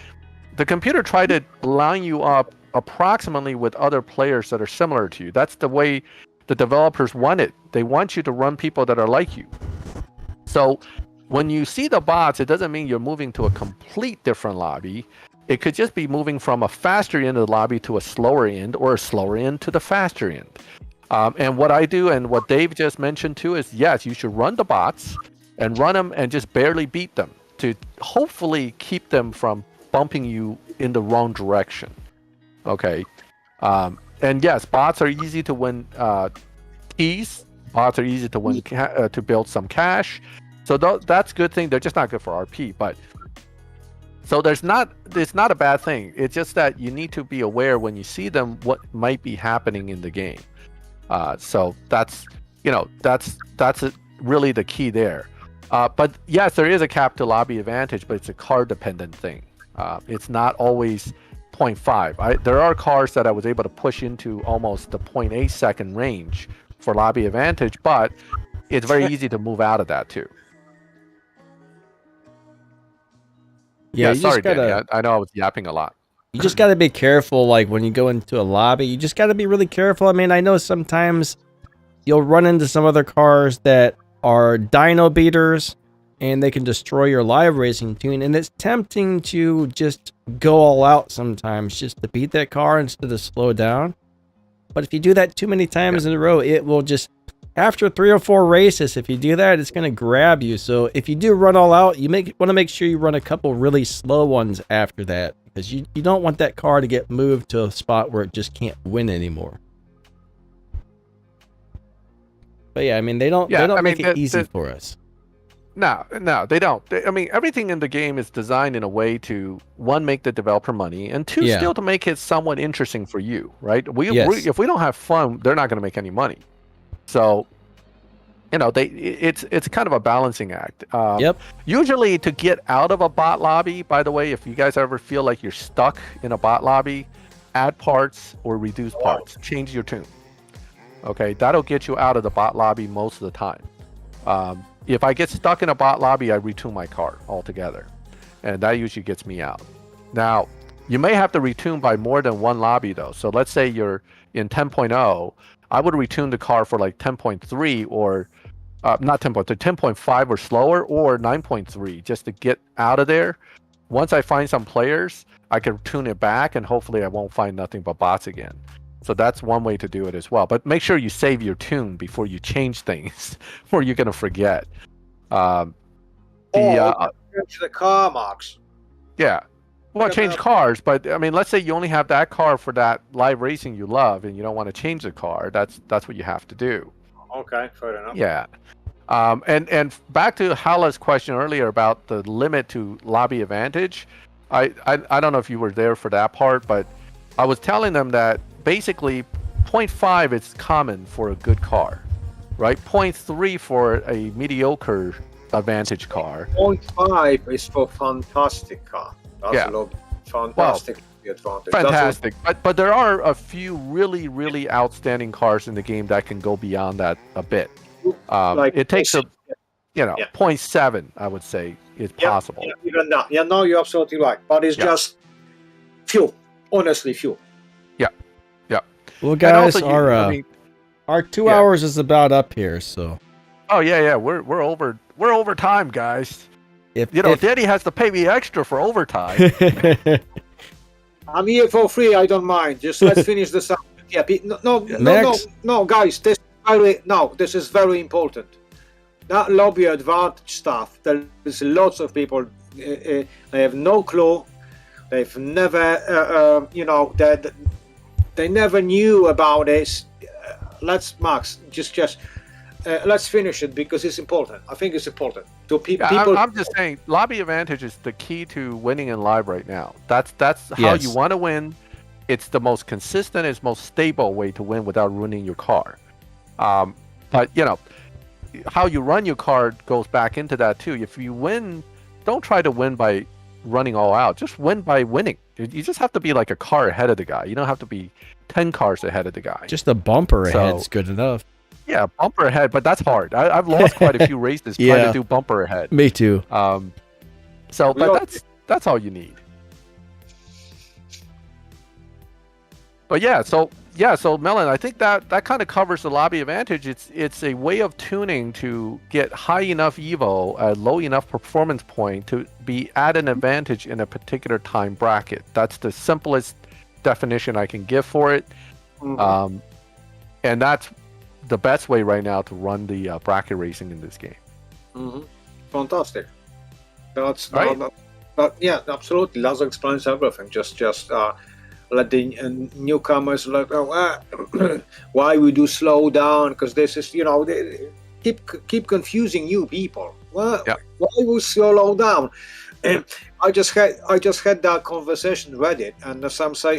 The computer tried to line you up approximately with other players that are similar to you. That's the way the developers want it. They want you to run people that are like you. So when you see the bots, it doesn't mean you're moving to a complete different lobby. It could just be moving from a faster end of the lobby to a slower end, or a slower end to the faster end. And what I do, and what Dave just mentioned too, is yes, you should run the bots and run them and just barely beat them to hopefully keep them from bumping you in the wrong direction. Okay. And yes, bots are easy to win keys. Bots are easy to win to build some cash. So that's a good thing. They're just not good for RP, but. So it's not a bad thing. It's just that you need to be aware when you see them what might be happening in the game. So that's really the key there. But yes, there is a cap to lobby advantage, but it's a car dependent thing. It's not always 0.5. There are cars that I was able to push into almost the 0.8 second range for lobby advantage, but it's very easy to move out of that too. Yeah, sorry, Danny. I know I was yapping a lot. You just got to be careful, like, when you go into a lobby. You just got to be really careful. I mean, I know sometimes you'll run into some other cars that are dyno beaters, and they can destroy your live racing tune, and it's tempting to just go all out sometimes just to beat that car instead of slow down. But if you do that too many times in a row, it will just... After 3 or 4 races, if you do that, it's going to grab you. So if you do run all out, you want to make sure you run a couple really slow ones after that, because you don't want that car to get moved to a spot where it just can't win anymore. But yeah, I mean, they don't make it easy for us. No, they don't. I mean, everything in the game is designed in a way to, one, make the developer money, and two, still to make it somewhat interesting for you, right? If we don't have fun, they're not going to make any money. So, it's kind of a balancing act. Usually, to get out of a bot lobby, by the way, if you guys ever feel like you're stuck in a bot lobby, add parts or reduce parts. Change your tune. Okay, that'll get you out of the bot lobby most of the time. If I get stuck in a bot lobby, I retune my car altogether, and that usually gets me out. Now, you may have to retune by more than one lobby though. So let's say you're in 10.0. I would retune the car for like 10.3 or not 10.3, 10.5 or slower, or 9.3 just to get out of there. Once I find some players, I can tune it back, and hopefully I won't find nothing but bots again. So that's one way to do it as well. But make sure you save your tune before you change things, or you're going to forget. Change the car marks. Yeah. Well, change cars, but I mean, let's say you only have that car for that live racing you love, and you don't want to change the car. That's what you have to do. Okay, fair enough. Yeah. And back to Hala's question earlier about the limit to lobby advantage. I don't know if you were there for that part, but I was telling them that basically 0.5 is common for a good car, right? 0.3 for a mediocre advantage car. 0.5 is for fantastic car. That's fantastic advantage. Fantastic. But there are a few really, really outstanding cars in the game that can go beyond that a bit. It takes 0.7, I would say, is possible. Yeah, even that. Yeah, no, you're absolutely right. But it's just fuel. Honestly, fuel. Yeah. Well, guys, our 2 hours is about up here, so. Oh yeah, we're over time, guys. If Daddy has to pay me extra for overtime. I'm here for free. I don't mind. Just let's finish the subject. Yeah, no, guys. This is very important. That lobby advantage stuff. There's lots of people. They have no clue. They've never, they never knew about this. Let's finish it because it's important. I think it's important to people. I'm just saying, lobby advantage is the key to winning in live right now. That's how you want to win. It's the most consistent, it's most stable way to win without ruining your car. But how you run your car goes back into that too. If you win, don't try to win by running all out. Just win by winning. You just have to be like a car ahead of the guy. You don't have to be 10 cars ahead of the guy. Just a bumper ahead's good enough. Yeah, bumper ahead, but that's hard. I've lost quite a few races trying to do bumper ahead. Me too. But that's all you need. But so Melon, I think that kind of covers the lobby advantage. It's a way of tuning to get high enough evo, a low enough performance point to be at an advantage in a particular time bracket. That's the simplest definition I can give for it. Mm-hmm. And that's the best way right now to run the bracket racing in this game. Mm-hmm. Fantastic. That's right. Yeah, absolutely. That explains everything. Just let the newcomers why we do slow down, because this is they keep confusing new people. Why we slow down? And I just had that conversation Reddit, and some say,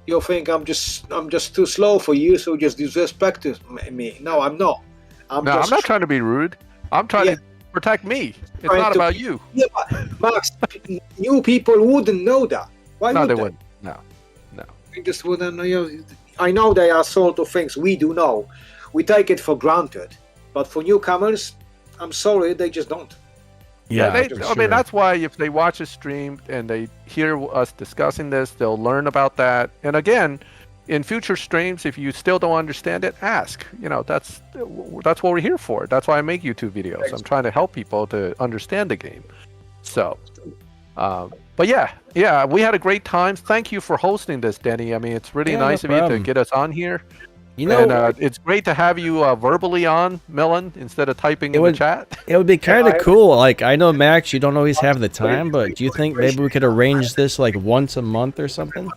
you think I'm just too slow for you, so just disrespect me. No, I'm not. I'm not trying to be rude. I'm trying to protect me. It's not about you. Yeah, but Max, new people wouldn't know that. Why no, would they they? wouldn't. No. They just wouldn't. I know they are sort of things we do know. We take it for granted, but for newcomers, I'm sorry, they just don't. Yeah, I mean, that's why if they watch a stream and they hear us discussing this, they'll learn about that. And again, in future streams, if you still don't understand it, ask. That's what we're here for. That's why I make YouTube videos. I'm trying to help people to understand the game. So, but yeah, we had a great time. Thank you for hosting this, Denny. I mean, it's really nice of you to get us on here. And it's great to have you verbally on, Millen, instead of typing in the chat. It would be kind of cool. Like, I know, Max, you don't always have the time, but do you think maybe we could arrange this like once a month or something?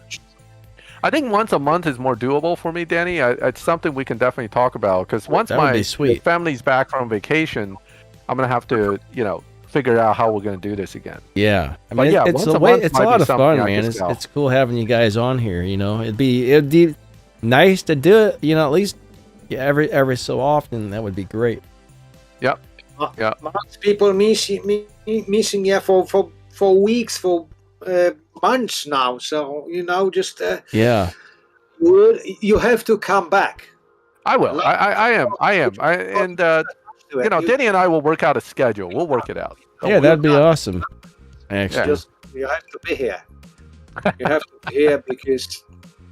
I think once a month is more doable for me, Danny. It's something we can definitely talk about, because once my family's back from vacation, I'm going to have to, figure out how we're going to do this again. Yeah. I mean, it's a lot of fun, man. It's cool having you guys on here, It'd be nice to do it, at least every so often. That would be great. Yep. Yeah. Most people missing for weeks, for months now. So just you have to come back. I will. I am. Denny and I will work out a schedule. We'll work it out. Yeah, that'd be awesome. Actually, you have to be here. You have to be here because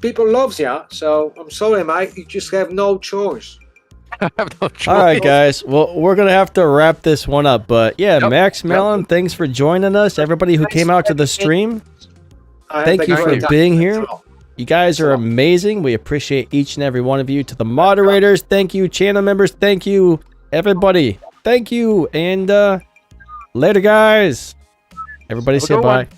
people love you. So I'm sorry, mate. You just have no choice. I have no choice. All right, guys. Well, we're gonna have to wrap this one up, but Max, Mellon, thanks for joining us. Everybody who came out to the stream, thank you for being here. You guys are amazing. We appreciate each and every one of you. To the moderators, thank you. Channel members, thank you. Everybody, thank you. And later, guys. Everybody say bye.